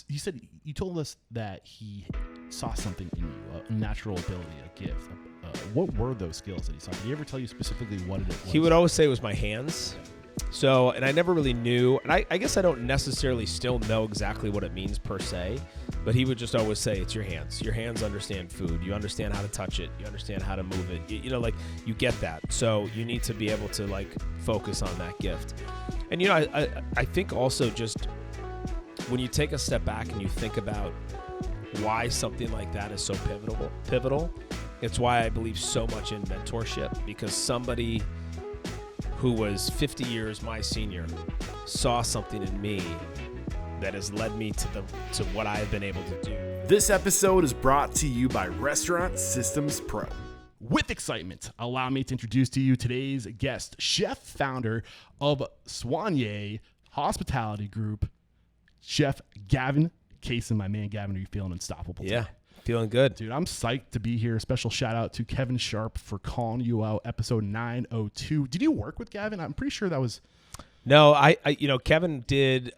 you said you told us that he saw something in you, a natural ability, a gift. What were those skills that he saw? Did he ever tell you specifically what it was? He would always say it was my hands. So, and I never really knew, and I guess I don't necessarily still know exactly what it means per se, but he would just always say, it's your hands. Your hands understand food. You understand how to touch it. You understand how to move it. You know, like, you get that. So you need to be able to, like, focus on that gift. And, you know, I think also just when you take a step back and you think about why something like that is so pivotal, it's why I believe so much in mentorship, because somebody who was 50 years my senior saw something in me that has led me to what I've been able to do. This episode is brought to you by Restaurant Systems Pro. With excitement, allow me to introduce to you today's guest, chef founder of Soigné Hospitality Group, Chef Gavin Kaysen. My man, Gavin, are you feeling unstoppable today? Yeah, feeling good. Dude, I'm psyched to be here. Special shout out to Kevin Sharp for calling you out, episode 902. Did you work with Gavin? I'm pretty sure that was... No, I you know, Kevin did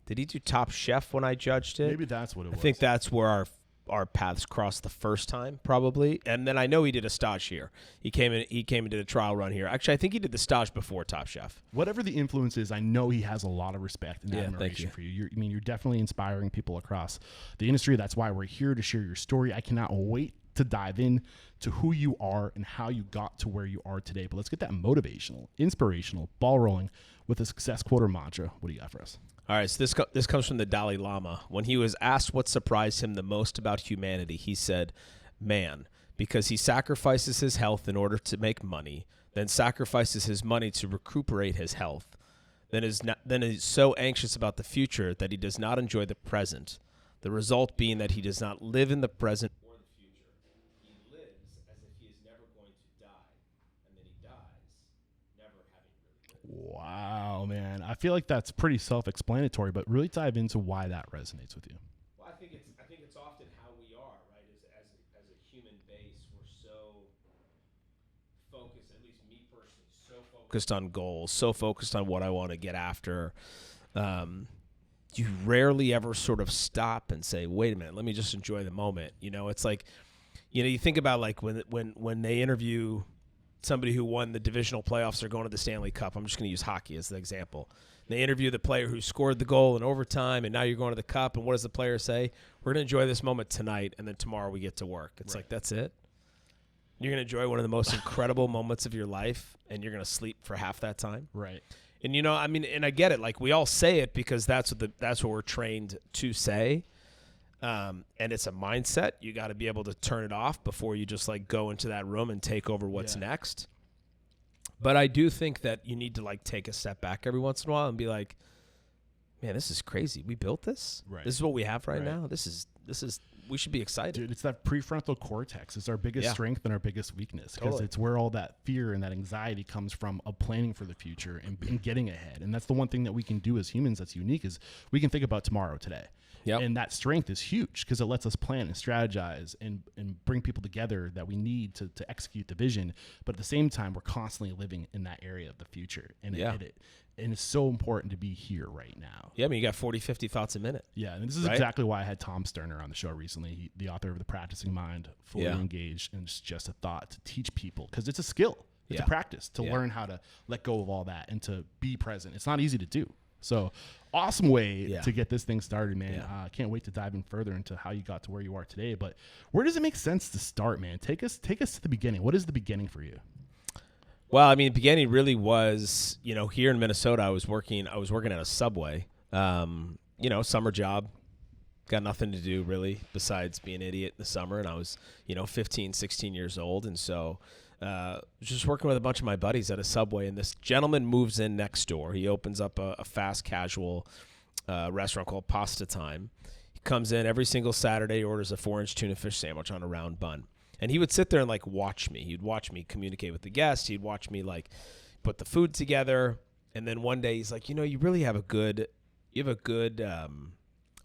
he do Top Chef when I judged it? Maybe that's what it was. I think that's where our paths crossed the first time, probably. And then I know he did a stage here. He came and did a trial run here. Actually, I think he did the stage before Top Chef. Whatever the influence is, I know he has a lot of respect and admiration for you. You're definitely inspiring people across the industry. That's why we're here to share your story. I cannot wait to dive in to who you are and how you got to where you are today. But let's get that motivational, inspirational, ball rolling with a success quote or mantra. What do you got for us? All right, so this comes from the Dalai Lama. When he was asked what surprised him the most about humanity, he said, man, because he sacrifices his health in order to make money, then sacrifices his money to recuperate his health, then is so anxious about the future that he does not enjoy the present, the result being that he does not live in the present or the future. He lives as if he is never going to die, and then he dies, never having really lived. Wow, man. I feel like that's pretty self-explanatory, but really dive into why that resonates with you. Well, I think it's often how we are, right? As a human base, we're so focused, at least me personally, so focused on goals, so focused on what I want to get after. You rarely ever sort of stop and say, wait a minute, let me just enjoy the moment. You know, it's like, you know, you think about like when they interview somebody who won the divisional playoffs or going to the Stanley Cup. I'm just going to use hockey as the example. They interview the player who scored the goal in overtime, and now you're going to the Cup, and what does the player say? We're going to enjoy this moment tonight, and then tomorrow we get to work. It's like, that's it? You're going to enjoy one of the most incredible moments of your life, and you're going to sleep for half that time? Right. And, you know, I mean, and I get it. Like, we all say it because that's what we're trained to say. And it's a mindset. You got to be able to turn it off before you just like go into that room and take over what's next. But I do think that you need to like take a step back every once in a while and be like, man, this is crazy. We built this. Right. This is what we have right now. This is we should be excited. Dude, it's that prefrontal cortex. It's our biggest strength and our biggest weakness, because it's where all that fear and that anxiety comes from, of planning for the future and getting ahead. And that's the one thing that we can do as humans that's unique, is we can think about tomorrow today. Yep. And that strength is huge because it lets us plan and strategize and bring people together that we need to execute the vision. But at the same time, we're constantly living in that area of the future. And and it's so important to be here right now. Yeah, I mean, you got 40, 50 thoughts a minute. Yeah, and this is exactly why I had Tom Sterner on the show recently, the author of The Practicing Mind, fully engaged, and it's just a thought to teach people, because it's a skill. It's a practice to learn how to let go of all that and to be present. It's not easy to do. So awesome way to get this thing started, man. Can't wait to dive in further into how you got to where you are today. But where does it make sense to start, man? Take us to the beginning. What is the beginning for you? Well, I mean, the beginning really was, you know, here in Minnesota, I was working at a Subway, you know, summer job, got nothing to do really besides be an idiot in the summer. And I was, you know, 15, 16 years old. And so just working with a bunch of my buddies at a Subway, and this gentleman moves in next door. He opens up a fast casual restaurant called Pasta Time. He comes in every single Saturday, orders a 4-inch tuna fish sandwich on a round bun. And he would sit there and like watch me. He'd watch me communicate with the guests. He'd watch me like put the food together. And then one day he's like, you know, you really have a good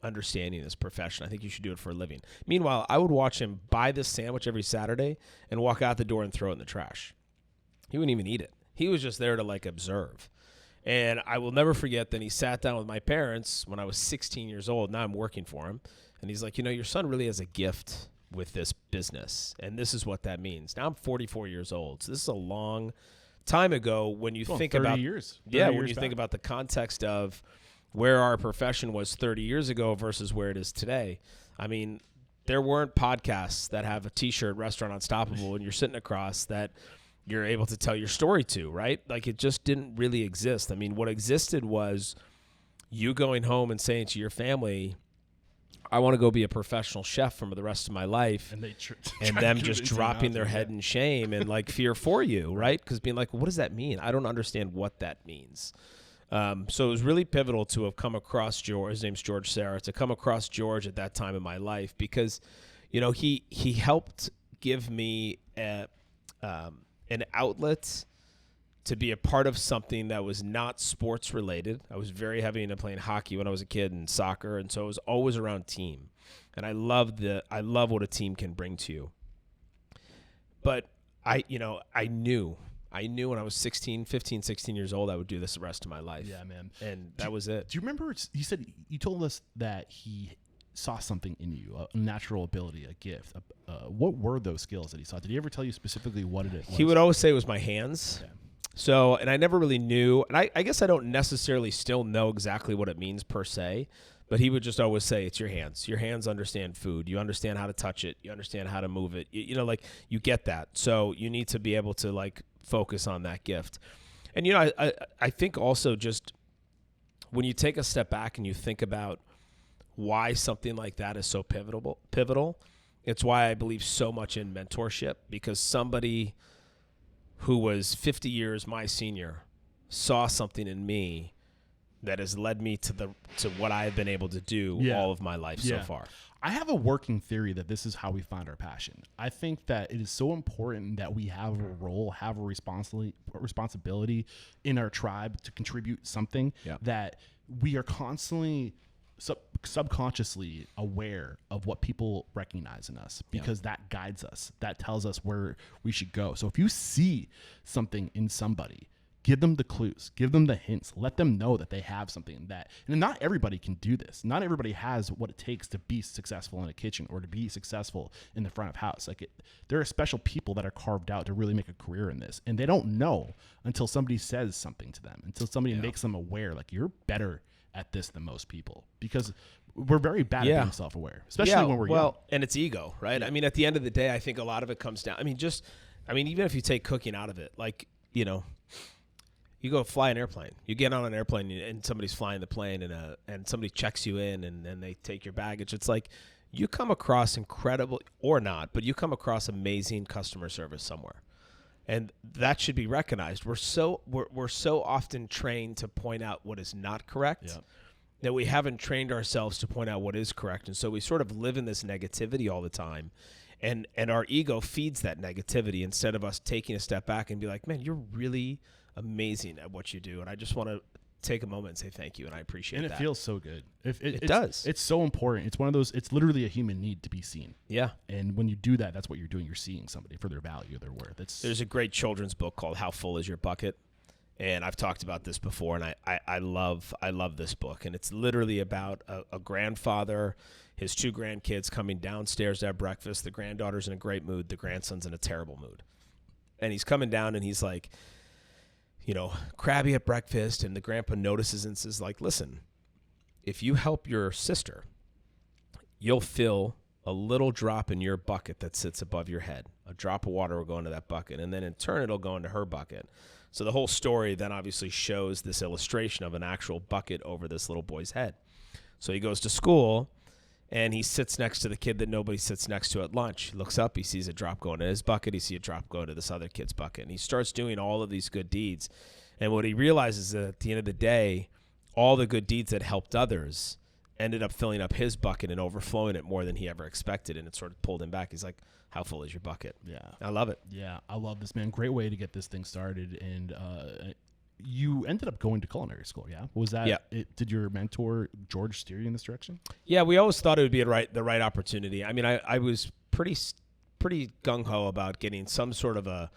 understanding of this profession. I think you should do it for a living. Meanwhile, I would watch him buy this sandwich every Saturday and walk out the door and throw it in the trash. He wouldn't even eat it. He was just there to like observe. And I will never forget that he sat down with my parents when I was 16 years old. Now I'm working for him. And he's like, your son really has a gift with this business. And this is what that means. Now I'm 44 years old. So this is a long time ago when you think about years. When you think about the context of where our profession was 30 years ago versus where it is today. I mean, there weren't podcasts that have a T-shirt, Restaurant Unstoppable, and you're sitting across that you're able to tell your story to, right? Like, it just didn't really exist. I mean, what existed was you going home and saying to your family, I want to go be a professional chef for the rest of my life, and them just dropping their head in shame and like fear for you, right? Because being like, well, what does that mean? I don't understand what that means. So it was really pivotal to have come across George. His name's George Sarah. To come across George at that time in my life, because he helped give me an outlet to be a part of something that was not sports related. I was very heavy into playing hockey when I was a kid and soccer, and so I was always around team. And I love what a team can bring to you. But I knew when I was 15, 16 years old, I would do this the rest of my life. Yeah, man. And that was it. Do you remember, you told us that he saw something in you, a natural ability, a gift. What were those skills that he saw? Did he ever tell you specifically what it was? He would always say it was my hands. Yeah. So, and I never really knew, and I guess I don't necessarily still know exactly what it means per se, but he would just always say, it's your hands. Your hands understand food. You understand how to touch it. You understand how to move it. Like you get that. So you need to be able to like focus on that gift. And, I think also just when you take a step back and you think about why something like that is so pivotal, it's why I believe so much in mentorship, because somebody who was 50 years my senior saw something in me that has led me to what I've been able to do all of my life so far. I have a working theory that this is how we find our passion. I think that it is so important that we have a role, have a responsibility in our tribe to contribute something that we are constantly subconsciously aware of what people recognize in us, because that guides us, that tells us where we should go. So if you see something in somebody, give them the clues, give them the hints, let them know that they have something and not everybody can do this. Not everybody has what it takes to be successful in a kitchen or to be successful in the front of house. There are special people that are carved out to really make a career in this, and they don't know until somebody says something to them, until somebody makes them aware, like, you're better at this than most people, because we're very bad at being self-aware, especially when we're young. And it's ego, right? I mean, at the end of the day, I think a lot of it comes down. Even if you take cooking out of it, like, you go fly an airplane, you get on an airplane and somebody's flying the plane and somebody checks you in and they take your baggage. It's like you come across incredible, or not, but you come across amazing customer service somewhere. And that should be recognized. We're so often trained to point out what is not correct that we haven't trained ourselves to point out what is correct. And so we sort of live in this negativity all the time. And our ego feeds that negativity instead of us taking a step back and be like, man, you're really amazing at what you do. And I just want to take a moment and say thank you, and I appreciate that. And it feels so good. It does. It's so important. It's one of those, it's literally a human need to be seen. Yeah. And when you do that, that's what you're doing. You're seeing somebody for their value, their worth. There's a great children's book called How Full Is Your Bucket? And I've talked about this before, and I love this book. And it's literally about a grandfather, his two grandkids coming downstairs to have breakfast. The granddaughter's in a great mood. The grandson's in a terrible mood. And he's coming down, and he's like, crabby at breakfast, and the grandpa notices and says, like, listen, if you help your sister, you'll fill a little drop in your bucket that sits above your head. A drop of water will go into that bucket, and then in turn it'll go into her bucket. So the whole story then obviously shows this illustration of an actual bucket over this little boy's head. So he goes to school, and he sits next to the kid that nobody sits next to at lunch. He looks up, he sees a drop go into his bucket, he sees a drop go into this other kid's bucket, and he starts doing all of these good deeds. And what he realizes is that at the end of the day, all the good deeds that helped others ended up filling up his bucket and overflowing it more than he ever expected, and it sort of pulled him back. He's like, how full is your bucket? Yeah. I love it. Yeah, I love this, man. Great way to get this thing started. And you ended up going to culinary school, yeah? Was that it? Did your mentor, George, steer you in this direction? Yeah, we always thought it would be the right opportunity. I mean, I was pretty gung-ho about getting some sort of a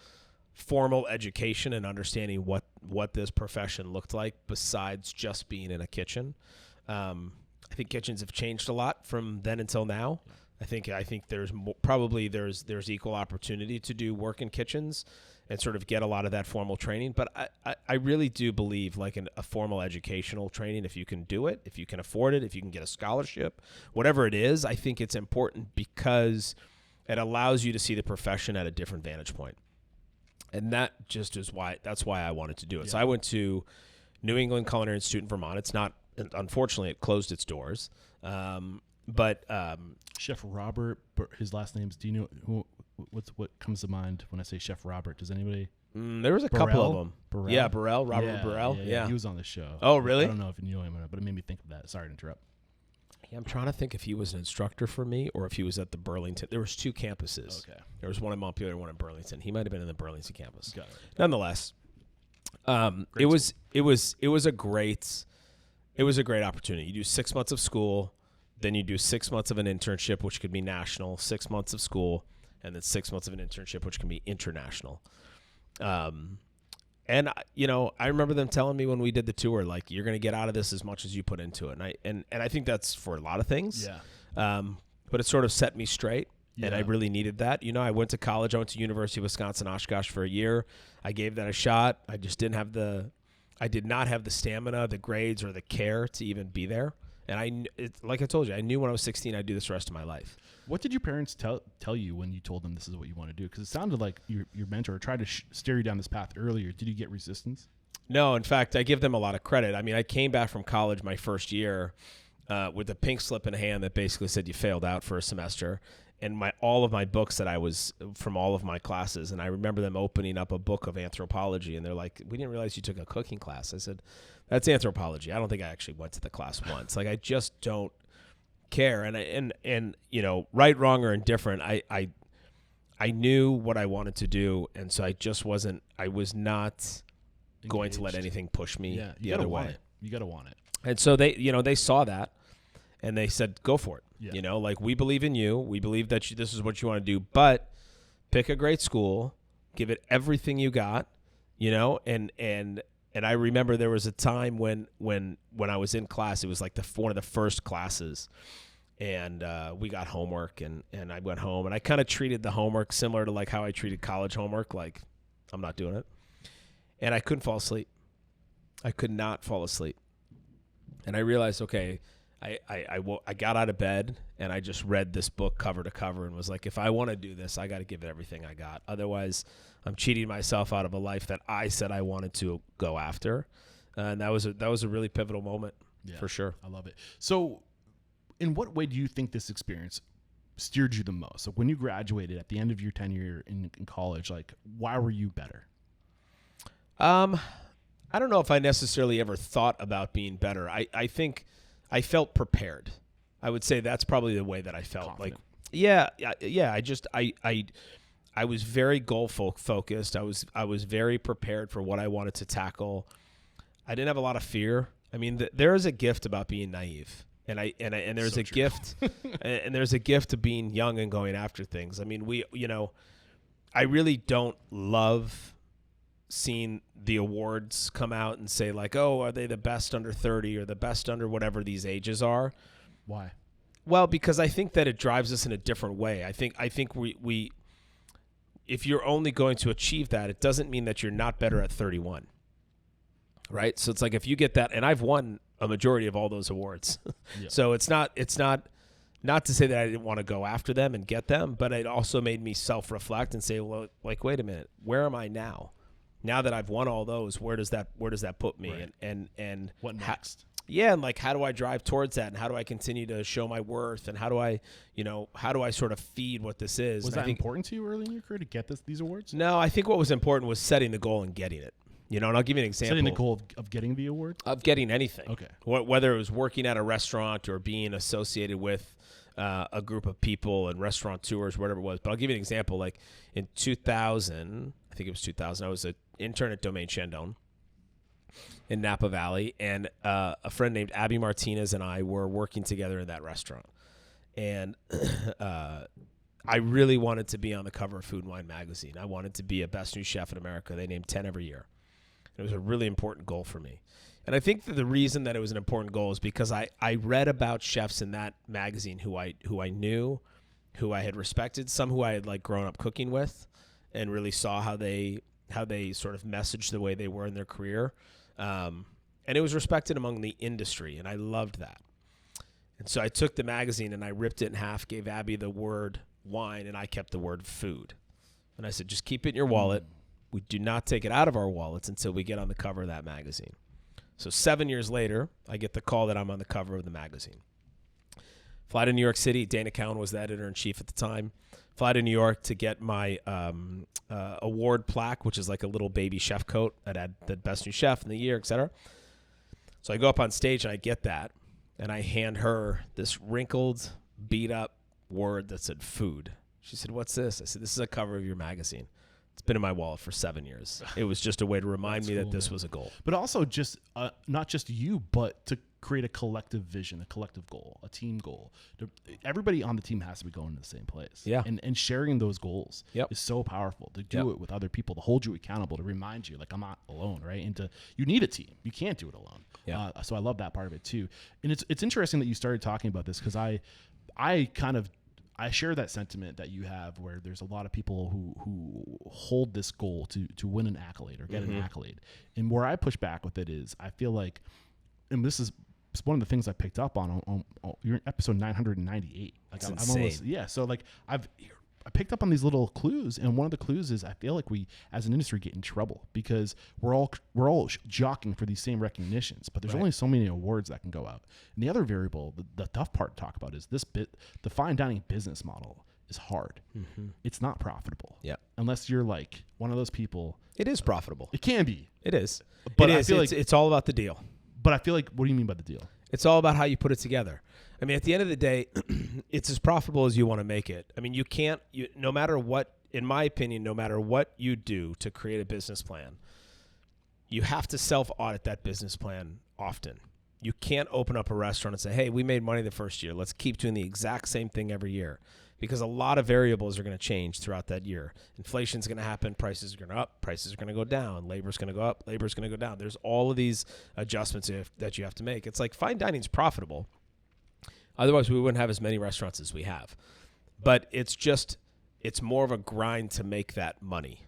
formal education and understanding what this profession looked like besides just being in a kitchen. I think kitchens have changed a lot from then until now. I think there's probably equal opportunity to do work in kitchens and sort of get a lot of that formal training. But I really do believe like a formal educational training, if you can do it, if you can afford it, if you can get a scholarship, whatever it is, I think it's important because it allows you to see the profession at a different vantage point. And that just is that's why I wanted to do it. Yeah. So I went to New England Culinary Institute in Vermont. It's not, unfortunately, it closed its doors. But Chef Robert, his last name's, do you know what comes to mind when I say Chef Robert? Does anybody? There was a couple of them. Burrell? Yeah, Burrell, Robert Burrell. Yeah. He was on the show. Oh, really? I don't know if you know him or not, but it made me think of that. Sorry to interrupt. Yeah, I'm trying to think if he was an instructor for me or if he was at the Burlington. There was 2 campuses. Okay. There was one in Montpelier and one in Burlington. He might have been in the Burlington campus. Got it. Nonetheless, it was a great opportunity. You do 6 months of school, then you do 6 months of an internship, which could be national, 6 months of school, and then 6 months of an internship, which can be international. And I remember them telling me when we did the tour, like, you're going to get out of this as much as you put into it. And I think that's for a lot of things. Yeah. But it sort of set me straight. Yeah. And I really needed that. I went to college. I went to University of Wisconsin-Oshkosh for a year. I gave that a shot. I just did not have the stamina, the grades, or the care to even be there. And like I told you, I knew when I was 16 I'd do this the rest of my life. What did your parents tell you when you told them this is what you want to do? Because it sounded like your mentor tried to steer you down this path earlier. Did you get resistance? No, in fact, I give them a lot of credit. I mean, I came back from college my first year with a pink slip in hand that basically said you failed out for a semester, and all of my books that I was from all of my classes. And I remember them opening up a book of anthropology, and they're like, "We didn't realize you took a cooking class." I said, "That's anthropology. I don't think I actually went to the class once. Like, I just don't care." And right, wrong, or indifferent, I knew what I wanted to do, and so I was not going to let anything push me the other way. You gotta want it. And so they saw that, and they said, "Go for it." Yeah. Like, we believe in you. We believe that this is what you want to do, but pick a great school, give it everything you got, and I remember there was a time when I was in class, it was like one of the first classes, and we got homework, and I went home, and I kind of treated the homework similar to like how I treated college homework, like, I'm not doing it. And I couldn't fall asleep. I could not fall asleep. And I realized, okay, I got out of bed, and I just read this book cover to cover and was like, if I want to do this, I got to give it everything I got. Otherwise, I'm cheating myself out of a life that I said I wanted to go after. And that was a really pivotal moment, for sure. I love it. So in what way do you think this experience steered you the most? So when you graduated at the end of your tenure in college, like, why were you better? I don't know if I necessarily ever thought about being better. I think I felt prepared. I would say that's probably the way that I felt. Confident. Like, I was very goal focused. I was very prepared for what I wanted to tackle. I didn't have a lot of fear. I mean, there is a gift about being naive, and there's a gift, and there's a gift to being young and going after things. I mean, I really don't love seeing the awards come out and say, like, oh, are they the best under 30 or the best under whatever these ages are? Why? Well, because I think that it drives us in a different way. I think we if you're only going to achieve that, it doesn't mean that you're not better at 31. Right? So it's like, if you get that, and I've won a majority of all those awards. Yeah. So it's not to say that I didn't want to go after them and get them, but it also made me self-reflect and say, well, like, wait a minute, where am I now? Now that I've won all those, where does that put me? Right. And what next? And like, how do I drive towards that? And how do I continue to show my worth? And how do I sort of feed what this is? Was that important to you early in your career to get these awards? No, I think what was important was setting the goal and getting it. And I'll give you an example. Setting the goal of getting the award? Of getting anything. Okay. Whether it was working at a restaurant or being associated with a group of people and restaurateurs, whatever it was. But I'll give you an example. Like, in 2000, I think it was 2000, I was an intern at Domaine Chandon in Napa Valley, and a friend named Abby Martinez and I were working together in that restaurant. And I really wanted to be on the cover of Food and Wine magazine. I wanted to be a best new chef in America. They named 10 every year. It was a really important goal for me. And I think that the reason that it was an important goal is because I read about chefs in that magazine who I knew, who I had respected, some who I had like grown up cooking with, and really saw how they sort of messaged the way they were in their career. And it was respected among the industry, and I loved that. And so I took the magazine and I ripped it in half, gave Abby the word wine, and I kept the word food. And I said, just keep it in your wallet. We do not take it out of our wallets until we get on the cover of that magazine. So 7 years later, I get the call that I'm on the cover of the magazine. Fly to New York City. Dana Cowan was the editor-in-chief at the time. Fly to New York to get my award plaque, which is like a little baby chef coat that had the best new chef in the year, et cetera. So I go up on stage and I get that, and I hand her this wrinkled, beat-up word that said food. She said, "What's this?" I said, "This is a cover of your magazine. It's been in my wallet for 7 years." It was just a way to remind me that this was a goal. But also just not just you, but to create a collective vision, a collective goal, a team goal. Everybody on the team has to be going to the same place. Yeah. And sharing those goals is so powerful. To do it with other people, to hold you accountable, to remind you, like, I'm not alone, right? And you need a team. You can't do it alone. Yeah. So I love that part of it too. And it's interesting that you started talking about this, because I share that sentiment that you have, where there's a lot of people who hold this goal to win an accolade or get an accolade. And where I push back with it is, I feel like, and this is one of the things I picked up on your episode 998. Like I'm almost, so like I picked up on these little clues, and one of the clues is I feel like we as an industry get in trouble because we're all jockeying for these same recognitions, but there's only so many awards that can go out. And the other variable, the tough part to talk about, is the fine dining business model is hard. It's not profitable. Yeah. Unless you're like one of those people. It is profitable. It can be. It is. But I feel feel like it's all about the deal. But I feel like, what do you mean by the deal? It's all about how you put it together. I mean, at the end of the day, it's as profitable as you want to make it. I mean, no matter what, in my opinion, no matter what you do to create a business plan, you have to self-audit that business plan often. You can't open up a restaurant and say, hey, we made money the first year. Let's keep doing the exact same thing every year. Because a lot of variables are going to change throughout that year. Inflation's going to happen. Prices are going to up. Prices are going to go down. Labor's going to go up. Labor's going to go down. There's all of these adjustments that you have to make. It's like fine dining's profitable. Otherwise, we wouldn't have as many restaurants as we have. But it's more of a grind to make that money.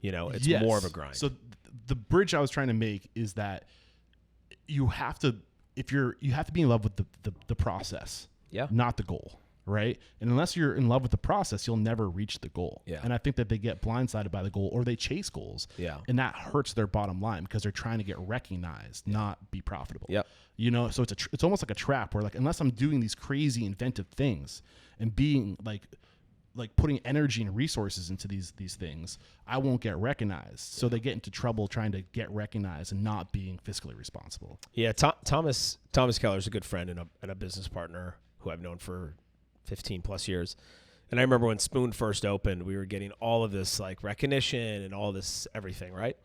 It's more of a grind. So the bridge I was trying to make is that you have to be in love with the process, not the goal. Right. And unless you're in love with the process, you'll never reach the goal. Yeah. And I think that they get blindsided by the goal, or they chase goals. Yeah. And that hurts their bottom line because they're trying to get recognized, not be profitable. Yep. So it's almost like a trap where, like, unless I'm doing these crazy inventive things and being like putting energy and resources into these things, I won't get recognized. So they get into trouble trying to get recognized and not being fiscally responsible. Yeah. Thomas Keller is a good friend and a business partner who I've known for 15 plus years. And I remember when Spoon first opened, we were getting all of this like recognition and all this everything, right?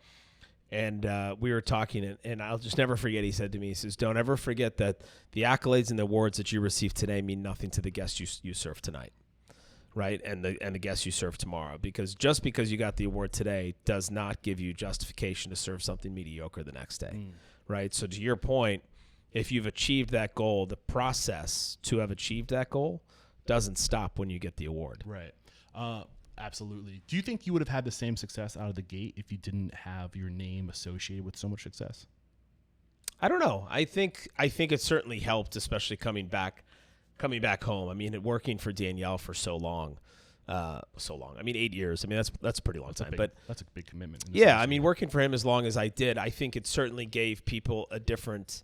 And we were talking, and I'll just never forget, he said to me, he says, don't ever forget that the accolades and the awards that you receive today mean nothing to the guests you serve tonight, right? And the guests you serve tomorrow. Because just because you got the award today does not give you justification to serve something mediocre the next day, right? So to your point, if you've achieved that goal, the process to have achieved that goal doesn't stop when you get the award. Right. Absolutely. Do you think you would have had the same success out of the gate if you didn't have your name associated with so much success? I don't know. I think it certainly helped, especially coming back home. I mean, working for Danielle for so long. I mean, 8 years. I mean, that's a pretty long time. But that's a big commitment. Yeah, I mean, working for him as long as I did, I think it certainly gave people a different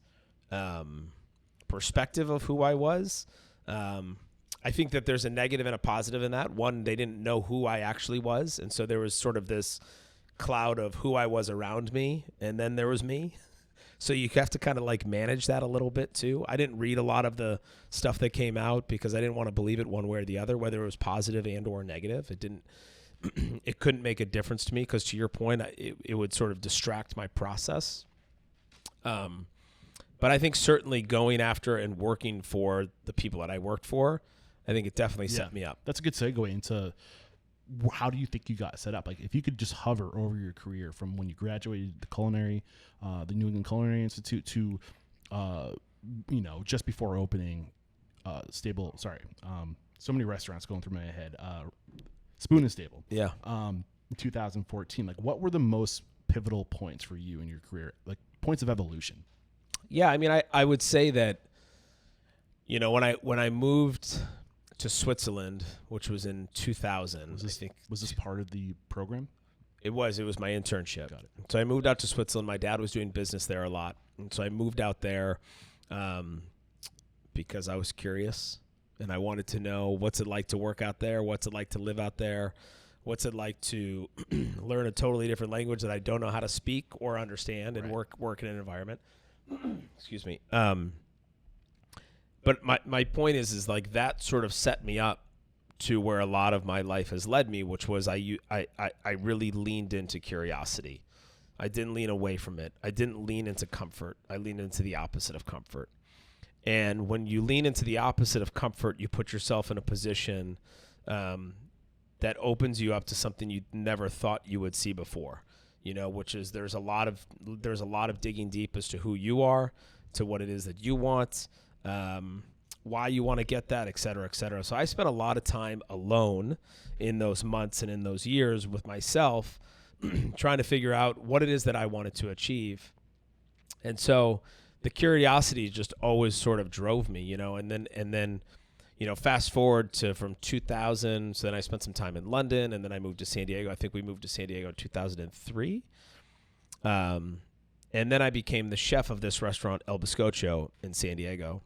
perspective of who I was. I think that there's a negative and a positive in that. One, they didn't know who I actually was, and so there was sort of this cloud of who I was around me, and then there was me. So you have to kind of like manage that a little bit too. I didn't read a lot of the stuff that came out because I didn't want to believe it one way or the other, whether it was positive and or negative. It couldn't make a difference to me because, to your point, it would sort of distract my process. But I think certainly going after and working for the people that I worked for, I think it definitely set me up. That's a good segue into how do you think you got set up? Like, if you could just hover over your career from when you graduated the New England Culinary Institute to, just before opening, so many restaurants going through my head. Spoon and Stable. Yeah. In 2014, like, what were the most pivotal points for you in your career? Like, points of evolution? Yeah, I mean, I would say that, when I moved to Switzerland, which was in 2000. Was this part of the program? It was my internship. Got it. So I moved out to Switzerland. My dad was doing business there a lot. And so I moved out there because I was curious and I wanted to know what's it like to work out there, what's it like to live out there, what's it like to learn a totally different language that I don't know how to speak or understand and work in an environment. Excuse me. But my point is like that sort of set me up to where a lot of my life has led me, which was I really leaned into curiosity. I didn't lean away from it. I didn't lean into comfort. I leaned into the opposite of comfort. And when you lean into the opposite of comfort, you put yourself in a position that opens you up to something you never thought you would see before. Which is there's a lot of digging deep as to who you are, to what it is that you want. Why you want to get that, et cetera, et cetera. So I spent a lot of time alone in those months and in those years with myself trying to figure out what it is that I wanted to achieve. And so the curiosity just always sort of drove me, and then fast forward to from 2000. So then I spent some time in London and then I moved to San Diego. I think we moved to San Diego in 2003. And then I became the chef of this restaurant, El Bizcocho, in San Diego,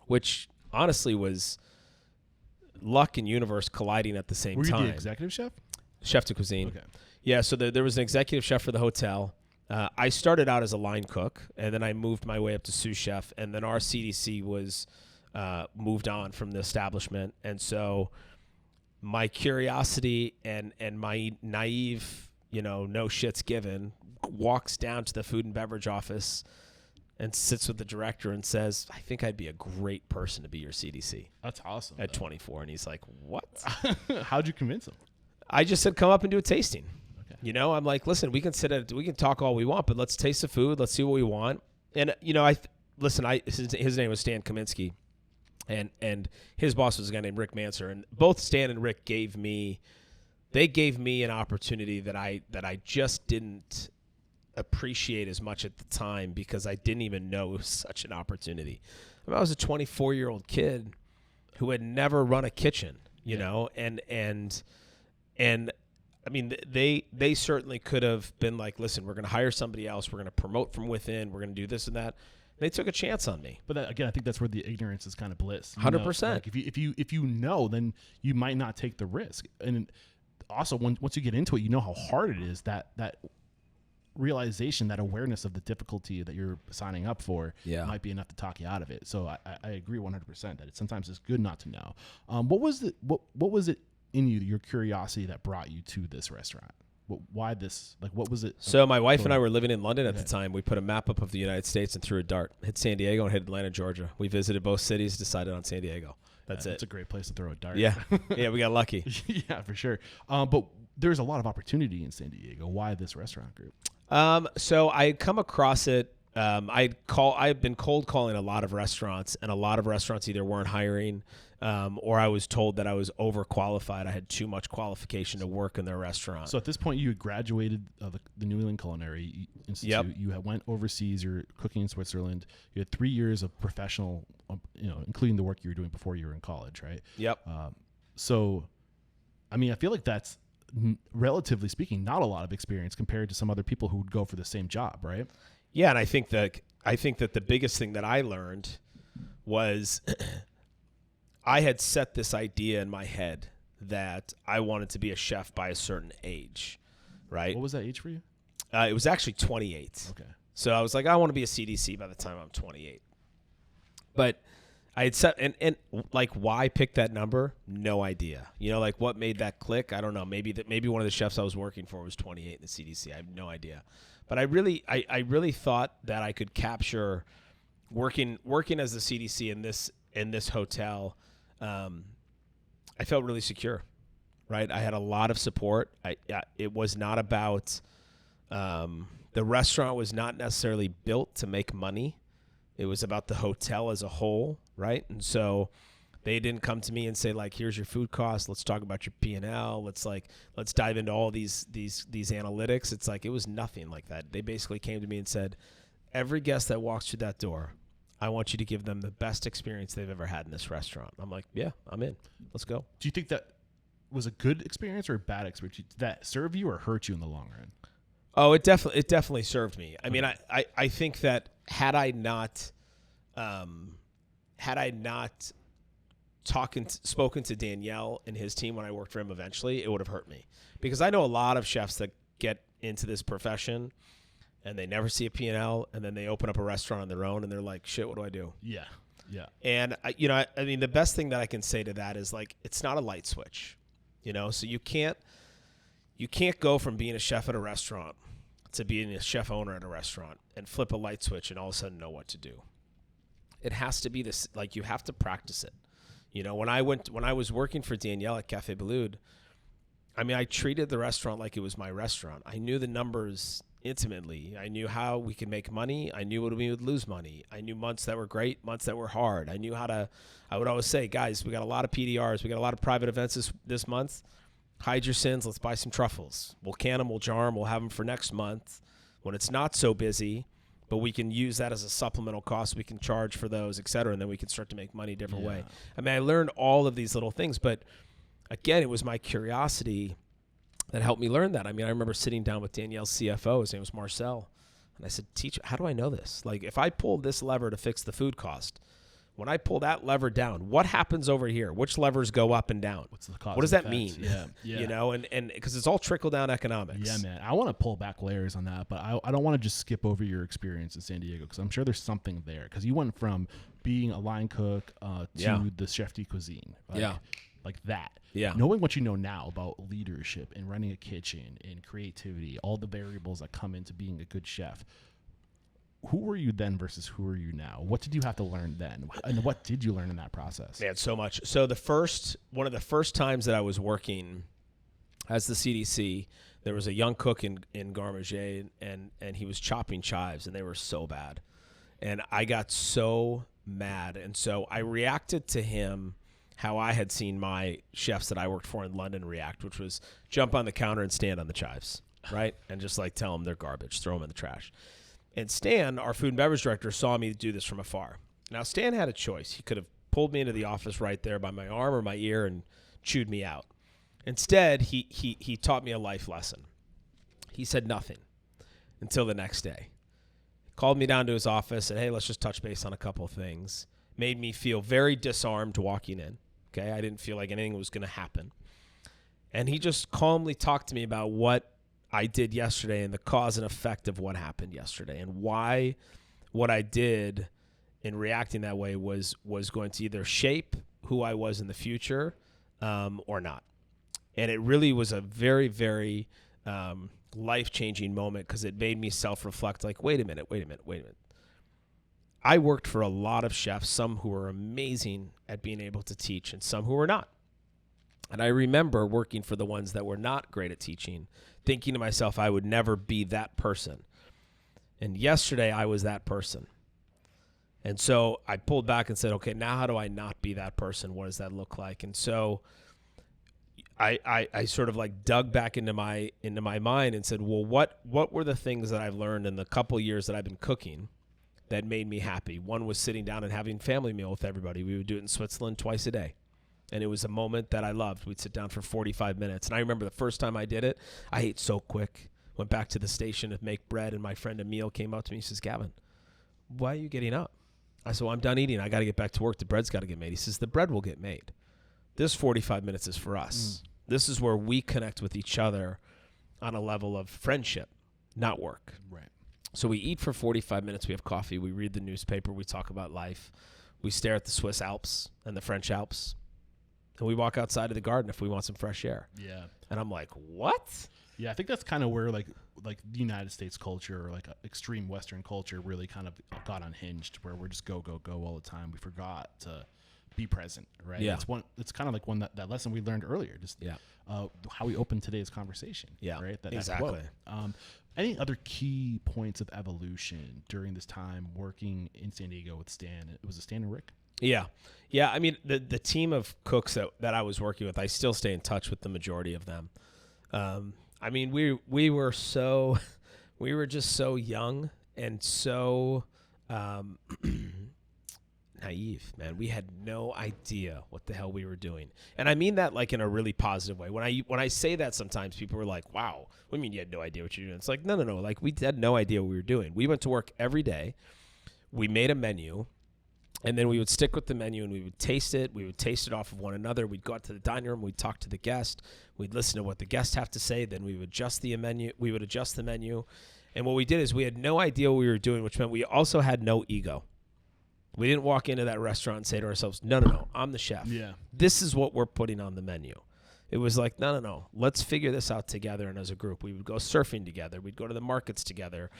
which honestly was luck and universe colliding at the same time. Were you the executive chef? Chef de cuisine. Okay. Yeah, so there was an executive chef for the hotel. I started out as a line cook, and then I moved my way up to sous chef, and then our CDC was moved on from the establishment. And so my curiosity and my naive, no shits given, walks down to the food and beverage office and sits with the director and says, I think I'd be a great person to be your CDC. That's awesome. At 24. And he's like, what? How'd you convince him? I just said, come up and do a tasting. Okay. I'm like, listen, we can talk all we want, but let's taste the food. Let's see what we want. And, his name was Stan Kaminsky, and his boss was a guy named Rick Manser. And both Stan and Rick gave me an opportunity that I just didn't appreciate as much at the time because I didn't even know it was such an opportunity. I was a 24-year-old kid who had never run a kitchen, and I mean, they certainly could have been like, listen, we're going to hire somebody else. We're going to promote from within. We're going to do this and that. They took a chance on me. But again, I think that's where the ignorance is kind of bliss. 100%. Like if you know, then you might not take the risk. And also, once you get into it, you know how hard it is. That realization, that awareness of the difficulty that you're signing up for might be enough to talk you out of it. So I agree 100% that sometimes it's good not to know. What was it in you, your curiosity, that brought you to this restaurant? Why this? Like, what was it? So my wife and I were living in London at the time. We put a map up of the United States and threw a dart. Hit San Diego and hit Atlanta, Georgia. We visited both cities, decided on San Diego. That's it. It's a great place to throw a dart. Yeah. Yeah, we got lucky. Yeah, for sure. But there's a lot of opportunity in San Diego. Why this restaurant group? So I come across it. I've been cold calling a lot of restaurants, and a lot of restaurants either weren't hiring, or I was told that I was overqualified. I had too much qualification to work in their restaurant. So at this point, you had graduated the New England Culinary Institute. Yep. You went overseas. You're cooking in Switzerland. You had 3 years of professional, including the work you were doing before you were in college, right? Yep. So, I mean, I feel like that's, relatively speaking, not a lot of experience compared to some other people who would go for the same job, right? Yeah, and I think that the biggest thing that I learned was I had set this idea in my head that I wanted to be a chef by a certain age, right? What was that age for you? It was actually 28. Okay. So I was like, I want to be a CDC by the time I'm 28. But I had set, and like, why pick that number? No idea. Like, what made that click? I don't know. Maybe one of the chefs I was working for was 28 in the CDC. I have no idea. But I really thought that I could capture working as the CDC in this hotel, I felt really secure, right? I had a lot of support. It was not about the restaurant was not necessarily built to make money. It was about the hotel as a whole, right? And so they didn't come to me and say, like, here's your food cost. Let's talk about your P&L. Let's dive into all these analytics. It's like, it was nothing like that. They basically came to me and said, every guest that walks through that door, I want you to give them the best experience they've ever had in this restaurant. I'm like, yeah, I'm in. Let's go. Do you think that was a good experience or a bad experience? Did that serve you or hurt you in the long run? Oh, it definitely served me. I mean, I think that had I not spoken to Danielle and his team when I worked for him eventually, it would have hurt me, because I know a lot of chefs that get into this profession and they never see a P&L, and then they open up a restaurant on their own and they're like, shit, what do I do? Yeah. Yeah. And I mean, the best thing that I can say to that is, like, it's not a light switch, so you can't go from being a chef at a restaurant to being a chef owner at a restaurant and flip a light switch and all of a sudden know what to do. It has to be this, like, you have to practice it. When I was working for Danielle at Café Beloud, I mean, I treated the restaurant like it was my restaurant. I knew the numbers intimately. I knew how we could make money. I knew when we would lose money. I knew months that were great, months that were hard. I would always say, guys, we got a lot of PDRs. We got a lot of private events this month. Hide your sins. Let's buy some truffles. We'll can them. We'll jar them. We'll have them for next month when it's not so busy, but we can use that as a supplemental cost. We can charge for those, et cetera, and then we can start to make money a different way. I mean, I learned all of these little things, but again, it was my curiosity that helped me learn that. I mean, I remember sitting down with Danielle's CFO. His name was Marcel. And I said, teacher, how do I know this? Like, if I pull this lever to fix the food cost, when I pull that lever down, what happens over here? Which levers go up and down? What's the cost? What does that mean? Yeah. And because it's all trickle down economics. Yeah, man. I want to pull back layers on that, but I don't want to just skip over your experience in San Diego, because I'm sure there's something there. Because you went from being a line cook to the chef de cuisine. Like that. Yeah. Knowing what you know now about leadership and running a kitchen and creativity, all the variables that come into being a good chef. Who were you then versus who are you now? What did you have to learn then? And what did you learn in that process? Man, so much. So one of the first times that I was working as the CDC, there was a young cook in Garmager, and he was chopping chives, and they were so bad. And I got so mad. And so I reacted to him how I had seen my chefs that I worked for in London react, which was jump on the counter and stand on the chives, right? And just like tell them they're garbage, throw them in the trash. And Stan, our food and beverage director, saw me do this from afar. Now, Stan had a choice. He could have pulled me into the office right there by my arm or my ear and chewed me out. Instead, he taught me a life lesson. He said nothing until the next day. Called me down to his office, said, hey, let's just touch base on a couple of things. Made me feel very disarmed walking in. Okay, I didn't feel like anything was going to happen. And he just calmly talked to me about what I did yesterday and the cause and effect of what happened yesterday, and why what I did in reacting that way was going to either shape who I was in the future or not. And it really was a very, very life-changing moment, because it made me self-reflect, like, wait a minute. I worked for a lot of chefs, some who were amazing at being able to teach and some who were not. And I remember working for the ones that were not great at teaching, thinking to myself, I would never be that person. And yesterday I was that person. And so I pulled back and said, okay, now how do I not be that person? What does that look like? And so I sort of like dug back into my mind and said, well, what were the things that I've learned in the couple years that I've been cooking that made me happy? One was sitting down and having family meal with everybody. We would do it in Switzerland twice a day. And it was a moment that I loved. We'd sit down for 45 minutes. And I remember the first time I did it, I ate so quick. Went back to the station to make bread, and my friend Emil came up to me. He says, Gavin, why are you getting up? I said, well, I'm done eating. I got to get back to work. The bread's got to get made. He says, the bread will get made. This 45 minutes is for us. This is where we connect with each other on a level of friendship, not work. Right. So we eat for 45 minutes. We have coffee. We read the newspaper. We talk about life. We stare at the Swiss Alps and the French Alps. And we walk outside of the garden if we want some fresh air. Yeah. And I'm like, what? Yeah, I think that's kind of where like the United States culture, or like extreme Western culture, really kind of got unhinged, where we're just go all the time. We forgot to be present, right? Yeah. It's kind of like that lesson we learned earlier, just how we open today's conversation. Yeah, right. Exactly. Any other key points of evolution during this time working in San Diego with Stan? It was a Stan and Rick. Yeah. Yeah. I mean, the team of cooks that I was working with, I still stay in touch with the majority of them. I mean, we were just so young and so naive, man. We had no idea what the hell we were doing. And I mean that like in a really positive way. When I say that, sometimes people are like, wow, what do you mean you had no idea what you're doing? It's like, no. Like, we had no idea what we were doing. We went to work every day. We made a menu. And then we would stick with the menu and we would taste it. We would taste it off of one another. We'd go out to the dining room. We'd talk to the guest. We'd listen to what the guests have to say. Then we would adjust the menu. And what we did is we had no idea what we were doing, which meant we also had no ego. We didn't walk into that restaurant and say to ourselves, no, I'm the chef. Yeah. This is what we're putting on the menu. It was like, no, let's figure this out together. And as a group, we would go surfing together. We'd go to the markets together.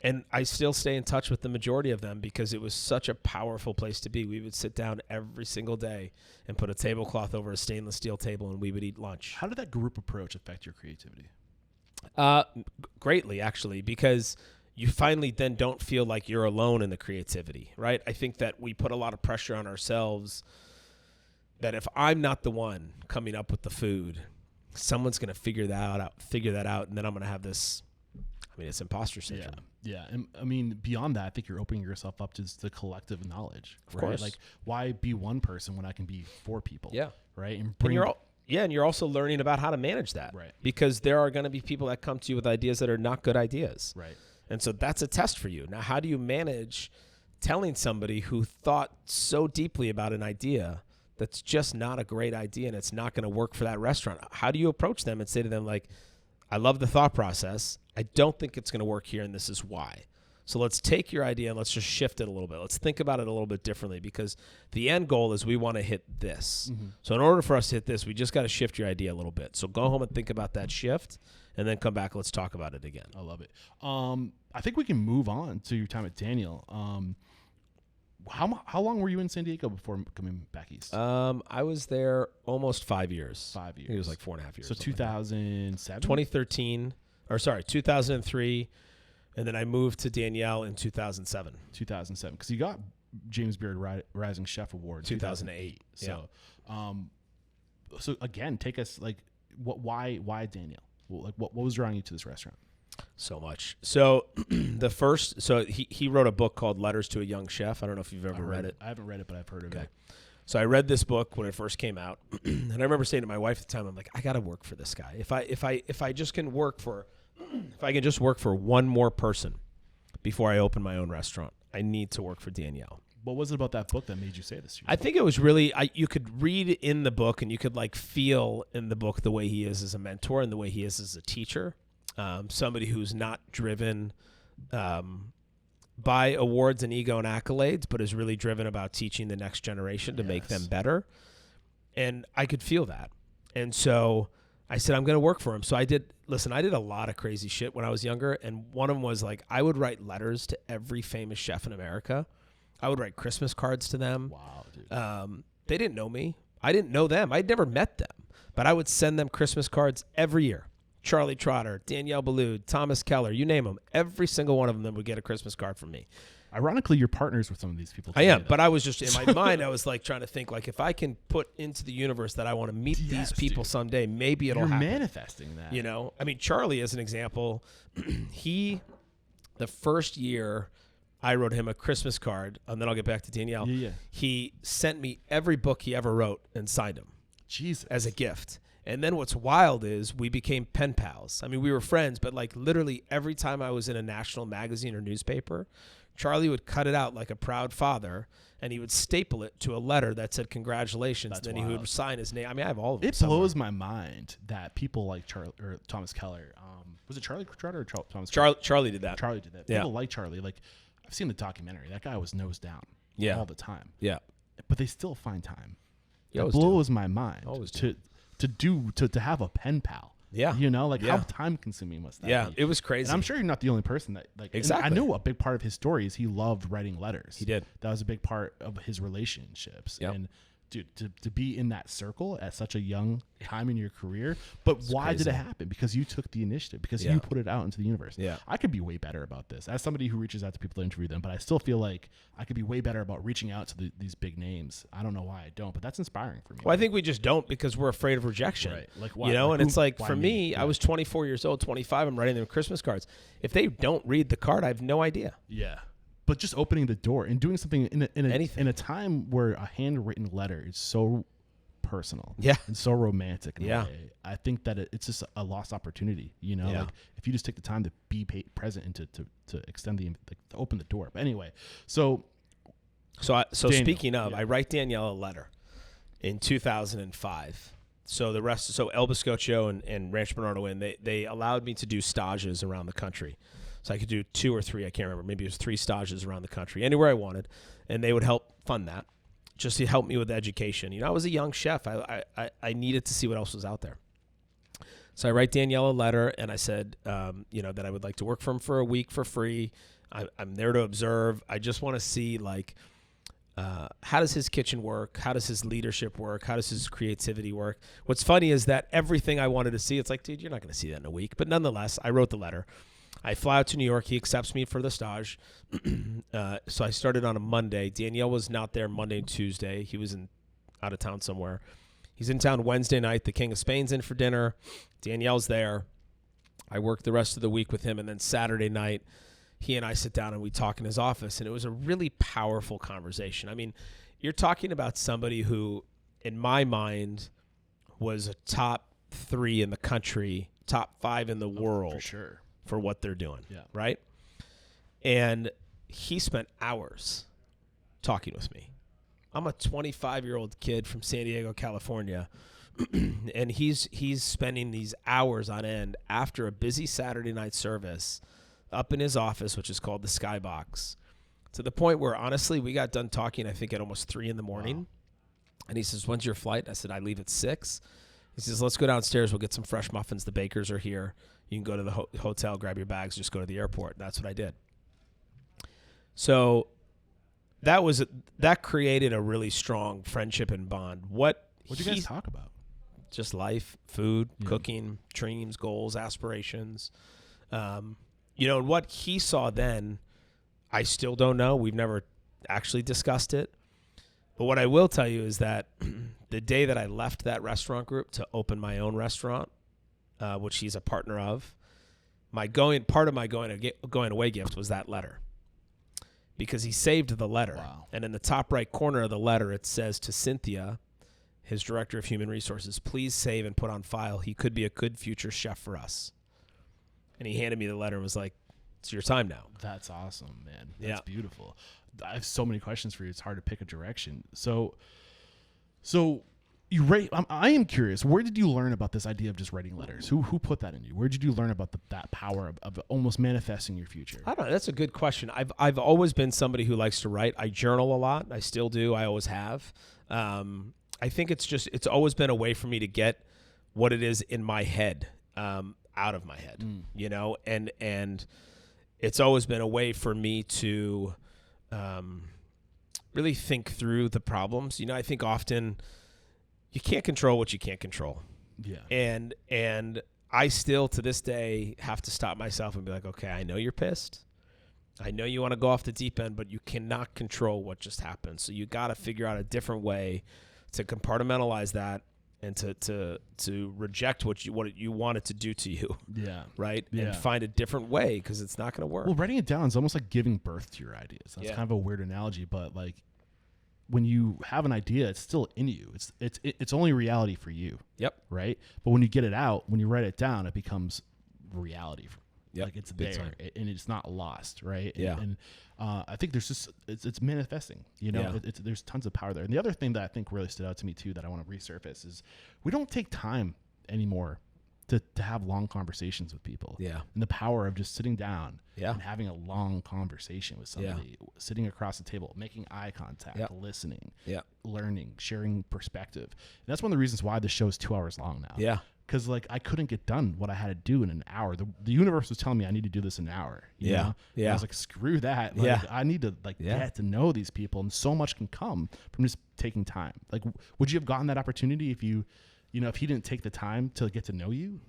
And I still stay in touch with the majority of them because it was such a powerful place to be. We would sit down every single day and put a tablecloth over a stainless steel table, and we would eat lunch. How did that group approach affect your creativity? Greatly, actually, because you finally then don't feel like you're alone in the creativity, right? I think that we put a lot of pressure on ourselves that if I'm not the one coming up with the food, someone's going to figure that out, and then I'm going to have this. I mean, it's imposter syndrome. Yeah. And I mean, beyond that, I think you're opening yourself up to just the collective knowledge. Of course. Like, why be one person when I can be 4 people? Yeah. Right. And you're also learning about how to manage that. Right. Because there are going to be people that come to you with ideas that are not good ideas. Right. And so that's a test for you. Now, how do you manage telling somebody who thought so deeply about an idea that's just not a great idea and it's not going to work for that restaurant? How do you approach them and say to them, like, I love the thought process. I don't think it's going to work here, and this is why. So let's take your idea and let's just shift it a little bit. Let's think about it a little bit differently because the end goal is we want to hit this. Mm-hmm. So in order for us to hit this, we just got to shift your idea a little bit. So go home and think about that shift and then come back. Let's talk about it again. I love it. I think we can move on to your time at Daniel. How long were you in San Diego before coming back east? I was there almost 5 years. 5 years. It was like 4.5 years. So 2007? 2003, and then I moved to Danielle in 2007. 2007, because you got James Beard Rising Chef Award 2008. So, so again, take us like, why Danielle? Like, what was drawing you to this restaurant? So much. So he wrote a book called Letters to a Young Chef. I don't know if you've ever read it. I haven't read it, but I've heard of it. So I read this book when it first came out, and I remember saying to my wife at the time, I'm like, I got to work for this guy. If I just can work for, if I can just work for one more person before I open my own restaurant, I need to work for Danielle. What was it about that book that made you say this to yourself? I think it was really, you could read in the book and you could like feel in the book the way he is as a mentor and the way he is as a teacher. Somebody who's not driven by awards and ego and accolades, but is really driven about teaching the next generation to make them better. And I could feel that. And so I said, I'm going to work for him. So I did a lot of crazy shit when I was younger. And one of them was like, I would write letters to every famous chef in America. I would write Christmas cards to them. Wow, dude. They didn't know me. I didn't know them. I'd never met them, but I would send them Christmas cards every year. Charlie Trotter, Danielle Ballou, Thomas Keller, you name them. Every single one of them would get a Christmas card from me. Ironically, you're partners with some of these people. I am, but I was just, in my mind, I was like trying to think, like, if I can put into the universe that I want to meet these people someday, maybe it'll happen. You're manifesting that. You know? I mean, Charlie, as an example, the first year I wrote him a Christmas card, and then I'll get back to Danielle. Yeah. He sent me every book he ever wrote and signed them. Jesus. As a gift. And then what's wild is we became pen pals. I mean, we were friends, but like literally every time I was in a national magazine or newspaper, Charlie would cut it out like a proud father, and he would staple it to a letter that said congratulations. That's then wild. He would sign his name. I mean, I have all of them. It blows my mind that people like Charlie or Thomas Keller. Was it Charlie Trotter or Thomas? Charlie did that. Charlie did that. Yeah. People like Charlie. Like, I've seen the documentary. That guy was nose down all the time. Yeah. But they still find time. It blows my mind. Always to have a pen pal. Yeah. You know, like how time consuming must that be? It was crazy. And I'm sure you're not the only person that Exactly. I knew a big part of his story is he loved writing letters. He did. That was a big part of his relationships. Yep. And dude, to be in that circle at such a young time in your career, but why did it happen? Because you took the initiative, because you put it out into the universe. Yeah. I could be way better about this as somebody who reaches out to people to interview them, but I still feel like I could be way better about reaching out to these big names. I don't know why I don't, but that's inspiring for me. Well, I think we just don't because we're afraid of rejection. Right. Like why? You know, like and it's like, why for me, I was 24 years old, 25, I'm writing them Christmas cards. If they don't read the card, I have no idea. Yeah. But just opening the door and doing something Anything. in a time where a handwritten letter is so personal and so romantic in a way, I think that it's just a lost opportunity, you know, like if you just take the time to be present and to extend to open the door. But anyway, so Daniel, speaking of, I write Danielle a letter in 2005. So El Biscocho and Rancho Bernardo Inn, they allowed me to do stages around the country. So I could do 2 or 3, I can't remember, maybe it was 3 stages around the country, anywhere I wanted, and they would help fund that, just to help me with education. You know, I was a young chef. I needed to see what else was out there. So I write Danielle a letter, and I said, you know, that I would like to work for him for a week for free. I'm there to observe. I just want to see, like, how does his kitchen work? How does his leadership work? How does his creativity work? What's funny is that everything I wanted to see, it's like, dude, you're not going to see that in a week. But nonetheless, I wrote the letter. I fly out to New York. He accepts me for the stage. So I started on a Monday. Danielle was not there Monday and Tuesday. He was out of town somewhere. He's in town Wednesday night. The King of Spain's in for dinner. Danielle's there. I worked the rest of the week with him. And then Saturday night, he and I sit down and we talk in his office. And it was a really powerful conversation. I mean, you're talking about somebody who, in my mind, was a top 3 in the country, top 5 in the world. For sure. For what they're doing, right? And he spent hours talking with me. I'm a 25-year-old kid from San Diego, California, and he's spending these hours on end after a busy Saturday night service up in his office, which is called the Skybox, to the point where, honestly, we got done talking, I think, at almost 3 in the morning. Wow. And he says, "When's your flight?" I said, "I leave at 6. He says, "Let's go downstairs. We'll get some fresh muffins. The bakers are here. You can go to the hotel, grab your bags, just go to the airport." That's what I did. So that created a really strong friendship and bond. What did you guys talk about? Just life, food, cooking, dreams, goals, aspirations. You know, and what he saw then, I still don't know. We've never actually discussed it. But what I will tell you is that the day that I left that restaurant group to open my own restaurant, which he's a partner of, part of my going away gift was that letter, because he saved the letter. Wow. And in the top right corner of the letter, it says to Cynthia, his director of human resources, "Please save and put on file. He could be a good future chef for us." And he handed me the letter and was like, "It's your time now." That's awesome, man. That's beautiful. I have so many questions for you. It's hard to pick a direction. So you write. I am curious. Where did you learn about this idea of just writing letters? Who put that in you? Where did you learn about that power of almost manifesting your future? I don't know. That's a good question. I've always been somebody who likes to write. I journal a lot. I still do. I always have. I think it's always been a way for me to get what it is in my head out of my head, you know, and it's always been a way for me to really think through the problems. You know, I think often you can't control what you can't control. Yeah. And I still, to this day, have to stop myself and be like, okay, I know you're pissed. I know you want to go off the deep end, but you cannot control what just happened. So you got to figure out a different way to compartmentalize that and to reject what you want it to do to you. Yeah. Right? Yeah. And find a different way, because it's not going to work. Well, writing it down is almost like giving birth to your ideas. That's kind of a weird analogy, but like when you have an idea, it's still in you. It's only reality for you. Yep. Right? But when you get it out, when you write it down, it becomes reality. Yep. Like it's there and it's not lost, right? Yeah. And I think there's just it's manifesting. You know, Yeah. There's tons of power there. And the other thing that I think really stood out to me too that I want to resurface is we don't take time anymore to have long conversations with people. Yeah. And the power of just sitting down Yeah. and having a long conversation with somebody, sitting across the table, making eye contact, listening, learning, sharing perspective. And that's one of the reasons why the show is 2 hours long now. Yeah. because like I couldn't get done what I had to do in an hour. The universe was telling me I need to do this in an hour. You know? And I was like, screw that. Like, I need to get to know these people, and so much can come from just taking time. Like, would you have gotten that opportunity if if he didn't take the time to get to know you?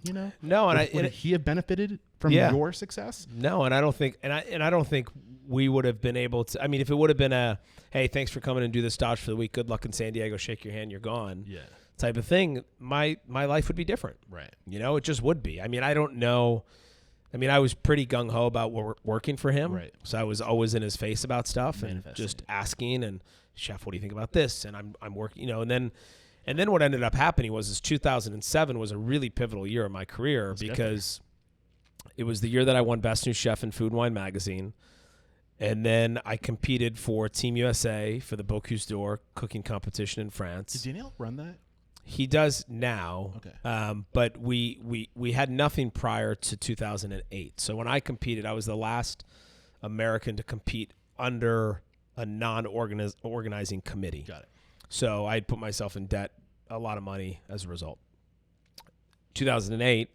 No, and would he have benefited from your success? No, and I don't think, and I don't think we would have been able to. I mean, if it would have been a, hey, thanks for coming and do this Dodge for the week. Good luck in San Diego. Shake your hand. You're gone. Yeah. Type of thing. My life would be different. Right. It just would be. I mean, I don't know. I mean, I was pretty gung ho about working for him. Right. So I was always in his face about stuff and just asking and, chef, what do you think about this? And I'm working, and then what ended up happening was 2007 was a really pivotal year in my career because it was the year that I won Best New Chef in Food and Wine magazine. And then I competed for Team USA for the Bocuse d'Or cooking competition in France. Did Daniel run that? He does now. Okay. But we had nothing prior to 2008. So when I competed, I was the last American to compete under a non-organizing committee. Got it. So I'd put myself in debt, a lot of money as a result. 2008,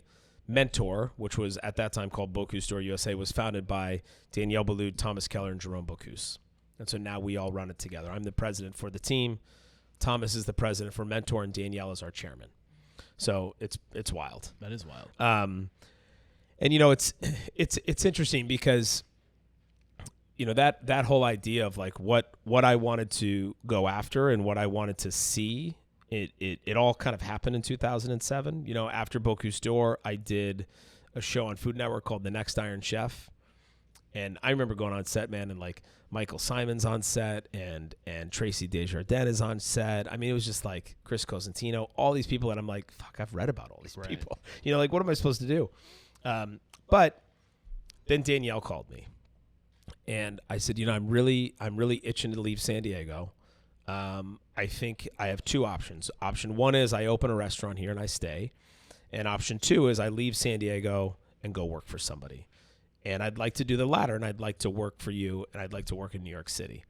Mentor, which was at that time called Bocuse d'Or USA, was founded by Danielle Boulud, Thomas Keller, and Jerome Bocuse. And so now we all run it together. I'm the president for the team. Thomas is the president for Mentor, and Danielle is our chairman. So it's wild. That is wild. And it's interesting because that whole idea of like what I wanted to go after and what I wanted to see, it all kind of happened in 2007. After Bocuse d'Or, I did a show on Food Network called The Next Iron Chef. And I remember going on set, man, and like Michael Simon's on set and Tracy Desjardins is on set. I mean, it was just like Chris Cosentino, all these people that I'm like, fuck, I've read about all these people. Like, what am I supposed to do? But then Danielle called me. And I said, I'm really itching to leave San Diego. I think I have two options. Option one is I open a restaurant here and I stay. And option two is I leave San Diego and go work for somebody. And I'd like to do the latter, and I'd like to work for you, and I'd like to work in New York City.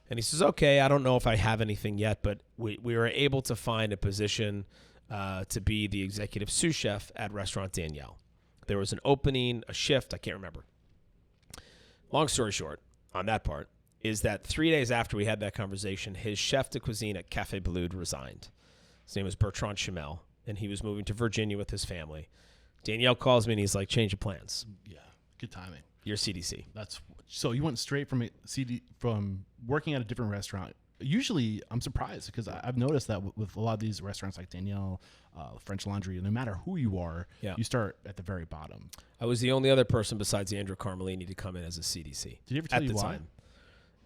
And he says, okay, I don't know if I have anything yet, but we were able to find a position to be the executive sous chef at Restaurant Danielle. There was an opening, a shift, I can't remember. Long story short, on that part, is that 3 days after we had that conversation, his chef de cuisine at Café Boulud resigned. His name was Bertrand Chamel, and he was moving to Virginia with his family. Danielle calls me, and he's like, change of plans. Yeah, good timing. You're CDC. So you went straight from from working at a different restaurant. Usually, I'm surprised because I've noticed that with a lot of these restaurants like Danielle, French Laundry, no matter who you are, you start at the very bottom. I was the only other person besides Andrew Carmelini to come in as a CDC. Did he ever tell you why?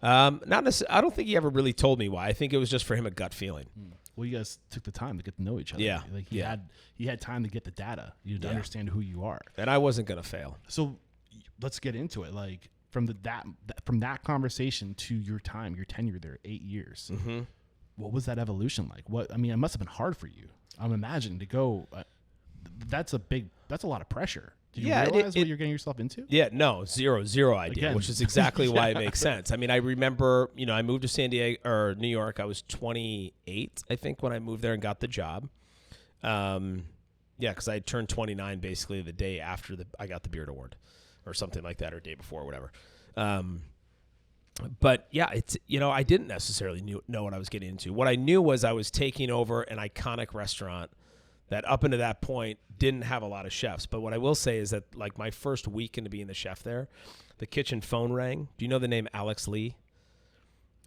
Not necessarily. I don't think he ever really told me why. I think it was just for him a gut feeling. Well, you guys took the time to get to know each other. Yeah, like he had time to get the data, to understand who you are. And I wasn't gonna fail. So let's get into it. Like from that conversation to your tenure there, 8 years. Mm-hmm. What was that evolution like? It must have been hard for you. I'm imagining to go. That's a lot of pressure. Did you realize what you're getting yourself into? Yeah, no, zero idea, Again. Which is exactly why it makes sense. I mean, I remember, I moved to San Diego or New York. I was 28, I think, when I moved there and got the job. Because I turned 29 basically the day after I got the Beard Award, or something like that, or day before, or whatever. But yeah, it's I didn't necessarily know what I was getting into. What I knew was I was taking over an iconic restaurant that up until that point didn't have a lot of chefs. But what I will say is that like my first week into being the chef there, the kitchen phone rang. Do you know the name Alex Lee?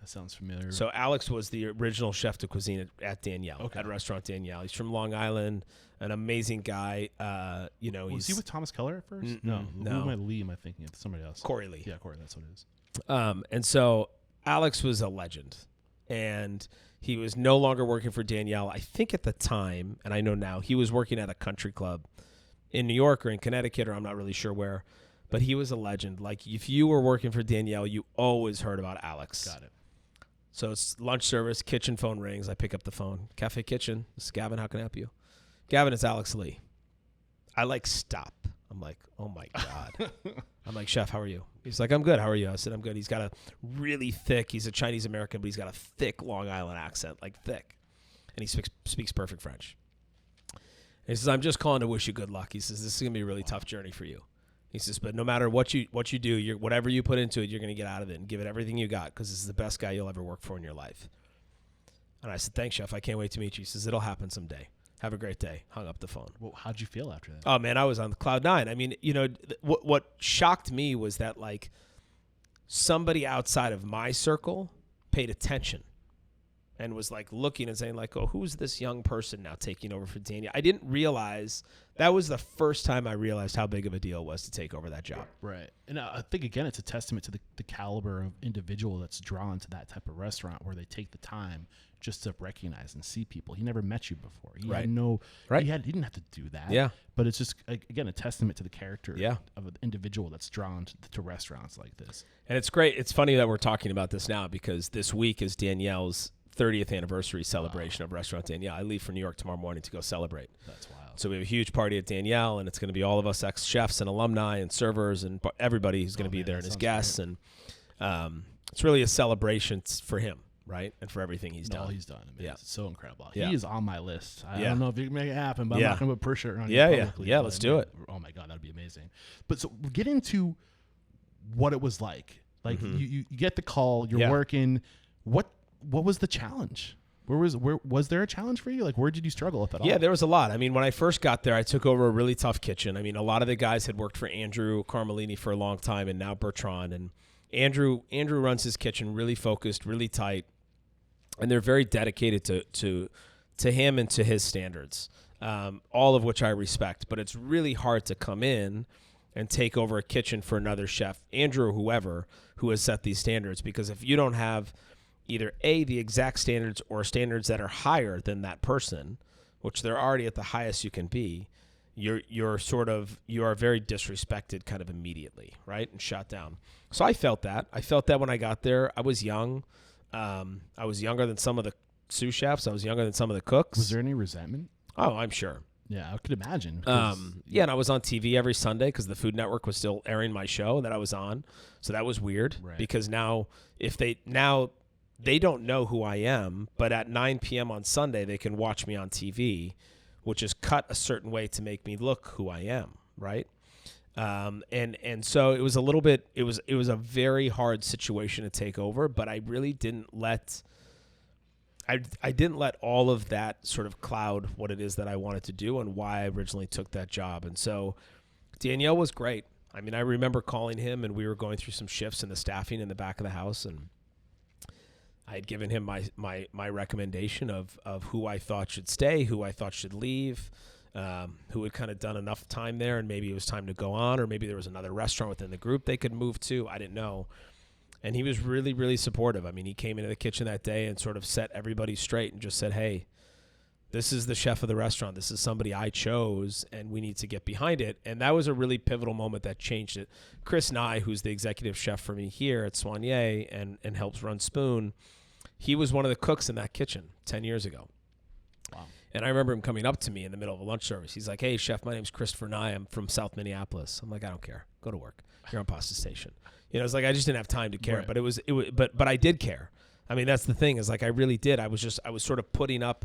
That sounds familiar. So Alex was the original chef de cuisine at Danielle, at Restaurant Danielle. He's from Long Island, an amazing guy. Was he with Thomas Keller at first? No. Who am I thinking of? Somebody else. Corey Lee. Yeah, Corey, that's what it is. And so Alex was a legend. And he was no longer working for Danielle. I think at the time, and I know now, he was working at a country club in New York or in Connecticut, or I'm not really sure where. But he was a legend. Like, if you were working for Danielle, you always heard about Alex. Got it. So it's lunch service, kitchen phone rings. I pick up the phone. Cafe Kitchen. This is Gavin. How can I help you? Gavin, it's Alex Lee. I stop. I'm like, oh my God. I'm like, chef, how are you? He's like, I'm good. How are you? I said, I'm good. He's got a really thick, he's a Chinese American, but he's got a thick Long Island accent, like thick. And he speaks perfect French. He says, I'm just calling to wish you good luck. He says, this is going to be a really tough journey for you. He says, but no matter what you do, whatever you put into it, you're going to get out of it and give it everything you got because this is the best guy you'll ever work for in your life. And I said, thanks, Chef. I can't wait to meet you. He says, it'll happen someday. Have a great day. Hung up the phone. Well, how'd you feel after that? Oh, man, I was on cloud nine. I mean, what shocked me was that, like, somebody outside of my circle paid attention and was, like, looking and saying, like, oh, who's this young person now taking over for Danielle? I didn't realize that was the first time I realized how big of a deal it was to take over that job. Right. And I think, again, it's a testament to the caliber of individual that's drawn to that type of restaurant where they take the time just to recognize and see people. He never met you before. He had he didn't have to do that. Yeah. But it's just, again, a testament to the character of an individual that's drawn to restaurants like this. And it's great. It's funny that we're talking about this now because this week is Danielle's 30th anniversary celebration of Restaurant Danielle. I leave for New York tomorrow morning to go celebrate. That's wild. So we have a huge party at Danielle, and it's going to be all of us ex-chefs and alumni and servers and everybody who's going to be there and his guests. Great. And it's really a celebration for him, right? And for everything he's done. All he's done. I mean, it's so incredible. Yeah. He is on my list. I don't know if you can make it happen, but I'm not going to put pressure on you publicly. Yeah, let's do it. Oh, my God, that'd be amazing. But so get into what it was like. Like, you get the call, you're working. What was the challenge? Was there a challenge for you? Like, where did you struggle with it all? Yeah, there was a lot. I mean, when I first got there, I took over a really tough kitchen. I mean, a lot of the guys had worked for Andrew Carmelini for a long time and now Bertrand. And Andrew runs his kitchen really focused, really tight, and they're very dedicated to him and to his standards, all of which I respect. But it's really hard to come in and take over a kitchen for another chef, Andrew or whoever, who has set these standards. Because if you don't have either the exact standards or standards that are higher than that person, which they're already at the highest you can be, you are very disrespected kind of immediately, right? And shot down. So I felt that. When I got there. I was young. I was younger than some of the sous chefs. I was younger than some of the cooks. Was there any resentment? Oh, I'm sure. Yeah, I could imagine. And I was on TV every Sunday because the Food Network was still airing my show that I was on. So that was weird because now they don't know who I am, but at 9 p.m. on Sunday, they can watch me on TV, which is cut a certain way to make me look who I am, right? And so it was a little bit, it was a very hard situation to take over, but I really didn't let all of that sort of cloud what it is that I wanted to do and why I originally took that job. And so Danielle was great. I mean, I remember calling him and we were going through some shifts in the staffing in the back of the house, and I had given him my recommendation of who I thought should stay, who I thought should leave, who had kind of done enough time there and maybe it was time to go on, or maybe there was another restaurant within the group they could move to. I didn't know. And he was really, really supportive. I mean, he came into the kitchen that day and sort of set everybody straight and just said, hey, this is the chef of the restaurant. This is somebody I chose, and we need to get behind it. And that was a really pivotal moment that changed it. Chris Nye, who's the executive chef for me here at Soigné and helps run Spoon, he was one of the cooks in that kitchen 10 years ago. Wow. And I remember him coming up to me in the middle of a lunch service. He's like, hey, chef, my name's Christopher Nye. I'm from South Minneapolis. I'm like, I don't care. Go to work. You're on Pasta Station. It's like I just didn't have time to care, right. But I did care. I mean, that's the thing is like I really did. I was sort of putting up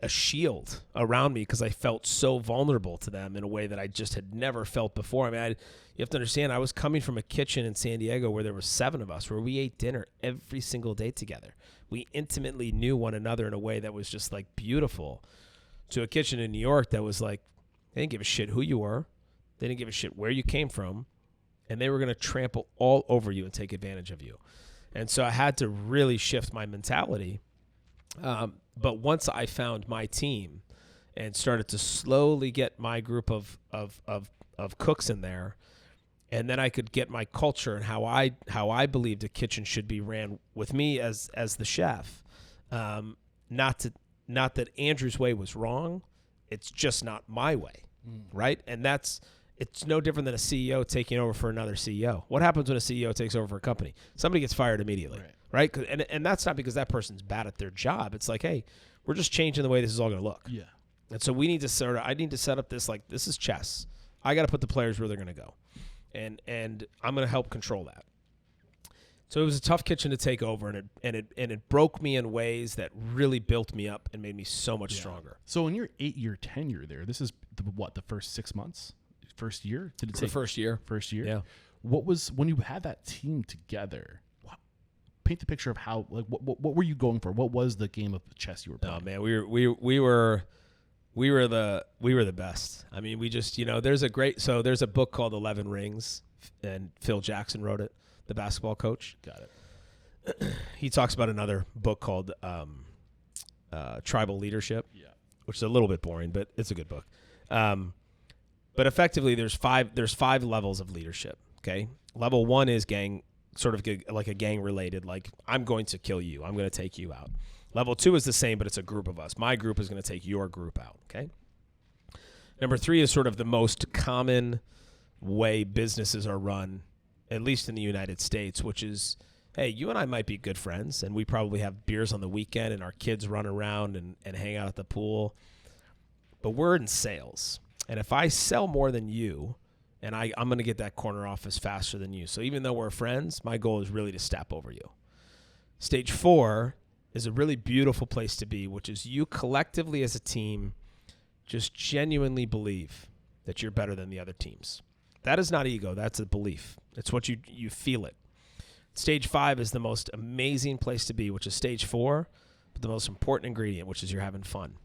a shield around me because I felt so vulnerable to them in a way that I just had never felt before. I mean, you have to understand, I was coming from a kitchen in San Diego where there were 7 of us, where we ate dinner every single day together. We intimately knew one another in a way that was just like beautiful, to a kitchen in New York that was like, they didn't give a shit who you were. They didn't give a shit where you came from. And they were going to trample all over you and take advantage of you. And so I had to really shift my mentality. But once I found my team and started to slowly get my group of cooks in there, and then I could get my culture and how I believed a kitchen should be ran with me as the chef. Not that Andrew's way was wrong. It's just not my way, right? And it's no different than a CEO taking over for another CEO. What happens when a CEO takes over for a company? Somebody gets fired immediately, right? And that's not because that person's bad at their job. It's like, hey, we're just changing the way this is all going to look. Yeah. And so I need to set up this, like, this is chess. I got to put the players where they're going to go. And I'm going to help control that. So it was a tough kitchen to take over, and it broke me in ways that really built me up and made me so much stronger. So in your 8-year tenure there, this is the first 6 months, first year? Did it take the first year? First year. Yeah. What was when you had that team together? Paint the picture of how what were you going for? What was the game of chess you were playing? Oh man, we were the best. I mean, we just there's a book called 11 Rings, and Phil Jackson wrote it. The basketball coach. Got it. He talks about another book called Tribal Leadership, which is a little bit boring, but it's a good book. But effectively, there's five levels of leadership. Okay, level 1 is gang, sort of like a gang related. Like, I'm going to kill you. I'm going to take you out. Level 2 is the same, but it's a group of us. My group is going to take your group out. Okay. Number 3 is sort of the most common way businesses are run, at least in the United States, which is, hey, you and I might be good friends, and we probably have beers on the weekend, and our kids run around and hang out at the pool. But we're in sales. And if I sell more than you, and I'm going to get that corner office faster than you. So even though we're friends, my goal is really to step over you. Stage 4 is a really beautiful place to be, which is you collectively as a team just genuinely believe that you're better than the other teams. That is not ego. That's a belief. It's what you feel it. Stage 5 is the most amazing place to be, which is stage 4, but the most important ingredient, which is you're having fun.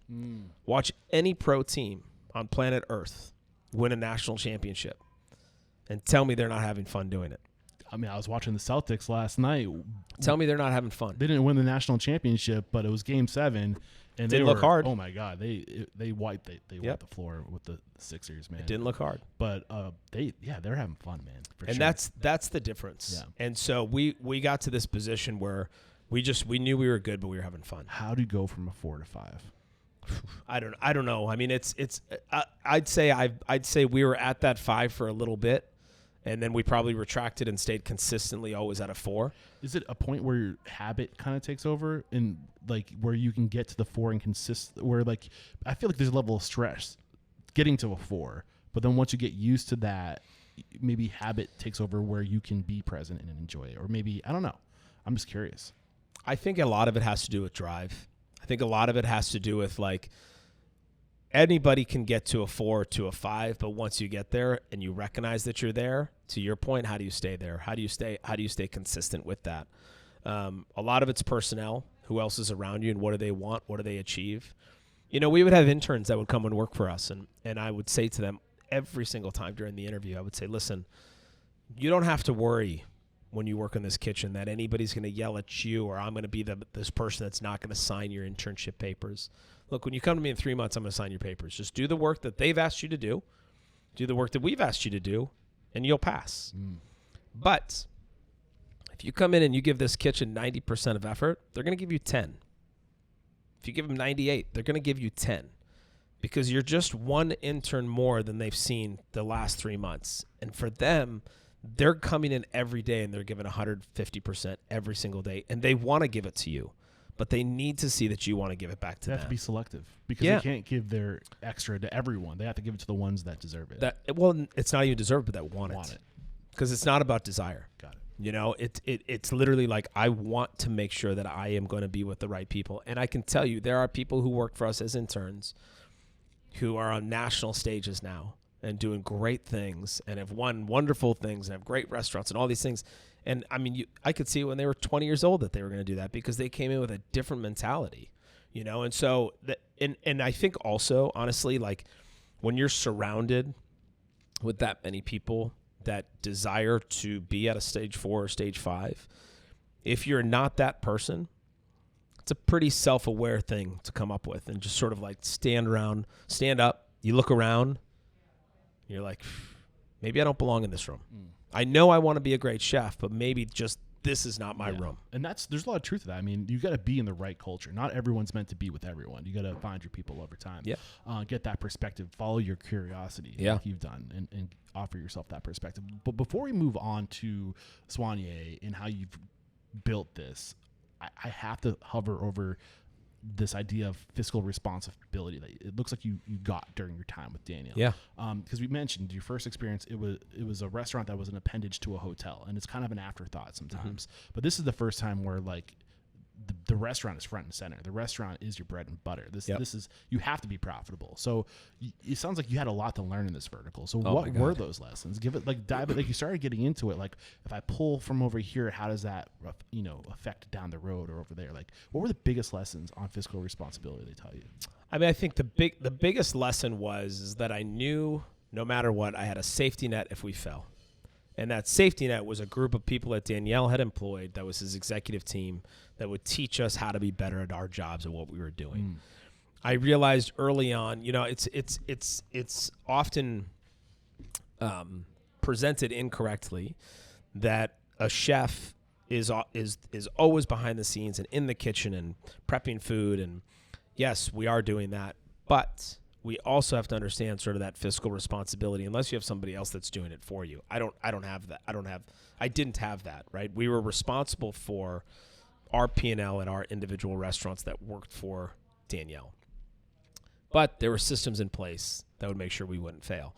Watch any pro team on planet Earth win a national championship and tell me they're not having fun doing it. I mean, I was watching the Celtics last night. Tell me they're not having fun. They didn't win the national championship, but it was Game 7. And didn't look hard. Oh my God, they wiped wiped the floor with the Sixers, man. It didn't look hard. But they're having fun, man. And sure. that's the difference. Yeah. And so we got to this position where we knew we were good, but we were having fun. How do you go from a 4 to 5? I don't know. I mean, I'd say we were at that 5 for a little bit, and then we probably retracted and stayed consistently always at a 4. Is it a point where your habit kind of takes over, and like where you can get to the 4 and where like I feel like there's a level of stress getting to a 4, but then once you get used to that, maybe habit takes over where you can be present and enjoy it, or maybe I don't know. I'm just curious. I think a lot of it has to do with drive. I think a lot of it has to do with like anybody can get to a 4 or to a 5, but once you get there and you recognize that you're there, to your point, how do you stay there? How do you stay consistent with that? A lot of it's personnel. Who else is around you and what do they want? What do they achieve? We would have interns that would come and work for us, and I would say to them every single time during the interview, I would say, listen, you don't have to worry when you work in this kitchen that anybody's going to yell at you, or I'm going to be this person that's not going to sign your internship papers. Look, when you come to me in 3 months, I'm going to sign your papers. Just do the work that they've asked you to do the work that we've asked you to do, and you'll pass. But if you come in and you give this kitchen 90% of effort, they're going to give you 10. If you give them 98, they're going to give you 10 because you're just one intern more than they've seen the last 3 months. And for them, they're coming in every day and they're giving 150% every single day, and they want to give it to you, but they need to see that you want to give it back to them. They have to be selective because they can't give their extra to everyone. They have to give it to the ones that deserve it. It's not even deserved, but that want it. Because it's not about desire. Got it. It's literally like I want to make sure that I am going to be with the right people. And I can tell you there are people who work for us as interns who are on national stages now and doing great things and have won wonderful things and have great restaurants and all these things. And I mean, I could see when they were 20 years old that they were going to do that because they came in with a different mentality, And so and I think also, honestly, like when you're surrounded with that many people that desire to be at a stage 4 or stage 5, if you're not that person, it's a pretty self-aware thing to come up with and just sort of like stand up, you look around, you're like, maybe I don't belong in this room. I know I want to be a great chef, but maybe just this is not my room. And there's a lot of truth to that. I mean, you got to be in the right culture. Not everyone's meant to be with everyone. You got to find your people over time. Yeah. Get that perspective. Follow your curiosity, like you've done, and offer yourself that perspective. But before we move on to Soigné and how you've built this, I have to hover over this idea of fiscal responsibility that it looks like you got during your time with Daniel. Yeah. Because we mentioned your first experience, it was a restaurant that was an appendage to a hotel, and it's kind of an afterthought sometimes. But this is the first time where like the restaurant is front and center. The restaurant is your bread and butter. This is, you have to be profitable. So it sounds like you had a lot to learn in this vertical. So what were those lessons? Give it like dive it, like you started getting into it. Like if I pull from over here, how does that affect down the road or over there? Like what were the biggest lessons on fiscal responsibility they taught you? I mean, I think the biggest lesson is that I knew no matter what, I had a safety net if we fell. And that safety net was a group of people that Danielle had employed, that was his executive team, that would teach us how to be better at our jobs and what we were doing. I realized early on, it's often presented incorrectly that a chef is always behind the scenes and in the kitchen and prepping food. And yes, we are doing that, but we also have to understand sort of that fiscal responsibility, unless you have somebody else that's doing it for you. I don't have that. I didn't have that, right? We were responsible for our P&L at our individual restaurants that worked for Danielle. But there were systems in place that would make sure we wouldn't fail.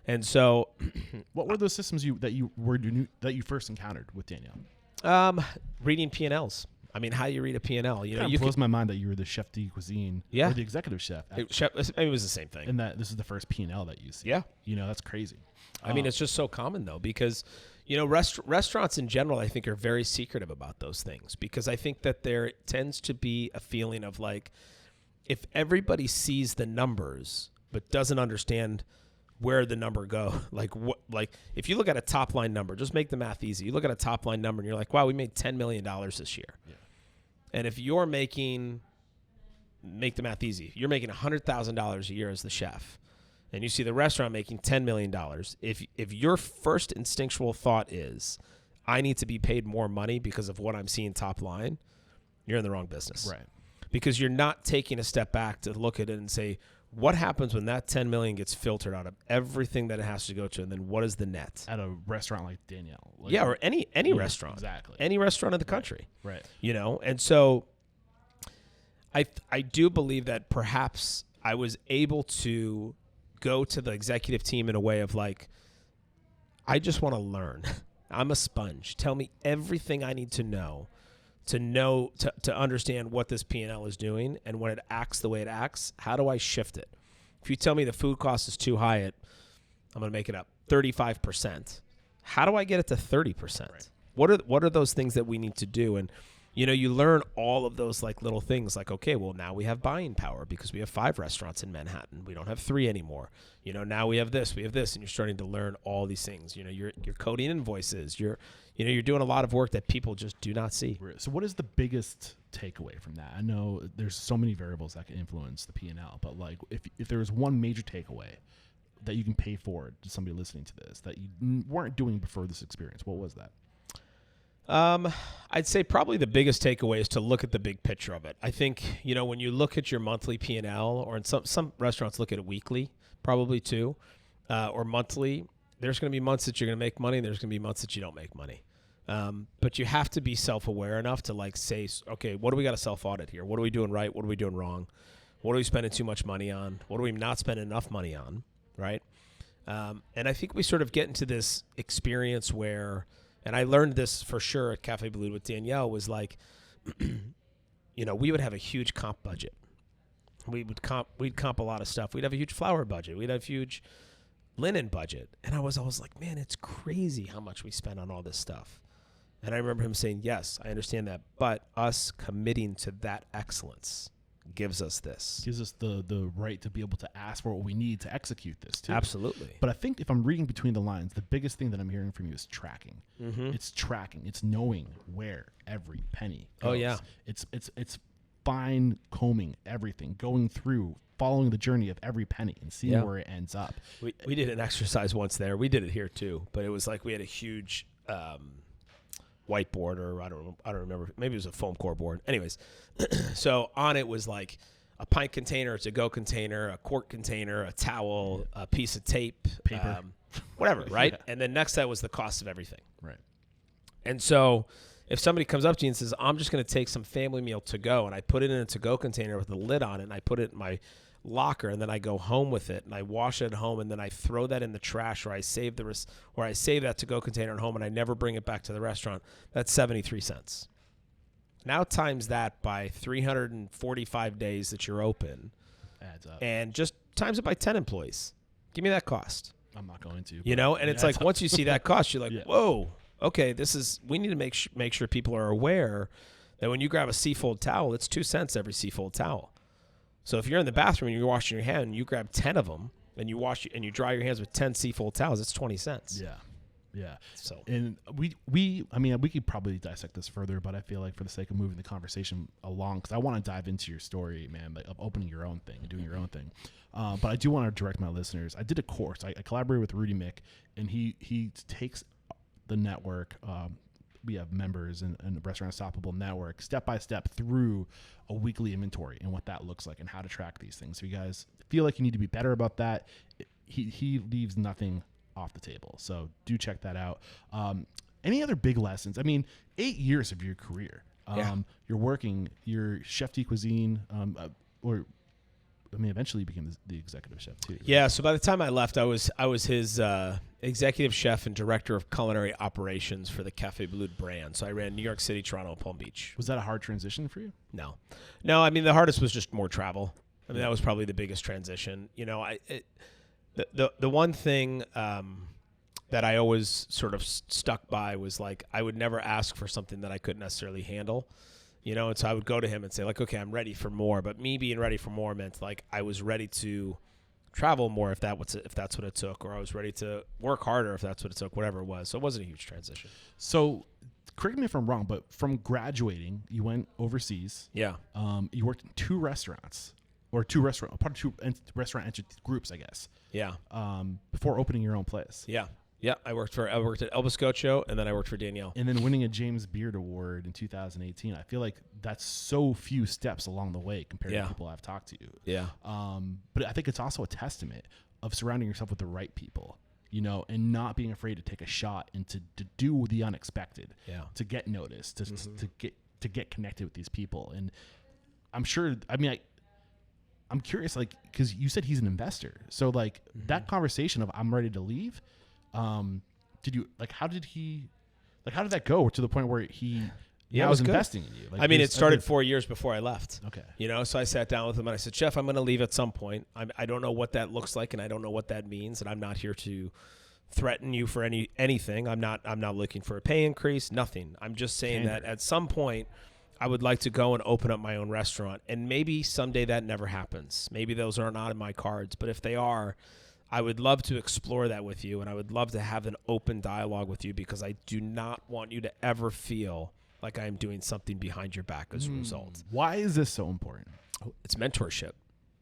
And so what were those systems that you first encountered with Danielle? Reading P&Ls. I mean, how do you read a P&L? It blows my mind that you were the chef de cuisine or the executive chef. It was the same thing. And that this is the first P&L that you see. Yeah. That's crazy. I mean, it's just so common, though, because, restaurants in general, I think, are very secretive about those things, because I think that there tends to be a feeling of like, if everybody sees the numbers but doesn't understand where the number go, like if you look at a top line number, just make the math easy. You look at a top line number and you're like, wow, we made $10 million this year. Yeah. And if you're make the math easy, you're making $100,000 a year as the chef, and you see the restaurant making $10 million, if your first instinctual thought is, I need to be paid more money because of what I'm seeing top line, you're in the wrong business. Right. Because you're not taking a step back to look at it and say, what happens when that $10 million gets filtered out of everything that it has to go to, and then what is the net? At a restaurant like Danielle. Or any restaurant. Exactly. Any restaurant in the country. Right. And so I do believe that perhaps I was able to go to the executive team in a way of like, I just want to learn. I'm a sponge. Tell me everything I need to know to understand what this P&L is doing, and when it acts the way it acts, how do I shift it? If you tell me the food cost is too high at, I'm going to make it up, 35%, how do I get it to 30%? Right. What are those things that we need to do? And, you learn all of those like little things like, okay, well, now we have buying power because we have 5 restaurants in Manhattan. We don't have 3 anymore. Now we have this, and you're starting to learn all these things. You're coding invoices. You're doing a lot of work that people just do not see. So what is the biggest takeaway from that? I know there's so many variables that can influence the P&L, but like if there was one major takeaway that you can pay forward to somebody listening to this that you weren't doing before this experience, what was that? I'd say probably the biggest takeaway is to look at the big picture of it. I think, when you look at your monthly P&L, or in some restaurants look at it weekly, probably too, or monthly, there's going to be months that you're going to make money. There's going to be months that you don't make money. But you have to be self-aware enough to like say, okay, what do we got to self-audit here? What are we doing right? What are we doing wrong? What are we spending too much money on? What are we not spending enough money on? Right. And I think we sort of get into this experience where, and I learned this for sure at Cafe Blue with Danielle, was like, we would have a huge comp budget. We'd comp a lot of stuff. We'd have a huge flour budget. We'd have a huge linen budget. And I was always like, man, it's crazy how much we spend on all this stuff. And I remember him saying, yes, I understand that, but us committing to that excellence gives us this. Gives us the right to be able to ask for what we need to execute this too. Absolutely. But I think if I'm reading between the lines, the biggest thing that I'm hearing from you is tracking. Mm-hmm. It's tracking. It's knowing where every penny goes. Oh, yeah. It's fine combing everything, going through, following the journey of every penny and seeing where it ends up. We did an exercise once there. We did it here too, but it was like we had a huge whiteboard, or I don't remember. Maybe it was a foam core board. Anyways, so on it was like a pint container, a to-go container, a quart container, a towel, a piece of tape, paper, whatever, right? Yeah. And then next to that was the cost of everything. Right. And so If somebody comes up to you and says, I'm just going to take some family meal to go, and I put it in a to-go container with a lid on it, and I put it in my locker, and then I go home with it, and I wash it at home, and then I throw that in the trash, or I save that to-go container at home, and I never bring it back to the restaurant, that's 73 cents. Now times that by 345 days that you're open. Adds up. And just times it by 10 employees. Give me that cost. I'm not going to. You know, and it's like once you see that cost, you're like, yeah. whoa, okay, we need to make sure people are aware that when you grab a Seafold towel, it's 2 cents every Seafold towel. So if you're in the bathroom and you're washing your hand and you grab 10 of them and you dry your hands with 10 Seafold towels, it's 20 cents. Yeah. Yeah. So, and we could probably dissect this further, but I feel like for the sake of moving the conversation along, because I want to dive into your story, man, like of opening your own thing and doing your own thing. But I do want to direct my listeners. I did a course. I collaborated with Rudy Mick, and he takes the network. We have members in the Restaurant Unstoppable network step by step through a weekly inventory and what that looks like and how to track these things. So you guys feel like you need to be better about that. He leaves nothing off the table. So do check that out. Any other big lessons? I mean, 8 years of your career. You're working, you're chef de cuisine, eventually you became the executive chef too. Right? Yeah. So by the time I left, I was his executive chef and director of culinary operations for the Café Bleu brand. So I ran New York City, Toronto, and Palm Beach. Was that a hard transition for you? No. I mean, the hardest was just more travel. I mean, that was probably the biggest transition. You know, the one thing that I always sort of stuck by was like I would never ask for something that I couldn't necessarily handle. You know, and so I would go to him and say, like, okay, I'm ready for more. But me being ready for more meant, like, I was ready to travel more if that's what it took, or I was ready to work harder if that's what it took, whatever it was. So it wasn't a huge transition. So correct me if I'm wrong, but from graduating, you went overseas. Yeah. You worked in two restaurant entity groups, I guess. Yeah. Before opening your own place. Yeah. Yeah, I worked at El Bizcocho, and then I worked for Danielle. And then winning a James Beard Award in 2018. I feel like that's so few steps along the way compared to people I've talked to. Yeah. But I think it's also a testament of surrounding yourself with the right people, you know, and not being afraid to take a shot and to do the unexpected. Yeah. To get noticed, to get connected with these people. And I'm sure. I mean, I'm curious, like, because you said he's an investor, so like that conversation of I'm ready to leave. How did that go to the point where he was investing in you? Like, I mean, it started 4 years before I left. Okay. You know, so I sat down with him and I said, Chef, I'm going to leave at some point. I don't know what that looks like and I don't know what that means. And I'm not here to threaten you for anything. I'm not looking for a pay increase, nothing. I'm just saying that at some point I would like to go and open up my own restaurant. And maybe someday that never happens. Maybe those are not in my cards. But if they are, I would love to explore that with you, and I would love to have an open dialogue with you because I do not want you to ever feel like I'm doing something behind your back as a result. Why is this so important? It's mentorship.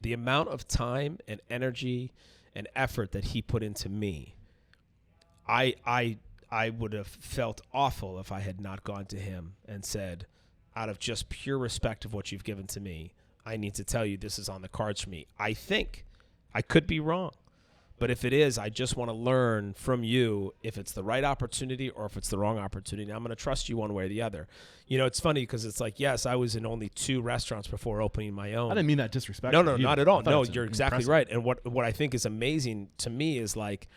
The amount of time and energy and effort that he put into me, I would have felt awful if I had not gone to him and said, out of just pure respect of what you've given to me, I need to tell you this is on the cards for me. I think I could be wrong. But if it is, I just want to learn from you if it's the right opportunity or if it's the wrong opportunity. I'm going to trust you one way or the other. You know, it's funny because it's like, yes, I was in only 2 restaurants before opening my own. I didn't mean that disrespectfully. No, not at all. No, you're exactly right. And what I think is amazing to me is like,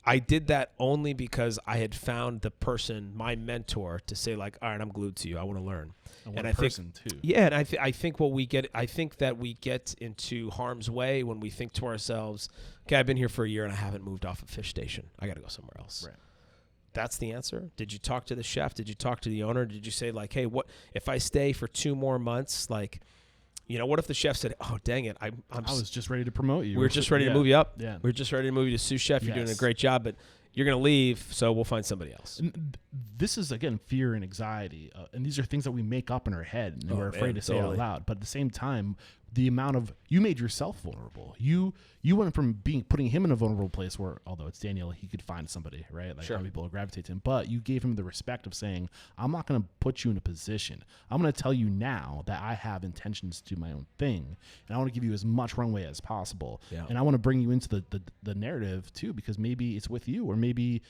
I did that only because I had found the person, my mentor, to say like, all right, I'm glued to you. I want to learn. And I think, too. Yeah, and I think that we get into harm's way when we think to ourselves, okay, I've been here for a year and I haven't moved off a fish station. I got to go somewhere else. Right. That's the answer. Did you talk to the chef? Did you talk to the owner? Did you say like, hey, what if I stay for 2 more months? Like, you know, what if the chef said, oh, dang it, I was just ready to promote you. We're just ready to move you up. Yeah. We're just ready to move you to sous chef. You're doing a great job, but you're going to leave, so we'll find somebody else. And this is, again, fear and anxiety. And these are things that we make up in our head and we're afraid to say out loud. But at the same time, the amount of, you made yourself vulnerable. You went from putting him in a vulnerable place where, although it's Daniel, he could find somebody, right? Like how people gravitate to him. But you gave him the respect of saying, I'm not going to put you in a position. I'm going to tell you now that I have intentions to do my own thing. And I want to give you as much runway as possible. Yeah. And I want to bring you into the narrative too, because maybe it's with you or maybe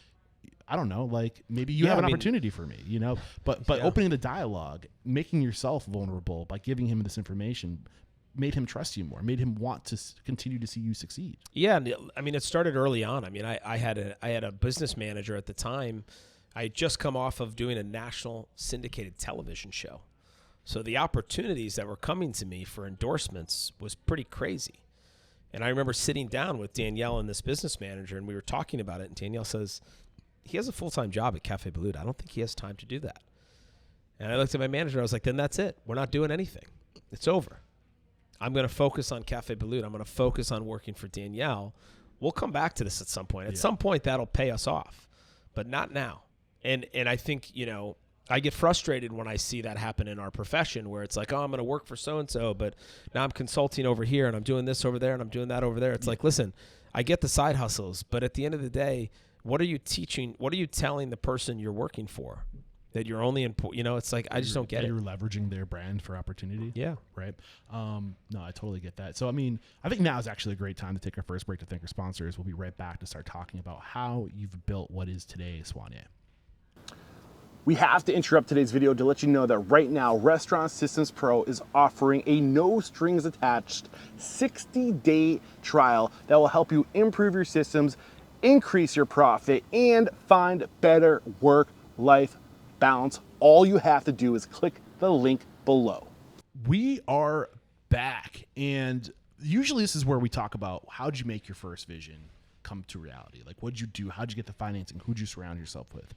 I don't know, like maybe you have an opportunity for me, you know, but opening the dialogue, making yourself vulnerable by giving him this information made him trust you more, made him want to continue to see you succeed. Yeah. I mean, it started early on. I mean, I had a business manager at the time. I had just come off of doing a national syndicated television show. So the opportunities that were coming to me for endorsements was pretty crazy. And I remember sitting down with Danielle and this business manager, and we were talking about it. And Danielle says, he has a full-time job at Café Balut. I don't think he has time to do that. And I looked at my manager. I was like, then that's it. We're not doing anything. It's over. I'm going to focus on Café Balut. I'm going to focus on working for Danielle. We'll come back to this at some point. At some point, that'll pay us off, but not now. And I think, you know, I get frustrated when I see that happen in our profession where it's like, oh, I'm going to work for so-and-so, but now I'm consulting over here and I'm doing this over there and I'm doing that over there. It's like, listen, I get the side hustles, but at the end of the day, what are you teaching? What are you telling the person you're working for? That you're only in, you know, it's like, I just don't get it. You're leveraging their brand for opportunity. Yeah. Right. No, I totally get that. So, I mean, I think now is actually a great time to take our first break to thank our sponsors. We'll be right back to start talking about how you've built what is today Soigné. We have to interrupt today's video to let you know that right now, Restaurant Systems Pro is offering a no strings attached 60-day trial that will help you improve your systems, increase your profit, and find better work-life balance. All you have to do is click the link below. We are back, and usually this is where we talk about how'd you make your first vision come to reality? Like, what'd you do? How'd you get the financing? Who'd you surround yourself with?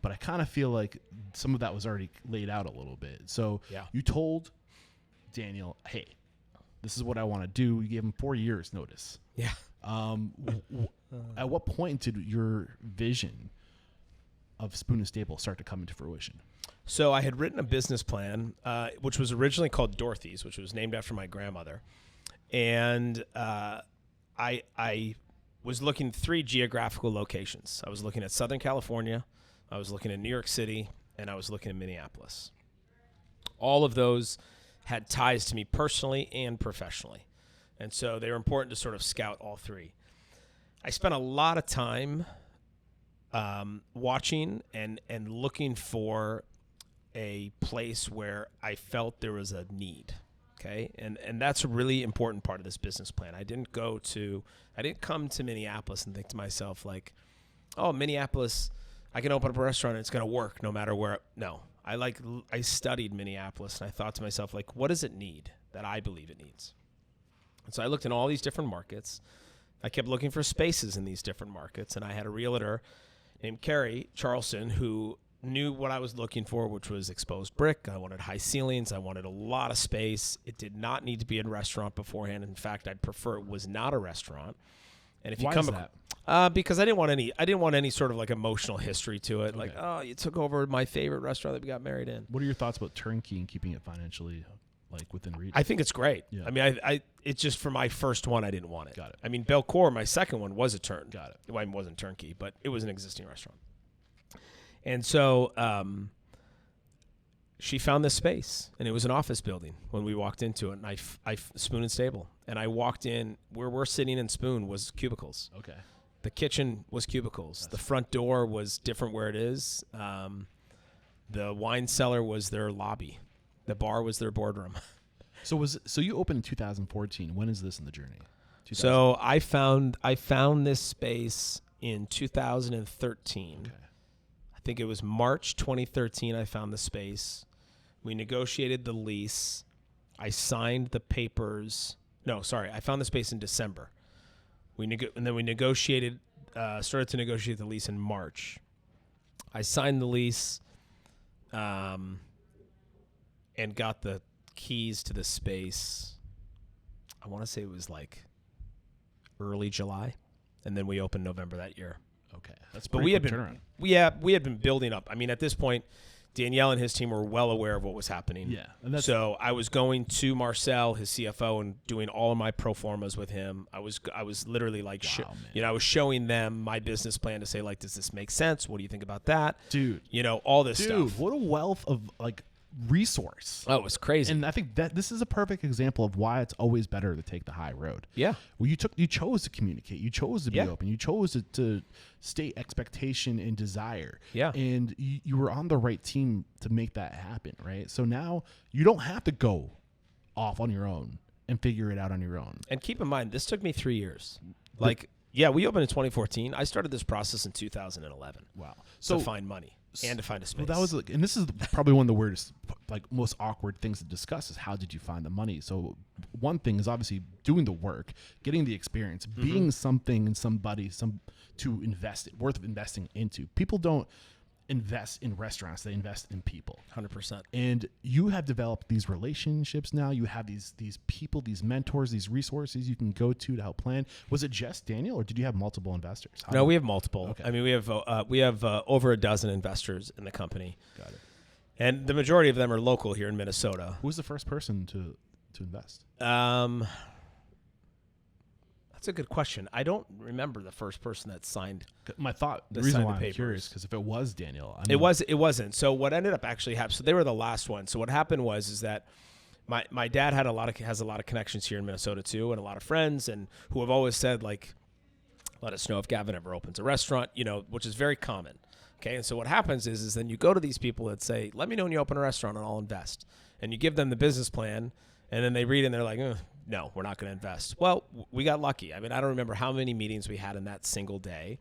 But I kind of feel like some of that was already laid out a little bit. So you told Daniel, hey, this is what I want to do. You gave him 4 years notice. Yeah. At what point did your vision of Spoon and Staple start to come into fruition? So I had written a business plan, which was originally called Dorothy's, which was named after my grandmother. And I was looking at 3 geographical locations. I was looking at Southern California, I was looking at New York City, and I was looking at Minneapolis. All of those had ties to me personally and professionally. And so they were important to sort of scout all 3. I spent a lot of time watching and looking for a place where I felt there was a need. Okay. And that's a really important part of this business plan. I didn't come to Minneapolis and think to myself like, oh, Minneapolis, I can open up a restaurant and it's going to work no matter where. No, I studied Minneapolis and I thought to myself, like, what does it need that I believe it needs? And so I looked in all these different markets. I kept looking for spaces in these different markets. And I had a realtor named Carrie Charleston who knew what I was looking for, which was exposed brick. I wanted high ceilings. I wanted a lot of space. It did not need to be a restaurant beforehand. In fact, I'd prefer it was not a restaurant. And if Why you come is that? Because I didn't want any sort of like emotional history to it. Okay. Like, oh, you took over my favorite restaurant that we got married in. What are your thoughts about turnkey and keeping it financially like within reach? I think it's great. Yeah. I mean, it's just for my first one, I didn't want it. Got it. I mean, Belcourt, my second one was a turn. Got it. Well, it wasn't turnkey, but it was an existing restaurant. And so she found this space, and it was an office building when we walked into it. And I Spoon and Stable, and I walked in. Where we're sitting in Spoon was cubicles. Okay. The kitchen was cubicles. The front door was different where it is. The wine cellar was their lobby. The bar was their boardroom. So you opened in 2014. When is this in the journey? So I found this space in 2013. Okay. I think it was March 2013 I found the space. We negotiated the lease. I signed the papers. No, sorry. I found the space in December. And then we started to negotiate the lease in March. I signed the lease and got the keys to the space. I want to say it was like early July. And then we opened November that year. Okay. That's but we had been building up. I mean, at this point, Danielle and his team were well aware of what was happening. Yeah. So I was going to Marcel, his CFO, and doing all of my pro formas with him. I was literally like, I was showing them my business plan to say, like, does this make sense? What do you think about that? Dude. All this stuff. Dude, what a wealth of like resource. Oh, it was crazy. And I think that this is a perfect example of why it's always better to take the high road. Yeah. Well, you chose to communicate. You chose to be open. You chose to state expectation and desire. Yeah. And you were on the right team to make that happen, right? So now you don't have to go off on your own and figure it out on your own. And keep in mind, this took me 3 years. Like, we opened in 2014. I started this process in 2011. Wow. So to find money and to find a space. Well, that was and this is probably one of the weirdest, like most awkward things to discuss is how did you find the money? So one thing is obviously doing the work, getting the experience, being something and somebody to invest it, worth investing into. People don't invest in restaurants, they invest in people. 100%. And you have developed these relationships now. You have these people, these mentors, these resources you can go to help plan. Was it just Daniel, or did you have multiple investors? No, we have multiple. Okay. I mean, we have over a dozen investors in the company. Got it. And the majority of them are local here in Minnesota. Who was the first person to invest? That's a good question. I don't remember the first person that signed. The reason why I'm curious, because if it was Daniel, it wasn't. So what ended up actually happening? So they were the last one. So what happened is that my dad has a lot of connections here in Minnesota too, and a lot of friends, and who have always said like, let us know if Gavin ever opens a restaurant, which is very common. Okay, and so what happens is then you go to these people that say, let me know when you open a restaurant and I'll invest, and you give them the business plan, and then they read it and they're like, no, we're not going to invest. Well, we got lucky. I mean, I don't remember how many meetings we had in that single day,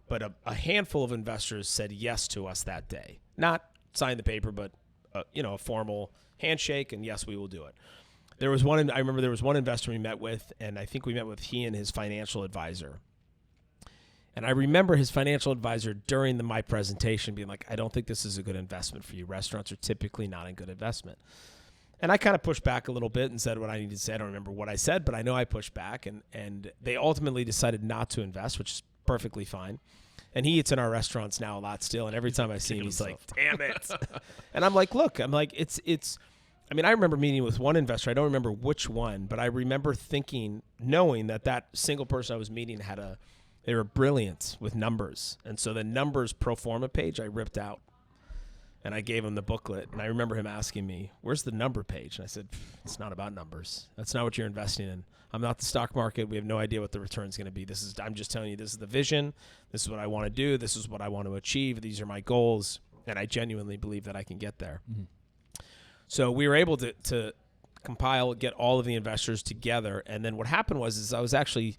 but a handful of investors said yes to us that day. Not sign the paper, but a formal handshake, and yes, we will do it. I remember there was one investor we met with, and I think we met with he and his financial advisor. And I remember his financial advisor during my presentation being like, I don't think this is a good investment for you. Restaurants are typically not a good investment. And I kind of pushed back a little bit and said what I needed to say. I don't remember what I said, but I know I pushed back. And they ultimately decided not to invest, which is perfectly fine. And he eats in our restaurants now a lot still. And every time I see him, he's like, damn it. And I'm like, look, I remember meeting with one investor. I don't remember which one, but I remember knowing that single person I was meeting they were brilliant with numbers. And so the numbers pro forma page I ripped out. And I gave him the booklet, and I remember him asking me, where's the number page? And I said, it's not about numbers. That's not what you're investing in. I'm not the stock market. We have no idea what the return's going to be. I'm just telling you, this is the vision. This is what I want to do. This is what I want to achieve. These are my goals, and I genuinely believe that I can get there. Mm-hmm. So we were able to get all of the investors together, and then what happened was I was actually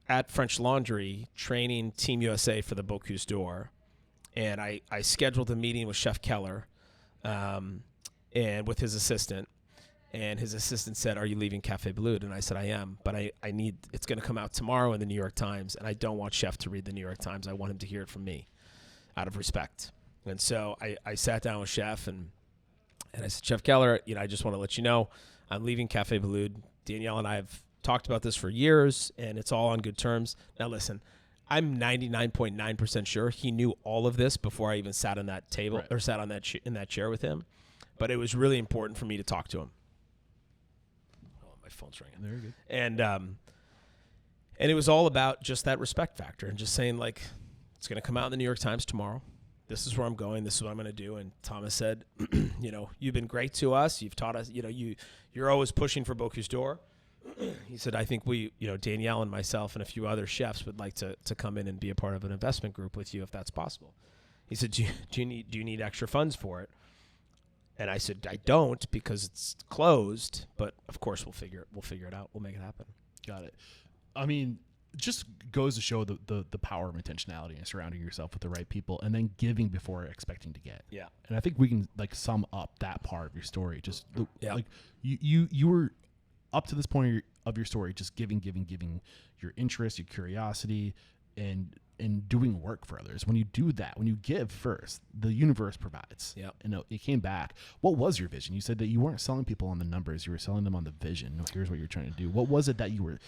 at French Laundry training Team USA for the Bocuse d'Or. And I scheduled a meeting with Chef Keller and with his assistant. And his assistant said, are you leaving Café Bleu? And I said, I am. But it's going to come out tomorrow in the New York Times. And I don't want Chef to read the New York Times. I want him to hear it from me out of respect. And so I sat down with Chef and I said, Chef Keller, I just want to let you know I'm leaving Café Bleu. Danielle and I have talked about this for years, and it's all on good terms. Now, listen. I'm 99.9% sure he knew all of this before I even sat on that table or sat on that in that chair with him. But it was really important for me to talk to him. Oh, my phone's ringing. Very good. And it was all about just that respect factor and just saying, like, it's going to come out in the New York Times tomorrow. This is where I'm going. This is what I'm going to do. And Thomas said, you've been great to us. You've taught us, you're always pushing for Bocuse d'Or. He said, I think Danielle and myself and a few other chefs would like to come in and be a part of an investment group with you if that's possible. He said, do you need extra funds for it? And I said, I don't, because it's closed, but of course we'll figure it out. We'll make it happen. Got it. I mean, just goes to show the power of intentionality and surrounding yourself with the right people and then giving before expecting to get. Yeah. And I think we can sum up that part of your story. Just you were up to this point of your story, just giving your interest, your curiosity, and doing work for others. When you do that, when you give first, the universe provides. Yeah. And it came back. What was your vision? You said that you weren't selling people on the numbers. You were selling them on the vision. Here's what you're trying to do. What was it that you were,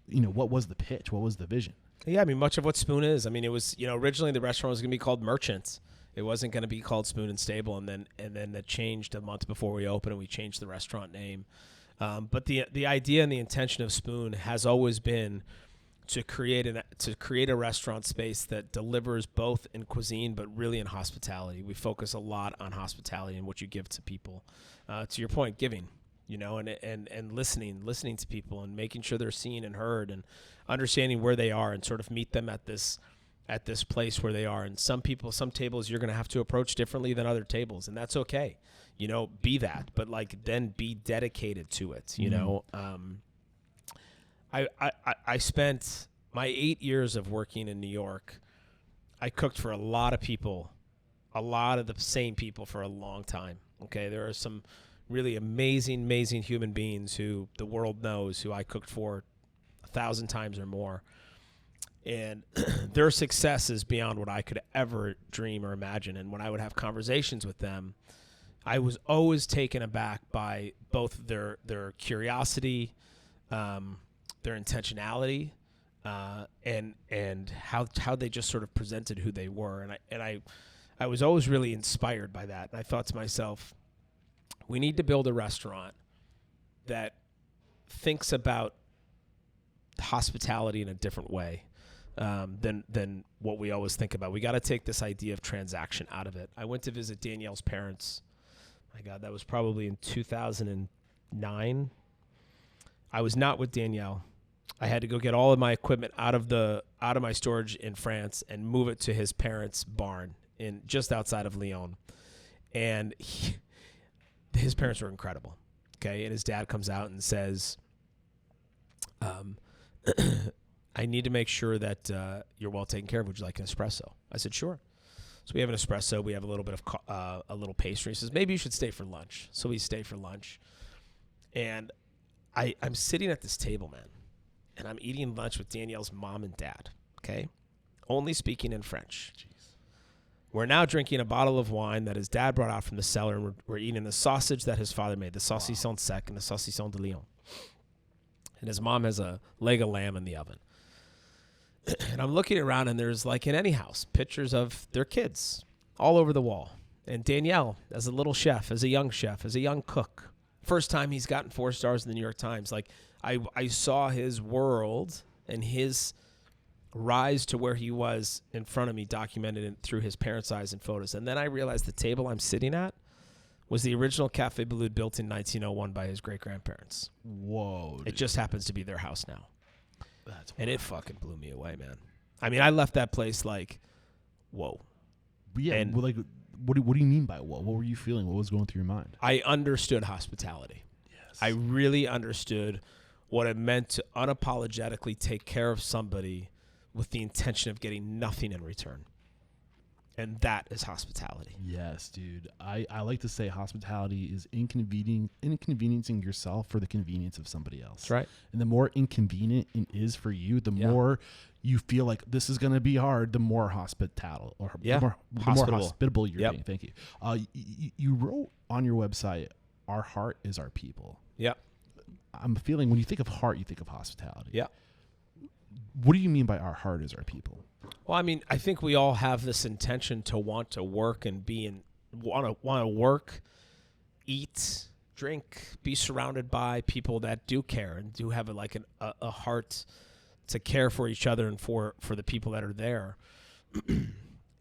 what was the pitch? What was the vision? Yeah, I mean, much of what Spoon is. I mean, it was, originally the restaurant was going to be called Merchants. It wasn't going to be called Spoon and Stable. And then that changed a month before we opened, and we changed the restaurant name. But the idea and the intention of Spoon has always been to create a restaurant space that delivers both in cuisine but really in hospitality. We focus a lot on hospitality and what you give to people. To your point, giving, and listening to people and making sure they're seen and heard and understanding where they are and sort of meet them at this place where they are. And some tables you're going to have to approach differently than other tables, and that's okay. Be that, but then be dedicated to it. I spent my 8 years of working in New York. I cooked for a lot of people, a lot of the same people for a long time. Okay, there are some really amazing human beings who the world knows, who I cooked for 1,000 times or more. And their success is beyond what I could ever dream or imagine. And when I would have conversations with them, I was always taken aback by both their curiosity, their intentionality, and how they just sort of presented who they were. And I was always really inspired by that. And I thought to myself, we need to build a restaurant that thinks about hospitality in a different way than what we always think about. We got to take this idea of transaction out of it. I went to visit Danielle's parents. My God, that was probably in 2009. I was not with Danielle. I had to go get all of my equipment out of my storage in France and move it to his parents' barn just outside of Lyon. And his parents were incredible. Okay, and his dad comes out and says, I need to make sure that you're well taken care of. Would you like an espresso? I said, sure. So we have an espresso. We have a little bit of a little pastry. He says, maybe you should stay for lunch. So we stay for lunch. And I'm sitting at this table, man, and I'm eating lunch with Danielle's mom and dad, okay? Only speaking in French. Jeez. We're now drinking a bottle of wine that his dad brought out from the cellar, and we're eating the sausage that his father made, the saucisson sec and the saucisson de Lyon. And his mom has a leg of lamb in the oven. And I'm looking around, and there's, like in any house, pictures of their kids all over the wall. And Danielle, as a little chef, as a young cook, first time he's gotten 4 stars in the New York Times. Like, I saw his world and his rise to where he was in front of me, documented through his parents' eyes and photos. And then I realized the table I'm sitting at was the original Café Boulud, built in 1901 by his great-grandparents. Whoa. It just happens to be their house now. That's and wild. It fucking blew me away, man. I mean, I left that place like, whoa. Yeah, and what do you mean by what? What were you feeling? What was going through your mind? I understood hospitality. Yes. I really understood what it meant to unapologetically take care of somebody with the intention of getting nothing in return. And that is hospitality. Yes, dude. I like to say hospitality is inconveniencing yourself for the convenience of somebody else. That's right. And the more inconvenient it is for you, the more you feel like this is going to be hard, the more hospitable you're being. Thank you. You wrote on your website, our heart is our people. Yeah. I'm feeling when you think of heart, you think of hospitality. Yeah. What do you mean by our heart is our people? Well, I mean, I think we all have this intention to want to work and want to work, eat, drink, be surrounded by people that do care and do have a heart to care for each other and for the people that are there.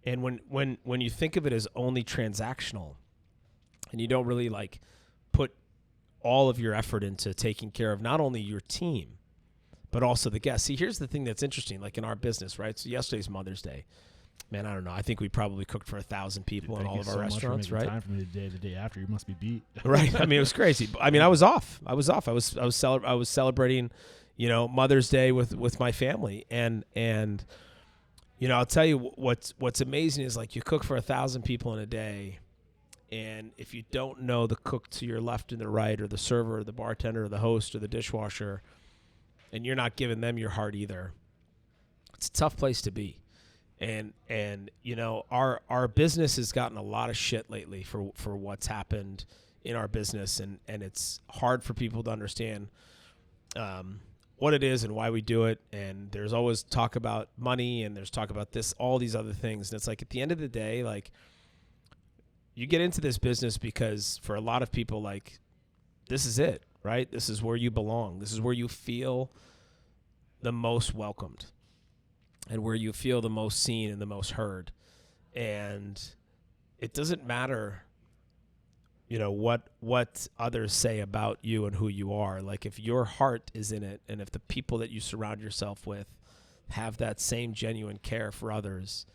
And when you think of it as only transactional, and you don't really put all of your effort into taking care of not only your team, but also the guests. See, here's the thing that's interesting, like in our business, right? So yesterday's Mother's Day. Man, I don't know. I think we probably cooked for 1,000 people in all of our restaurants, right? Time for me the day after. You must be beat. Right. I mean, it was crazy. I mean, I was off. I was celebrating, Mother's Day with my family, and I'll tell you what's amazing is you cook for 1,000 people in a day, and if you don't know the cook to your left and the right, or the server, or the bartender, or the host, or the dishwasher, and you're not giving them your heart either, it's a tough place to be. And our business has gotten a lot of shit lately for what's happened in our business, and it's hard for people to understand what it is and why we do it. And there's always talk about money, and there's talk about this, all these other things. And it's at the end of the day, you get into this business because for a lot of people, this is it. Right? This is where you belong. This is where you feel the most welcomed and where you feel the most seen and the most heard. And it doesn't matter, what others say about you and who you are. Like, if your heart is in it and if the people that you surround yourself with have that same genuine care for others,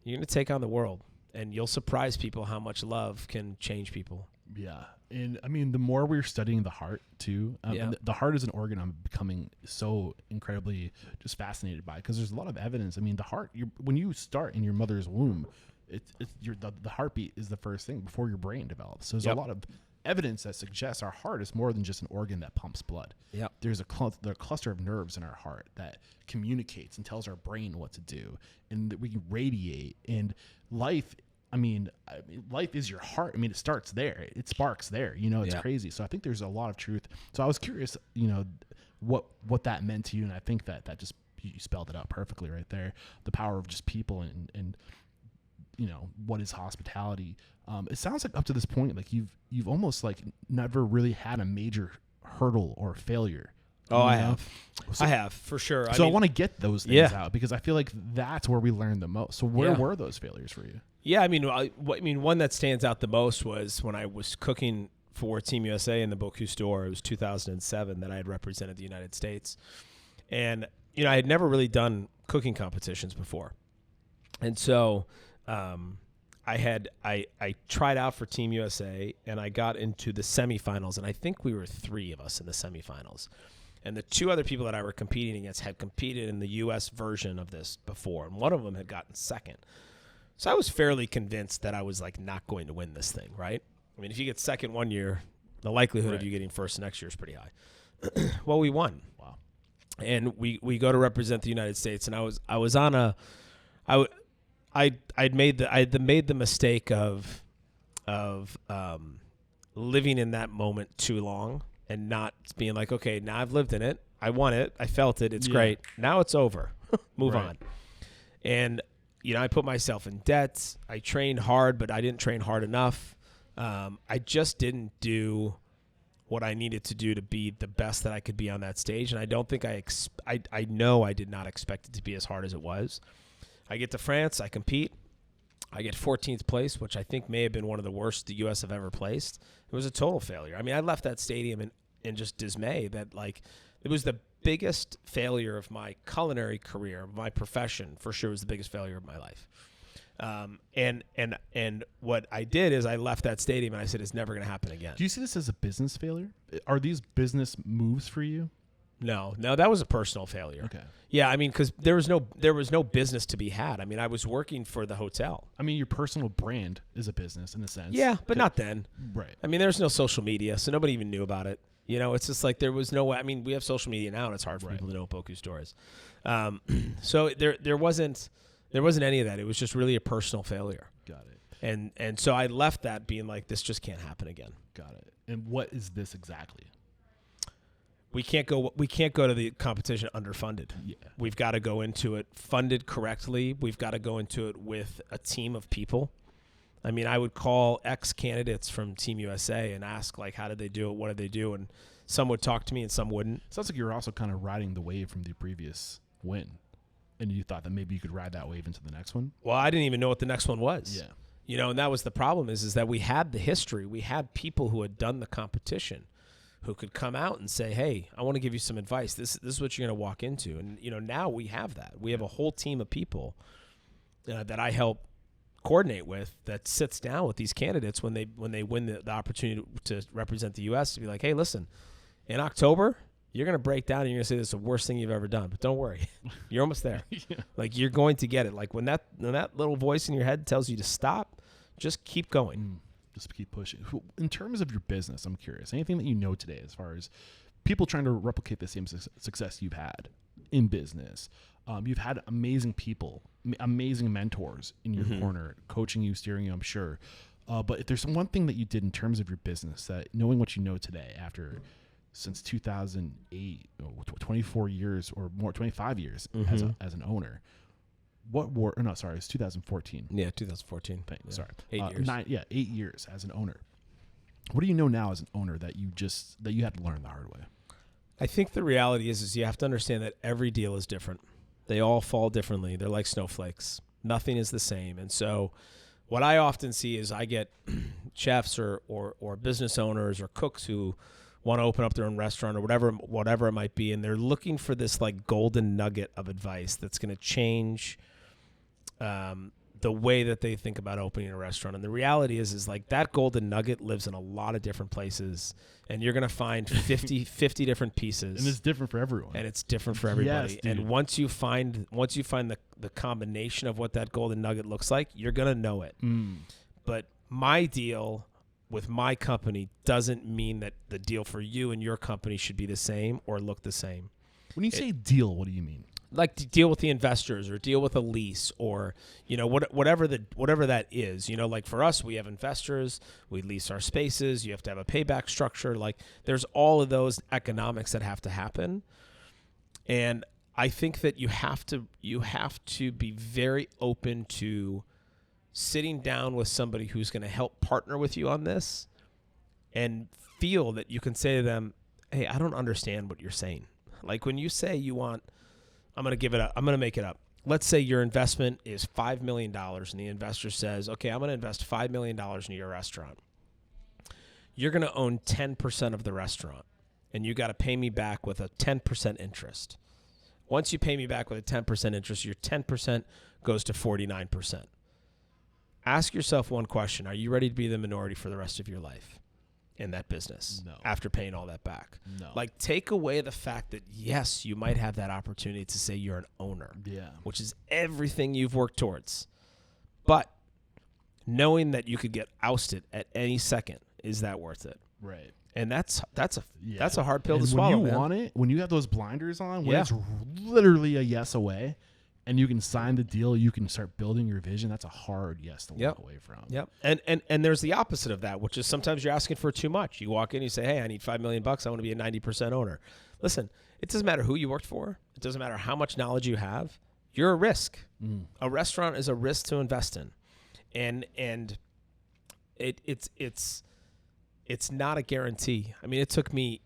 you're going to take on the world, and you'll surprise people how much love can change people. Yeah. And I mean, the more we're studying the heart too, the heart is an organ I'm becoming so incredibly just fascinated by, because there's a lot of evidence. I mean, the heart, when you start in your mother's womb, the heartbeat is the first thing before your brain develops. So there's a lot of evidence that suggests our heart is more than just an organ that pumps blood. Yep. There's a cluster of nerves in our heart that communicates and tells our brain what to do, and that we can radiate. And life, I mean, life is your heart. I mean, it starts there. It sparks there. It's crazy. So I think there's a lot of truth. So I was curious, what that meant to you, and I think that just, you spelled it out perfectly right there. The power of just people and what is hospitality. It sounds like up to this point, like you've almost like never really had a major hurdle or failure. Oh, I have. I have, for sure. I want to get those things out, because I feel like that's where we learn the most. So where were those failures for you? Yeah, I mean, one that stands out the most was when I was cooking for Team USA in the Bocuse d'Or. It was 2007 that I had represented the United States. And, I had never really done cooking competitions before. And so I tried out for Team USA, and I got into the semifinals, and I think we were 3 of us in the semifinals. And the 2 other people that I were competing against had competed in the U.S. version of this before, and one of them had gotten second. So I was fairly convinced that I was like not going to win this thing, right? I mean, if you get second one year, the likelihood of you getting first next year is pretty high. Well, we won. Wow. And we go to represent the United States, and I was on I'd made the mistake of living in that moment too long and not being like, okay, now I've lived in it. I won it. I felt it. It's great. Now it's over. Move on. And, I put myself in debt. I trained hard, but I didn't train hard enough. I just didn't do what I needed to do to be the best that I could be on that stage. And I don't think I know I did not expect it to be as hard as it was. I get to France. I compete. I get 14th place, which I think may have been one of the worst the U.S. have ever placed. It was a total failure. I mean, I left that stadium in just dismay that, like, it was the biggest failure of my culinary career, my profession. For sure, it was the biggest failure of my life. And what I did is I left that stadium and I said, it's never going to happen again. Do you see this as a business failure? Are these business moves for you? No, that was a personal failure. Okay. Yeah, I mean, because there was no business to be had. I mean, I was working for the hotel. I mean, your personal brand is a business in a sense. Yeah, but not then. Right. I mean, there's no social media, so nobody even knew about it. It's just like there was no way. I mean, we have social media now, and it's hard for people to know what Bocuse d'Or is. So there wasn't any of that. It was just really a personal failure. Got it. And so I left that being like, this just can't happen again. Got it. And what is this exactly? We can't go to the competition underfunded. Yeah. We've got to go into it funded correctly. We've got to go into it with a team of people. I mean, I would call ex-candidates from Team USA and ask, like, how did they do it? What did they do? And some would talk to me and some wouldn't. Sounds like you were also kind of riding the wave from the previous win. And you thought that maybe you could ride that wave into the next one? Well, I didn't even know what the next one was. Yeah. And that was the problem is that we had the history. We had people who had done the competition who could come out and say, hey, I want to give you some advice. This is what you're going to walk into. And, now we have that. We have a whole team of people that I help coordinate with that sits down with these candidates when they win the opportunity to represent the U.S. to be like, hey, listen, in October, you're going to break down and you're going to say this is the worst thing you've ever done. But don't worry. You're almost there. Yeah. Like, you're going to get it. Like, when that little voice in your head tells you to stop, just keep going. Just keep pushing. In terms of your business, I'm curious. Anything that you know today as far as people trying to replicate the same success you've had in business? You've had amazing people, amazing mentors in your corner, coaching you, steering you, I'm sure. But if there's one thing that you did in terms of your business, that knowing what you know today since 2008, 24 years or more, 25 years as an owner, it's 2014. Yeah, 2014. Yeah. Sorry. 8 years. 8 years as an owner. What do you know now as an owner that you had to learn the hard way? I think the reality is you have to understand that every deal is different. They all fall differently. They're like snowflakes. Nothing is the same. And so what I often see is I get chefs or business owners or cooks who want to open up their own restaurant or whatever it might be, and they're looking for this like golden nugget of advice that's going to change the way that they think about opening a restaurant. And the reality is like that golden nugget lives in a lot of different places, and you're going to find 50 different pieces. And it's different for everyone. And it's different for everybody. Yes, and once you find the combination of what that golden nugget looks like, you're going to know it. But my deal with my company doesn't mean that the deal for you and your company should be the same or look the same. When you say deal, what do you mean? Like to deal with the investors or deal with a lease or, whatever that is, like for us, we have investors, we lease our spaces, you have to have a payback structure. Like there's all of those economics that have to happen. And I think that you have to be very open to sitting down with somebody who's going to help partner with you on this and feel that you can say to them, hey, I don't understand what you're saying. Like when you say I'm going to make it up. Let's say your investment is $5 million and the investor says, okay, I'm going to invest $5 million in your restaurant. You're going to own 10% of the restaurant and you got to pay me back with a 10% interest. Once you pay me back with a 10% interest, your 10% goes to 49%. Ask yourself one question. Are you ready to be the minority for the rest of your life in that business? No. After paying all that back? No. Like take away the fact that, yes, you might have that opportunity to say you're an owner. Yeah. Which is everything you've worked towards. But knowing that you could get ousted at any second, is that worth it? Right. And that's a hard pill to swallow, when you man. want it, when you have those blinders on, when it's literally a yes away, and you can sign the deal, you can start building your vision. That's a hard yes to walk away from. Yep. And there's the opposite of that, which is sometimes you're asking for too much. You walk in, you say, hey, I need $5 million. I want to be a 90% owner. Listen, it doesn't matter who you worked for. It doesn't matter how much knowledge you have. You're a risk. A restaurant is a risk to invest in. And it's not a guarantee. I mean, it took me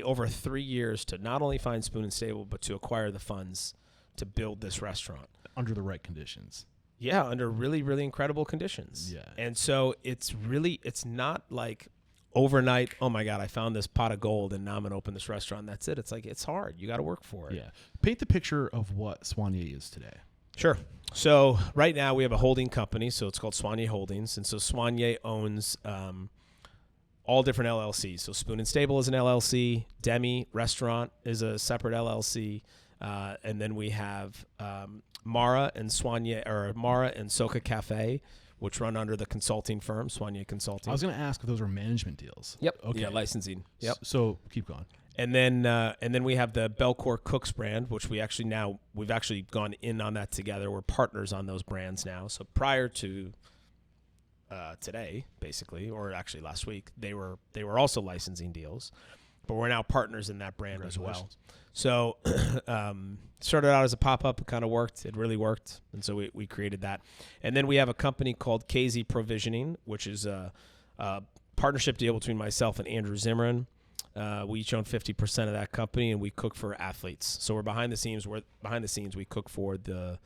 over 3 years to not only find Spoon and Stable, but to acquire the funds to build this restaurant. Under the right conditions. Yeah, under really, really incredible conditions. Yeah. And so it's not like overnight, oh my God, I found this pot of gold and now I'm going to open this restaurant. That's it. It's like, it's hard. You got to work for it. Yeah. Paint the picture of what Soigné is today. Sure. So right now we have a holding company. So it's called Soigné Holdings. And so Soigné owns all different LLCs. So Spoon and Stable is an LLC. Demi Restaurant is a separate LLC. And then we have Mara and Soka Cafe, which run under the consulting firm, Soigné Consulting. I was going to ask if those were management deals. Yep. Okay. Yeah, licensing. Yep. So keep going. And then we have the Belcourt Cooks brand, which we've actually gone in on that together. We're partners on those brands now. So prior to today, basically, or actually last week, they were also licensing deals, but we're now partners in that brand as well. So started out as a pop-up. It kind of worked. It really worked. And so we created that. And then we have a company called KZ Provisioning, which is a partnership deal between myself and Andrew Zimmerman. We each own 50% of that company, and we cook for athletes. So we're behind the scenes. We cook for the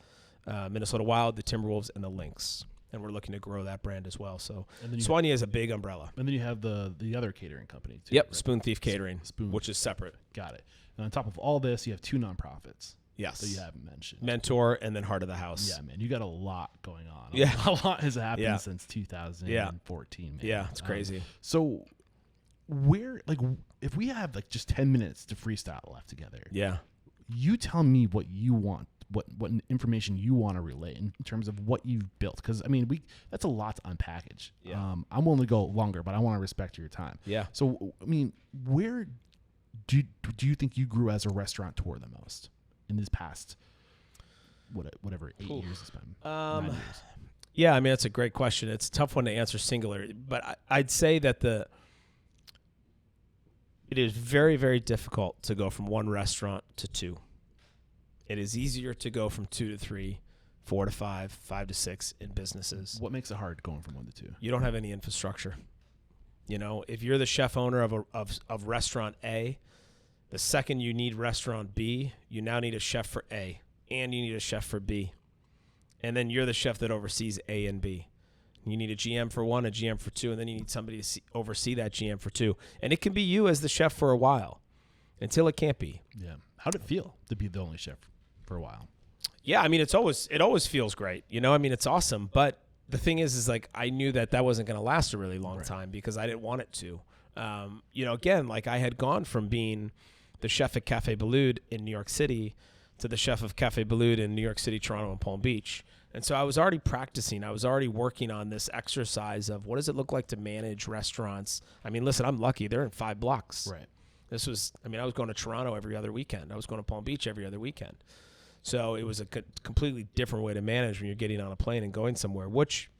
Minnesota Wild, the Timberwolves, and the Lynx. And we're looking to grow that brand as well. So Soigné is a big umbrella. And then you have the other catering company too. Yep, right? Spoon Thief Catering, Spoon, which is separate. Got it. And on top of all this, you have two nonprofits. Yes. That you haven't mentioned. Mentor and then Heart of the House. Yeah, man. You got a lot going on. Yeah. A lot has happened since 2014, man. Yeah, it's crazy. So if we have just 10 minutes to freestyle left together. Yeah. You tell me what you want. What information you want to relay in terms of what you've built, because I mean that's a lot to unpackage. Yeah. I'm willing to go longer, but I want to respect your time. Yeah. So I mean, where do you think you grew as a restaurateur the most in this past whatever 8 years it's been? 9 years. Yeah, I mean that's a great question. It's a tough one to answer singular, but I'd say that it is very, very difficult to go from one restaurant to two. It is easier to go from 2 to 3, 4 to 5, 5 to 6 in businesses. What makes it hard going from 1 to 2? You don't have any infrastructure. If you're the chef owner of restaurant A, The second you need restaurant B, you now need a chef for A, and you need a chef for B. And then you're the chef that oversees A and B. You need a GM for 1, a GM for 2, and then you need somebody to oversee that GM for 2. And it can be you as the chef for a while until it can't be. Yeah. How'd it feel to be the only chef for a while? Yeah, I mean, it always feels great. You know, I mean, it's awesome. But the thing is like I knew that wasn't going to last a really long time because I didn't want it to. You know, again, like I had gone from being the chef at Café Beloud in New York City to the chef of Café Beloud in New York City, Toronto, and Palm Beach. And so I was already practicing. I was already working on this exercise of what does it look like to manage restaurants. I mean, listen, I'm lucky. They're in 5 blocks. Right. I was going to Toronto every other weekend. I was going to Palm Beach every other weekend. So it was a completely different way to manage when you're getting on a plane and going somewhere, which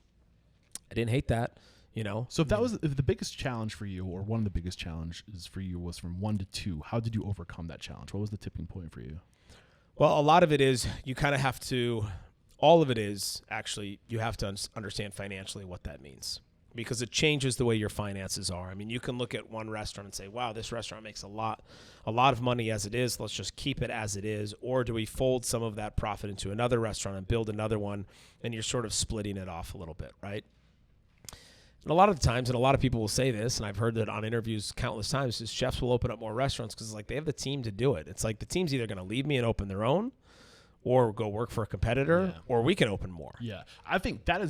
I didn't hate that, you know. So if the biggest challenge for you, or one of the biggest challenges for you, was from 1 to 2, how did you overcome that challenge? What was the tipping point for you? Well, a lot of it is you kind of have to, all of it is actually you have to understand financially what that means because it changes the way your finances are. I mean, you can look at one restaurant and say, wow, this restaurant makes a lot of money as it is. Let's just keep it as it is. Or do we fold some of that profit into another restaurant and build another one? And you're sort of splitting it off a little bit, right? And a lot of the times, and a lot of people will say this, and I've heard that on interviews countless times, is chefs will open up more restaurants because like they have the team to do it. It's like the team's either going to leave me and open their own or go work for a competitor or we can open more. Yeah. I think that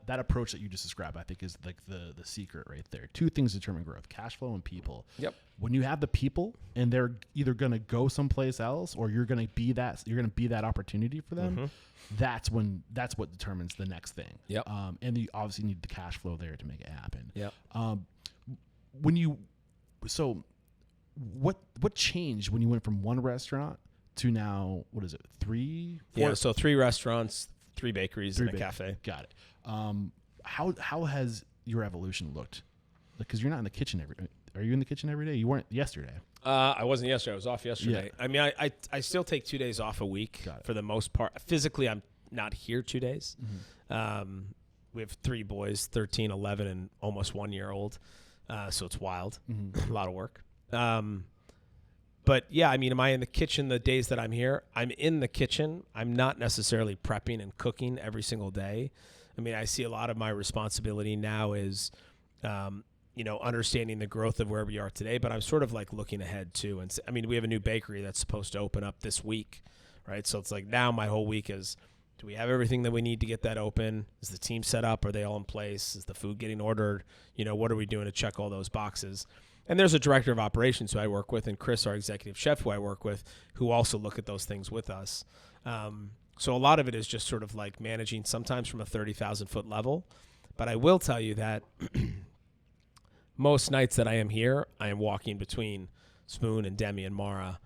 approach that you just described, I think is like the secret right there. 2 things determine growth: cash flow and people. Yep. When you have the people and they're either going to go someplace else or you're going to be that opportunity for them, that's what determines the next thing. Yep. And you obviously need the cash flow there to make it happen. Yep. What changed when you went from 1 restaurant to now, what is it, 3, 4? Yeah, so 3 restaurants, 3 bakeries, and a cafe. Got it. How has your evolution looked? Because you're not in the kitchen are you in the kitchen every day? You weren't yesterday. I wasn't yesterday. I was off yesterday. Yeah. I mean, I still take 2 days off a week for the most part. Physically, I'm not here 2 days. Mm-hmm. We have 3 boys, 13, 11, and almost 1-year-old. So it's wild. Mm-hmm. A lot of work. But yeah, I mean, am I in the kitchen the days that I'm here? I'm in the kitchen. I'm not necessarily prepping and cooking every single day. I mean, I see a lot of my responsibility now is, understanding the growth of where we are today, but I'm sort of like looking ahead too. And I mean, we have a new bakery that's supposed to open up this week, right? So it's like now my whole week is, do we have everything that we need to get that open? Is the team set up? Are they all in place? Is the food getting ordered? What are we doing to check all those boxes? And there's a director of operations who I work with, and Chris, our executive chef, who I work with, who also look at those things with us. So a lot of it is just sort of like managing sometimes from a 30,000-foot level. But I will tell you that most nights that I am here, I am walking between Spoon and Demi and Mara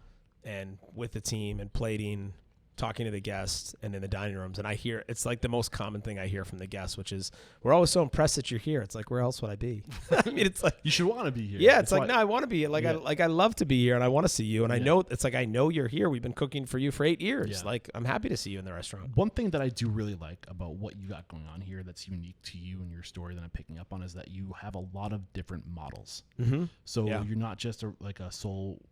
and with the team and plating, talking to the guests and in the dining rooms. And I hear, it's like the most common thing I hear from the guests, which is, we're always so impressed that you're here. It's like, where else would I be? I mean, it's like, you should want to be here. Yeah. It's like, no, I want to be like, I love to be here and I want to see you. And I know, it's like, I know you're here. We've been cooking for you for 8 years. Yeah. Like, I'm happy to see you in the restaurant. One thing that I do really like about what you got going on here that's unique to you and your story that I'm picking up on is that you have a lot of different models. Mm-hmm. So you're not just a sole,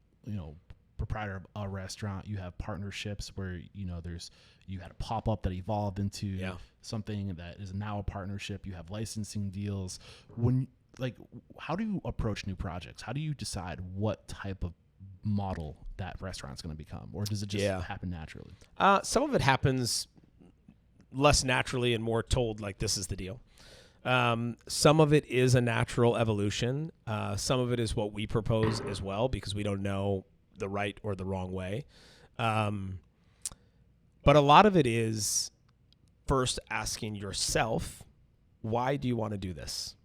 proprietor of a restaurant. You have partnerships where you had a pop-up that evolved into something that is now a partnership. You have licensing deals. How do you approach new projects? How do you decide what type of model that restaurant's going to become, or does it just happen naturally? Some of it happens less naturally and more told like this is the deal. Some of it is a natural evolution. Some of it is what we propose as well because we don't know the right or the wrong way. But a lot of it is first asking yourself, why do you want to do this?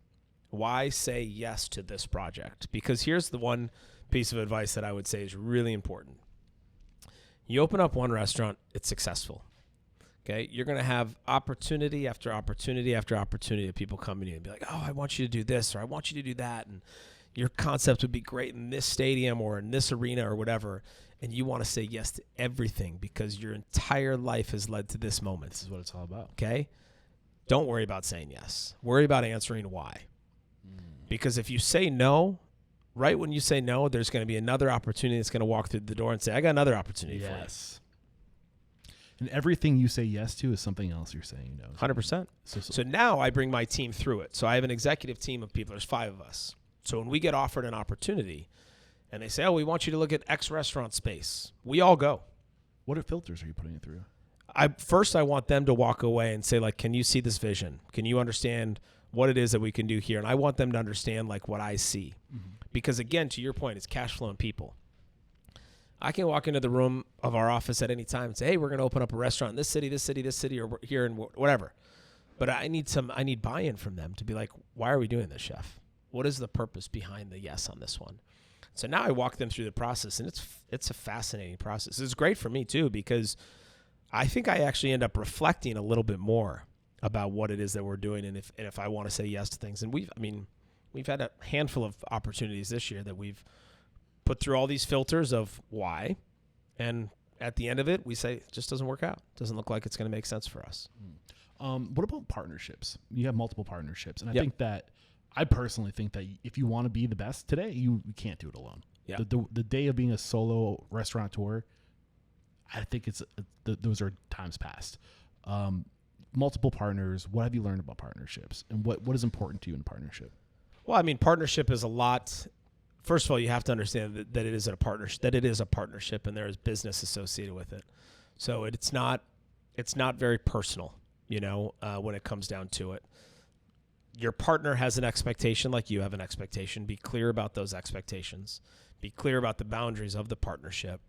Why say yes to this project? Because here's the one piece of advice that I would say is really important. You open up one restaurant, it's successful. Okay, you're going to have opportunity after opportunity after opportunity of people coming in and be like, oh, I want you to do this or I want you to do that. And your concept would be great in this stadium or in this arena or whatever. And you want to say yes to everything because your entire life has led to this moment. This is what it's all about. Okay? Don't worry about saying yes. Worry about answering why. Because if you say no right when you say no, there's going to be another opportunity that's going to walk through the door and say, I got another opportunity for you. And everything you say yes to is something else you're saying no to. 100%. So now I bring my team through it. So I have an executive team of people. There's 5 of us. So when we get offered an opportunity and they say, oh, we want you to look at X restaurant space, we all go. What filters are you putting it through? First, I want them to walk away and say, like, can you see this vision? Can you understand what it is that we can do here? And I want them to understand, like, what I see. Mm-hmm. Because, again, to your point, it's cash flow and people. I can walk into the room of our office at any time and say, hey, we're going to open up a restaurant in this city, or here and whatever. But I need buy-in from them to be like, why are we doing this, chef? What is the purpose behind the yes on this one? So now I walk them through the process, and it's a fascinating process. It's great for me too, because I think I actually end up reflecting a little bit more about what it is that we're doing, and if I want to say yes to things. And we've had a handful of opportunities this year that we've put through all these filters of why, and at the end of it, we say it just doesn't work out. It doesn't look like it's going to make sense for us. What about partnerships? You have multiple partnerships, and I personally think that if you want to be the best today, you can't do it alone. Yeah. The day of being a solo restaurateur, I think those are times past. Multiple partners. What have you learned about partnerships, and what is important to you in partnership? Well, I mean, partnership is a lot. First of all, you have to understand that it is a partnership. That it is a partnership, and there is business associated with it. So it's not very personal, when it comes down to it. Your partner has an expectation, like you have an expectation. Be clear about those expectations. Be clear about the boundaries of the partnership,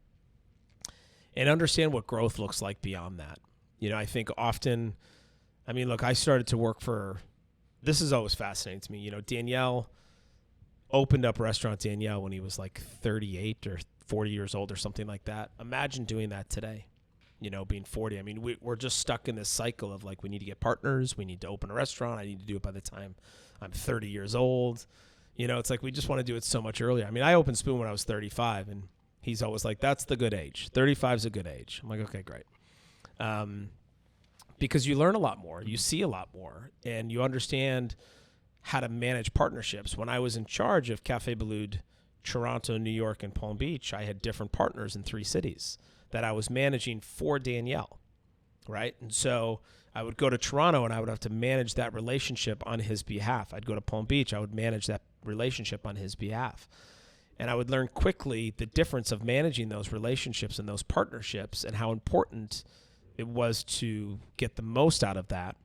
and understand what growth looks like beyond that. I think often, look, I started to work for. This is always fascinating to me. Danielle opened up Restaurant Danielle when he was like 38 or 40 years old or something like that. Imagine doing that today, being 40. We're just stuck in this cycle of like, we need to get partners. We need to open a restaurant. I need to do it by the time I'm 30 years old. It's like we just want to do it so much earlier. I opened Spoon when I was 35, and he's always like, that's the good age. 35 is a good age. I'm like, okay, great. Because you learn a lot more. You see a lot more, and you understand how to manage partnerships. When I was in charge of Café Beloud, Toronto, New York, and Palm Beach, I had different partners in 3 cities that I was managing for Danielle, right? And so I would go to Toronto, and I would have to manage that relationship on his behalf. I'd go to Palm Beach, I would manage that relationship on his behalf. And I would learn quickly the difference of managing those relationships and those partnerships, and how important it was to get the most out of that,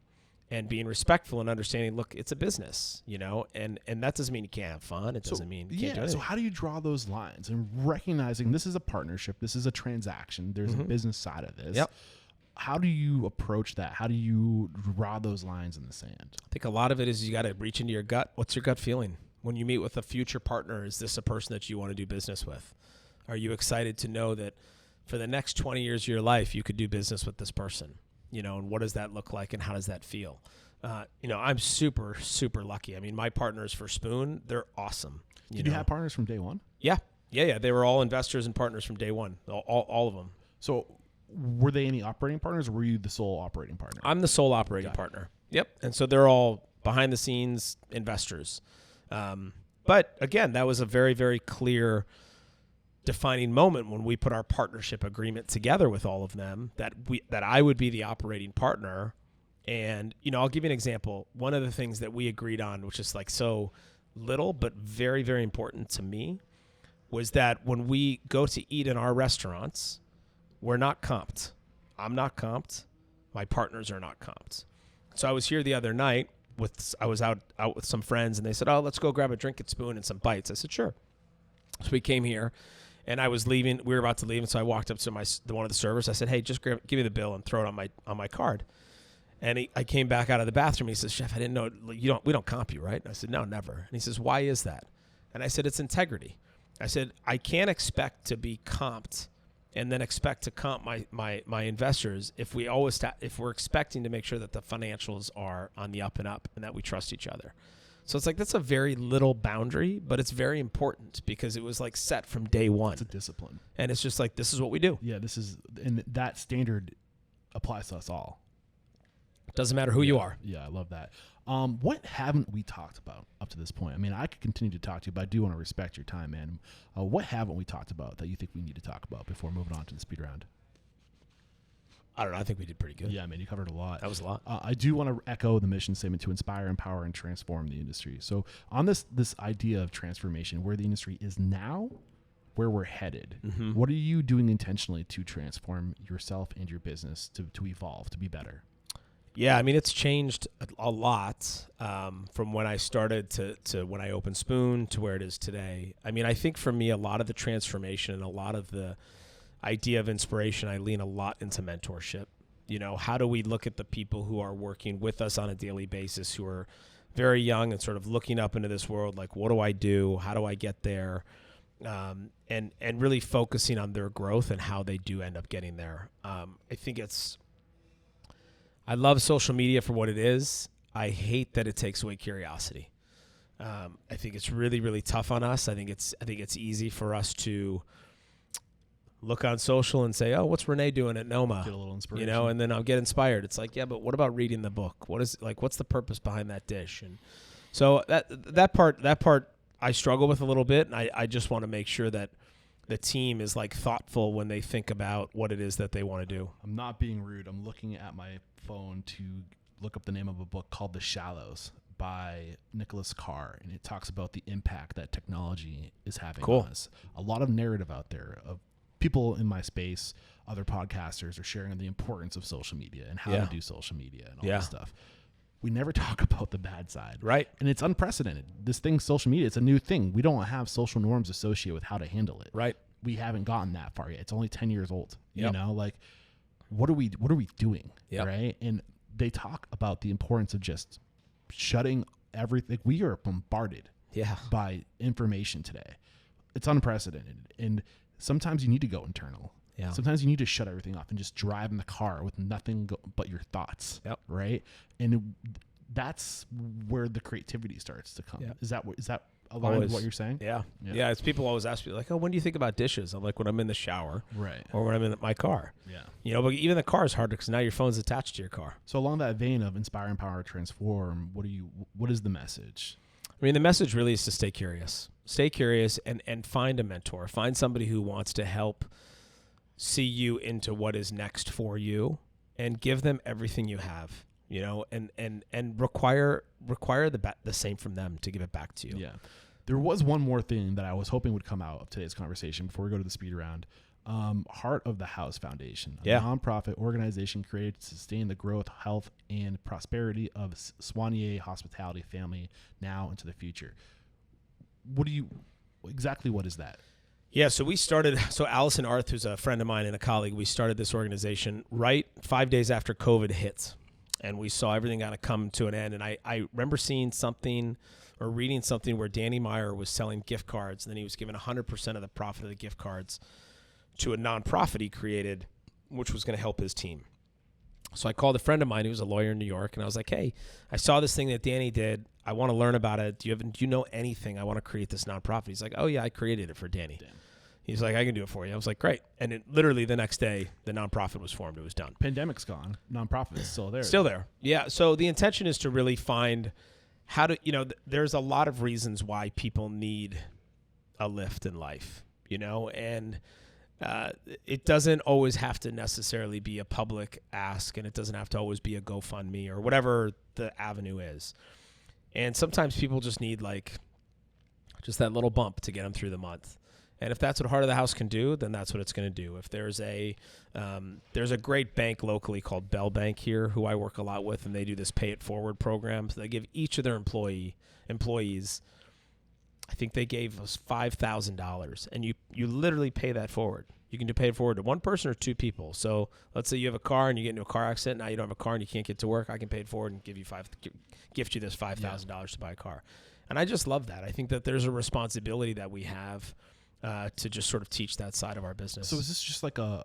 and being respectful and understanding, look, it's a business, and that doesn't mean you can't have fun. It doesn't mean you can't do anything. So how do you draw those lines and recognizing this is a partnership, this is a transaction, there's a business side of this. Yep. How do you approach that? How do you draw those lines in the sand? I think a lot of it is you got to reach into your gut. What's your gut feeling? When you meet with a future partner, is this a person that you want to do business with? Are you excited to know that for the next 20 years of your life, you could do business with this person? And what does that look like, and how does that feel? I'm super, super lucky. My partners for Spoon, they're awesome. Did you have partners from day one? Yeah. They were all investors and partners from day one, all of them. So were they any operating partners, or were you the sole operating partner? I'm the sole operating partner. Yep. And so they're all behind the scenes investors. But again, that was a very, very clear defining moment when we put our partnership agreement together with all of them, that I would be the operating partner. And, I'll give you an example. One of the things that we agreed on, which is like so little, but very, very important to me, was that when we go to eat in our restaurants, we're not comped. I'm not comped. My partners are not comped. So I was here the other night I was out with some friends, and they said, oh, let's go grab a drink at Spoon and some bites. I said, sure. So we came here. And I was leaving. We were about to leave, and so I walked up to one of the servers. I said, "Hey, just give me the bill and throw it on my card." And I came back out of the bathroom. He says, "Chef, I didn't know we don't comp you, right?" And I said, "No, never." And he says, "Why is that?" And I said, "It's integrity." I said, "I can't expect to be comped, and then expect to comp my investors if we're expecting to make sure that the financials are on the up and up, and that we trust each other." So it's like, that's a very little boundary, but it's very important because it was like set from day one. It's a discipline. And it's just like, this is what we do. Yeah, and that standard applies to us all. Doesn't matter who you are. Yeah, I love that. What haven't we talked about up to this point? I mean, I could continue to talk to you, but I do want to respect your time, man. What haven't we talked about that you think we need to talk about before moving on to the speed round? I don't know. I think we did pretty good. Yeah, man, you covered a lot. That was a lot. I do want to echo the mission statement to inspire, empower, and transform the industry. So on this idea of transformation, where the industry is now, where we're headed, what are you doing intentionally to transform yourself and your business to evolve, to be better? Yeah, I mean, it's changed a lot from when I started to when I opened Spoon to where it is today. I mean, I think for me, a lot of the transformation and a lot of the idea of inspiration, I lean a lot into mentorship. You know, how do we look at the people who are working with us on a daily basis, who are very young and sort of looking up into this world, like, what do I do? How do I get there? And really focusing on their growth and how they do end up getting there. I think I love social media for what it is. I hate that it takes away curiosity. I think it's really, really tough on us. I think it's easy for us to look on social and say, oh, what's Renee doing at Noma? Get a little inspiration. You know, and then I'll get inspired. It's like, yeah, but what about reading the book? What's the purpose behind that dish? And so that part I struggle with a little bit. And I just want to make sure that the team is like thoughtful when they think about what it is that they want to do. I'm not being rude. I'm looking at my phone to look up the name of a book called The Shallows by Nicholas Carr, and it talks about the impact that technology is having on us. A lot of narrative out there of people in my space, other podcasters are sharing the importance of social media and how to do social media and all this stuff. We never talk about the bad side. Right. And it's unprecedented. This thing, social media, it's a new thing. We don't have social norms associated with how to handle it. Right. We haven't gotten that far yet. It's only 10 years old. You know, like, what are we doing? Right. And they talk about the importance of just shutting everything. We are bombarded by information today. It's unprecedented. And sometimes you need to go internal. Yeah. Sometimes you need to shut everything off and just drive in the car with nothing but your thoughts. Yep. Right. And that's where the creativity starts to come. Yep. Is that aligned with what you're saying? Yeah. It's people always ask me like, oh, when do you think about dishes? I'm like, when I'm in the shower. Right. Or when I'm in my car. Yeah. You know, but even the car is harder because now your phone's attached to your car. So along that vein of inspire, empower, transform, what is the message? I mean, the message really is to stay curious. Stay curious and find a mentor. Find somebody who wants to help see you into what is next for you, and give them everything you have, you know, and require the same from them to give it back to you. Yeah. There was one more thing that I was hoping would come out of today's conversation before we go to the speed round. Heart of the House Foundation, a nonprofit organization created to sustain the growth, health, and prosperity of Soigné Hospitality family now into the future. What is that? Yeah, so we started, Allison Arth, who's a friend of mine and a colleague, we started this organization right 5 days after COVID hit. And we saw everything kind of come to an end. And I remember seeing something or reading something where Danny Meyer was selling gift cards, and then he was giving 100% of the profit of the gift cards to a nonprofit he created, which was going to help his team. So I called a friend of mine who was a lawyer in New York, and I was like, hey, I saw this thing that Danny did. I want to learn about it. Do you know anything? I want to create this nonprofit. He's like, oh, yeah, I created it for Danny. Damn. He's like, I can do it for you. I was like, great. And literally the next day, the nonprofit was formed. It was done. Pandemic's gone. Nonprofit is still there. Still there. Yeah. So the intention is to really find how to, there's a lot of reasons why people need a lift in life, and it doesn't always have to necessarily be a public ask, and it doesn't have to always be a GoFundMe or whatever the avenue is. And sometimes people just need just that little bump to get them through the month. And if that's what Heart of the House can do, then that's what it's going to do. If there's a great bank locally called Bell Bank here, who I work a lot with, and they do this Pay It Forward program. So they give each of their employees, I think they gave us $5,000, and you literally pay that forward. You can pay it forward to one person or two people. So let's say you have a car and you get into a car accident. Now you don't have a car and you can't get to work. I can pay it forward and gift you this $5,000 to buy a car. And I just love that. I think that there's a responsibility that we have to just sort of teach that side of our business. So is this just like an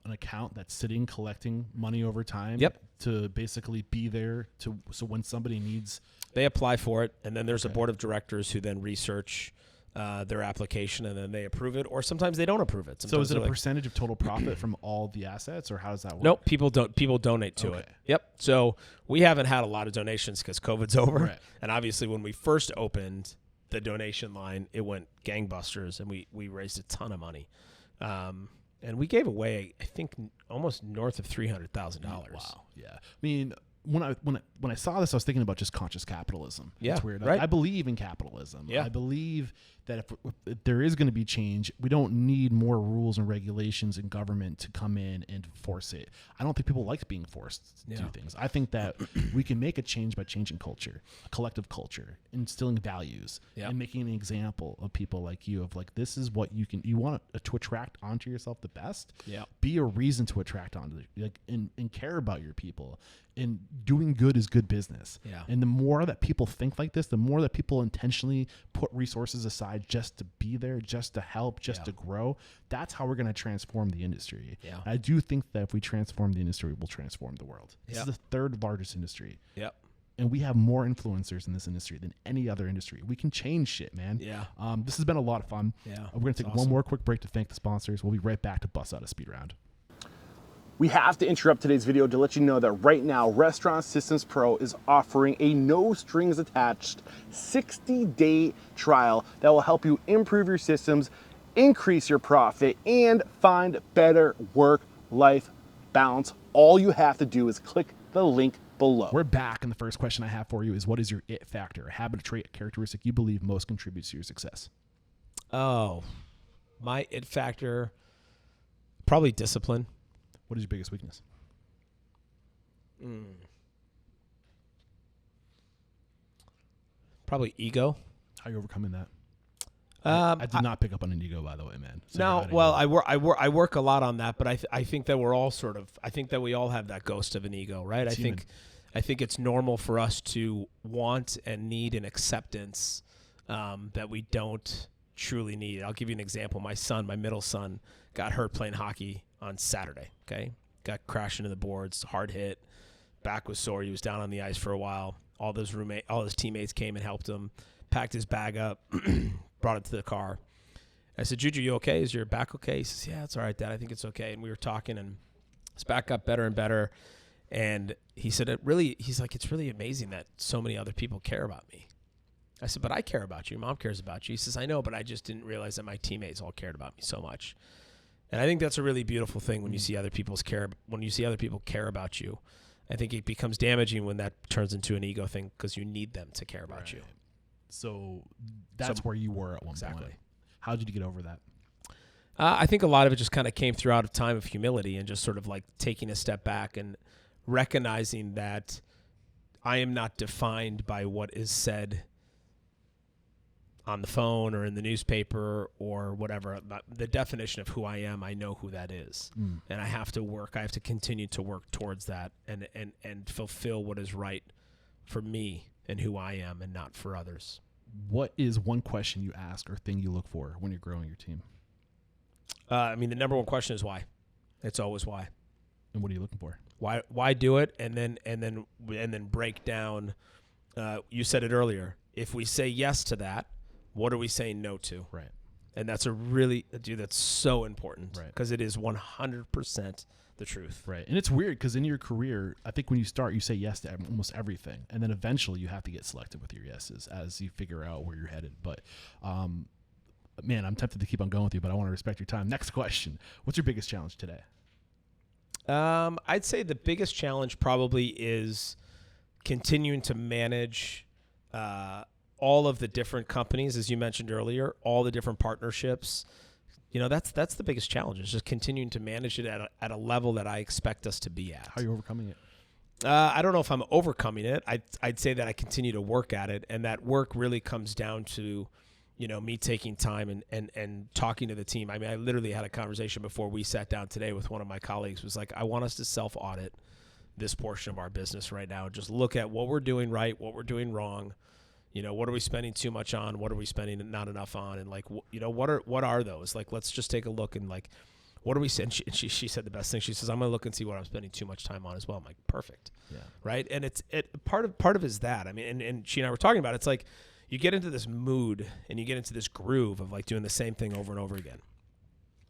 account that's sitting collecting money over time? Yep. To basically be there so when somebody needs, they apply for it, and then there's a board of directors who then research their application, and then they approve it, or sometimes they don't approve it. So is it a percentage of total profit from all the assets, or how does that work? Nope, people donate to it. Yep. So we haven't had a lot of donations because COVID's over. Right. And obviously when we first opened the donation line, it went gangbusters, and we raised a ton of money. And we gave away, I think, almost north of $300,000. Wow. Yeah. I mean, when I saw this, I was thinking about just conscious capitalism. Yeah, it's weird. right. I believe in capitalism. Yeah. I believe that if there is going to be change, we don't need more rules and regulations and government to come in and force it. I don't think people like being forced to do things. I think that we can make a change by changing culture, a collective culture, instilling values, and making an example of people like you of like, this is what you want to attract onto yourself the best. Yeah. Be a reason to attract onto and care about your people. And doing good is good business. Yeah. And the more that people think like this, the more that people intentionally put resources aside just to be there, just to help, just to grow, that's how we're going to transform the industry. Yeah. I do think that if we transform the industry, we'll transform the world. This is the third largest industry. Yep. And we have more influencers in this industry than any other industry. We can change shit, man. Yeah. This has been a lot of fun. Yeah. We're going to take one more quick break to thank the sponsors. We'll be right back to bust out a speed round. We have to interrupt today's video to let you know that right now, Restaurant Systems Pro is offering a no strings attached 60-day trial that will help you improve your systems, increase your profit, and find better work-life balance. All you have to do is click the link below. We're back, and the first question I have for you is, what is your it factor, a habit, a trait, a characteristic you believe most contributes to your success? Oh, my it factor, probably discipline. What is your biggest weakness? Probably ego. How are you overcoming that? I did not pick up on an ego, by the way, man. So no, well, I work a lot on that, but I think that we're all I think that we all have that ghost of an ego, right? It's human. I think it's normal for us to want and need an acceptance that we don't truly need. I'll give you an example. My middle son, got hurt playing hockey on Saturday. Okay, got crashed into the boards, hard hit, back was sore. He was down on the ice for a while. All his teammates came and helped him, packed his bag up, brought it to the car. I said, "Juju, you okay? Is your back okay?" He says, "Yeah, it's all right, Dad. I think it's okay." And we were talking, and his back got better and better. And he said, he's like, "It's really amazing that so many other people care about me." I said, "But I care about you. Mom cares about you." He says, "I know, but I just didn't realize that my teammates all cared about me so much." And I think that's a really beautiful thing when you see other people care about you. I think it becomes damaging when that turns into an ego thing because you need them to care about you. So that's where you were at one point. How did you get over that? I think a lot of it just kind of came throughout a time of humility and just sort of like taking a step back and recognizing that I am not defined by what is said on the phone or in the newspaper or whatever. The definition of who I am, I know who that is. And I have to continue to work towards that and fulfill what is right for me and who I am and not for others. What is one question you ask or thing you look for when you're growing your team? The number one question is why. It's always why. And what are you looking for? Why do it? And then break down. You said it earlier. If we say yes to that, what are we saying no to? Right. And that's that's so important. Right. Because it is 100% the truth. Right. And it's weird because in your career, I think when you start, you say yes to almost everything. And then eventually you have to get selective with your yeses as you figure out where you're headed. But, man, I'm tempted to keep on going with you, but I want to respect your time. Next question. What's your biggest challenge today? I'd say the biggest challenge probably is continuing to manage all of the different companies, as you mentioned earlier, all the different partnerships. That's the biggest challenge, is just continuing to manage it at a level that I expect us to be at. How are you overcoming it? I don't know if I'm overcoming it. I'd say that I continue to work at it, and that work really comes down to, me taking time and talking to the team. I mean, I literally had a conversation before we sat down today with one of my colleagues. Was like, I want us to self-audit this portion of our business right now. Just look at what we're doing right, what we're doing wrong. What are we spending too much on? What are we spending not enough on? And what are those? Like, let's just take a look and what are we saying? She said the best thing. She says, I'm going to look and see what I'm spending too much time on as well. I'm like, perfect. Yeah. Right. And part of it is that, I mean, and she and I were talking about it. It's like, you get into this mood and you get into this groove of like doing the same thing over and over again,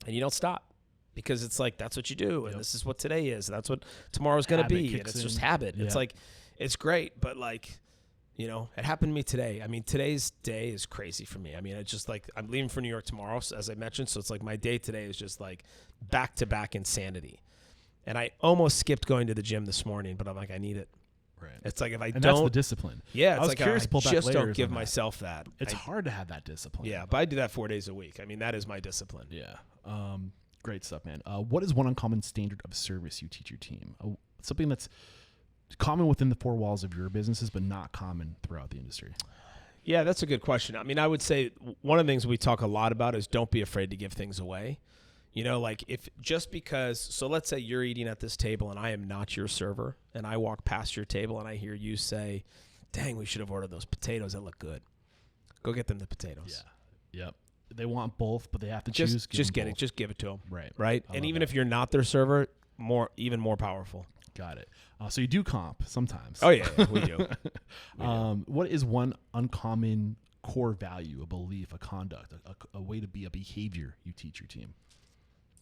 and you don't stop because it's like that's what you do, and this is what today is, and that's what tomorrow's going to be, and it's just habit. It's like it's great, but like, you know, it happened to me today. I mean, today's day is crazy for me. I mean, it's just like I'm leaving for New York tomorrow, as I mentioned, so it's like my day today is just like back-to-back insanity. And I almost skipped going to the gym this morning, but I'm like, I need it. Right. It's like if I and don't, that's the discipline. Yeah, it's I like I just don't give myself that. It's hard to have that discipline. Yeah, but I do that 4 days a week. I mean, that is my discipline. Yeah. Great stuff, man. What is one uncommon standard of service you teach your team? Something that's common within the four walls of your businesses, but not common throughout the industry. Yeah, that's a good question. I mean, I would say one of the things we talk a lot about is don't be afraid to give things away. You know, like if just because, so let's say you're eating at this table and I am not your server, and I walk past your table and I hear you say, dang, we should have ordered those potatoes that look good. Go get them the potatoes. Yeah. Yep. They want both, but they have to choose. Just get it. Just give it to them. Right. Right. And even if you're not their server, even more powerful. Got it. So you do comp sometimes. Oh, yeah, we do. What is one uncommon core value, a belief, a conduct, a way to be, a behavior you teach your team?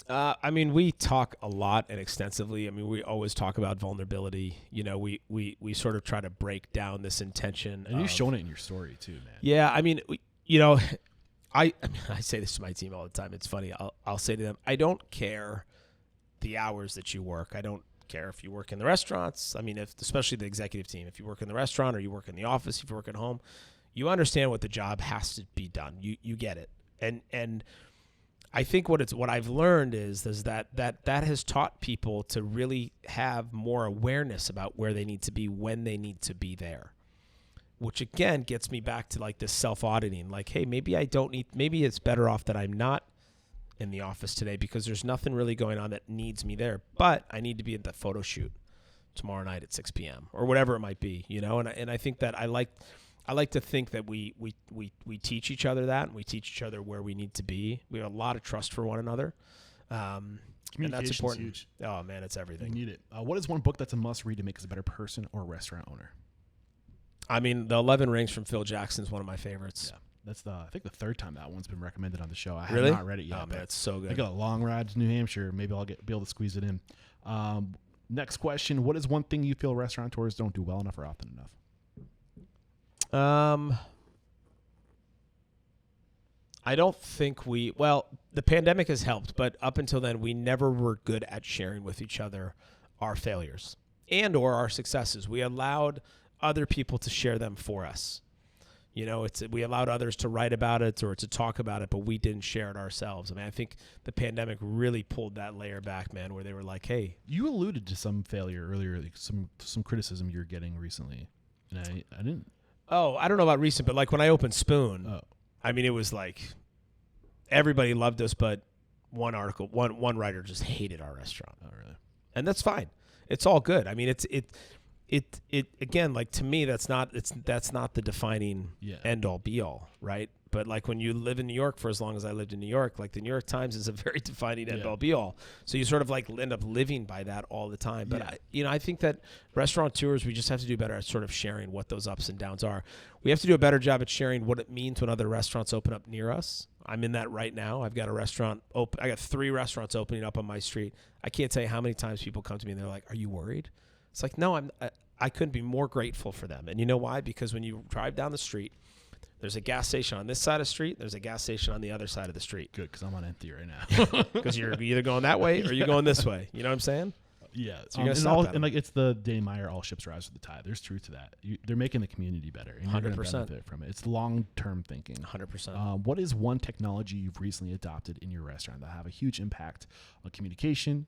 I mean, we talk a lot and extensively. I mean, we always talk about vulnerability. You know, we sort of try to break down this intention. And you've shown it in your story too, man. Yeah, I mean, you know, I say this to my team all the time. It's funny. I'll say to them, I don't care the hours that you work. I don't care if you work in the restaurants. I mean, especially the executive team, if you work in the restaurant or you work in the office, if you work at home, you understand what the job has to be done. You get it. And I think what I've learned is that has taught people to really have more awareness about where they need to be when they need to be there, which again gets me back to like this self-auditing. Like, hey, maybe it's better off that I'm not in the office today because there's nothing really going on that needs me there, but I need to be at the photo shoot tomorrow night at 6 p.m. or whatever it might be, you know? And I think that I like to think that we teach each other that, and we teach each other where we need to be. We have a lot of trust for one another. And that's important. Huge. Oh man, it's everything. You need it. What is one book that's a must read to make us a better person or restaurant owner? I mean, The 11 Rings from Phil Jackson is one of my favorites. Yeah. That's I think the third time that one's been recommended on the show. I really? have not read it yet. Oh man, it's so good. I got a long ride to New Hampshire. Maybe I'll be able to squeeze it in. Next question. What is one thing you feel restaurateurs don't do well enough or often enough? I don't think the pandemic has helped, but up until then, we never were good at sharing with each other our failures and or our successes. We allowed other people to share them for us. You know, we allowed others to write about it or to talk about it, but we didn't share it ourselves. I mean, I think the pandemic really pulled that layer back, man, where they were like, hey. You alluded to some failure earlier, like some criticism you're getting recently, and I didn't. Oh, I don't know about recent, but like when I opened Spoon, I mean, it was like everybody loved us, but one one writer just hated our restaurant. Oh, really? And that's fine. It's all good. I mean, it again, like to me, that's not the defining end all be all, right? But like when you live in New York for as long as I lived in New York, like the New York Times is a very defining end all be all. So you sort of like end up living by that all the time. But I think that restaurateurs, we just have to do better at sort of sharing what those ups and downs are. We have to do a better job at sharing what it means when other restaurants open up near us. I'm in that right now. I've got a restaurant open. I got 3 restaurants opening up on my street. I can't tell you how many times people come to me and they're like, "Are you worried?" It's like, no, I couldn't be more grateful for them. And you know why? Because when you drive down the street, there's a gas station on this side of the street. There's a gas station on the other side of the street. Good, because I'm on empty right now. Because you're either going that way or you're going this way. You know what I'm saying? Yeah. So and like it's the Danny Meyer, all ships rise with the tide. There's truth to that. They're making the community better. And 100%. You're going to benefit from it. It's long-term thinking. 100%. What is one technology you've recently adopted in your restaurant that have a huge impact on communication,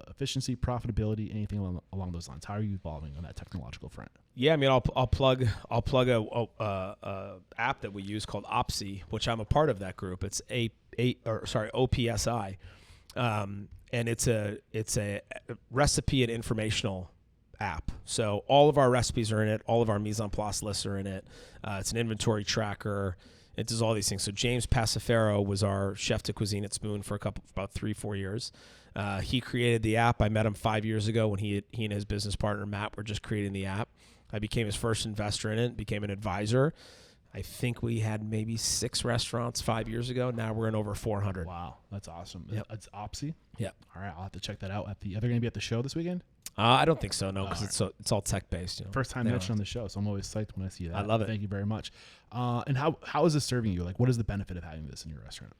efficiency, profitability, anything along those lines? How are you evolving on that technological front? Yeah, I mean, I'll plug a app that we use called OPSI, which I'm a part of that group. It's OPSI, and it's a recipe and informational app. So all of our recipes are in it. All of our mise en place lists are in it. It's an inventory tracker. It does all these things. So James Passifero was our chef de cuisine at Spoon for about 3-4 years. He created the app. I met him 5 years ago when he and his business partner Matt were just creating the app. I became his first investor in it, became an advisor. I think we had maybe 6 restaurants 5 years ago. Now we're in over 400. Wow, that's awesome. Yep. It's Opsy? Yep. All right, I'll have to check that out. Are they going to be at the show this weekend? I don't think so, no, because it's all tech-based. First time mentioned on the show, so I'm always psyched when I see that. I love it. Thank you very much. And how is this serving you? Like, what is the benefit of having this in your restaurant?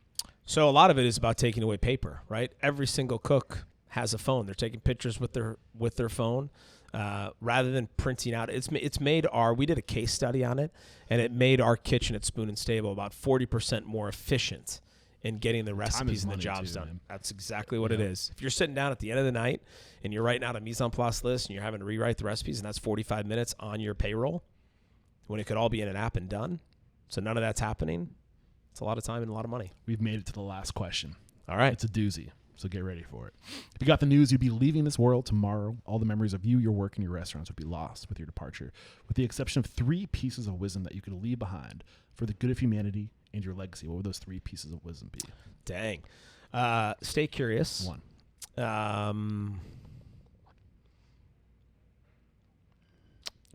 So a lot of it is about taking away paper, right? Every single cook has a phone. They're taking pictures with their phone. Rather than printing out, it's made we did a case study on it, and it made our kitchen at Spoon and Stable about 40% more efficient in getting the recipes and the jobs done. Man. That's exactly what it is. If you're sitting down at the end of the night and you're writing out a mise en place list and you're having to rewrite the recipes, and that's 45 minutes on your payroll when it could all be in an app and done, so none of that's happening, it's a lot of time and a lot of money. We've made it to the last question. All right. It's a doozy. So get ready for it. If you got the news, you'd be leaving this world tomorrow. All the memories of you, your work, and your restaurants would be lost with your departure, with the exception of 3 pieces of wisdom that you could leave behind for the good of humanity and your legacy. What would those 3 pieces of wisdom be? Dang. Stay curious. 1.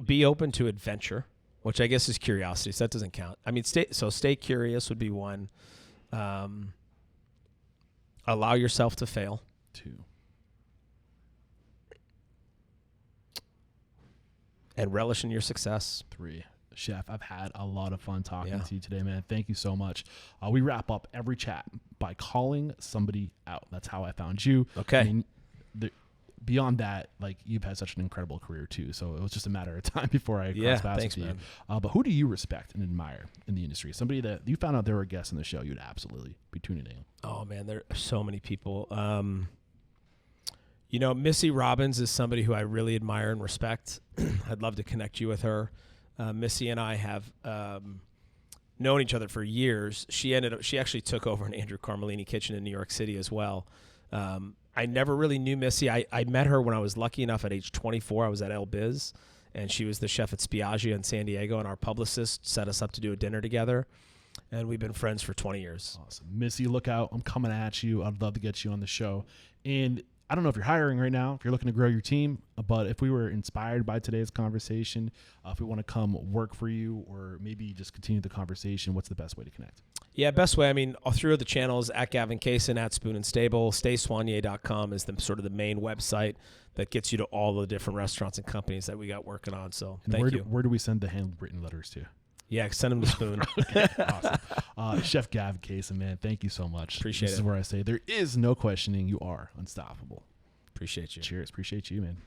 Be open to adventure, which I guess is curiosity, so that doesn't count. I mean, stay curious would be 1. Allow yourself to fail. 2. And relish in your success. 3. Chef, I've had a lot of fun talking to you today, man. Thank you so much. We wrap up every chat by calling somebody out. That's how I found you. Okay. I mean, beyond that, like, you've had such an incredible career too. So it was just a matter of time before I crossed paths with you. But who do you respect and admire in the industry? Somebody that you found out they were a guest on the show, you'd absolutely be tuning in. Oh man, there are so many people. Missy Robbins is somebody who I really admire and respect. I'd love to connect you with her. Missy and I have known each other for years. She actually took over an Andrew Carmelini kitchen in New York City as well. I never really knew Missy. I met her when I was lucky enough at age 24. I was at El Biz, and she was the chef at Spiaggia in San Diego, and our publicist set us up to do a dinner together, and we've been friends for 20 years. Awesome. Missy, look out. I'm coming at you. I'd love to get you on the show. And I don't know if you're hiring right now, if you're looking to grow your team, but if we were inspired by today's conversation, if we want to come work for you or maybe just continue the conversation, what's the best way to connect? Yeah, best way, I mean, all through the channels, at Gavin Kaysen, at Spoon and Stable. StaySoigné.com is the sort of the main website that gets you to all the different restaurants and companies that we got working on. So thank you. Where do we send the handwritten letters to? Yeah, send them to Spoon. Okay, awesome. Chef Gavin Kaysen, man, thank you so much. Appreciate it. This is where I say there is no questioning. You are unstoppable. Appreciate you. Cheers. Appreciate you, man.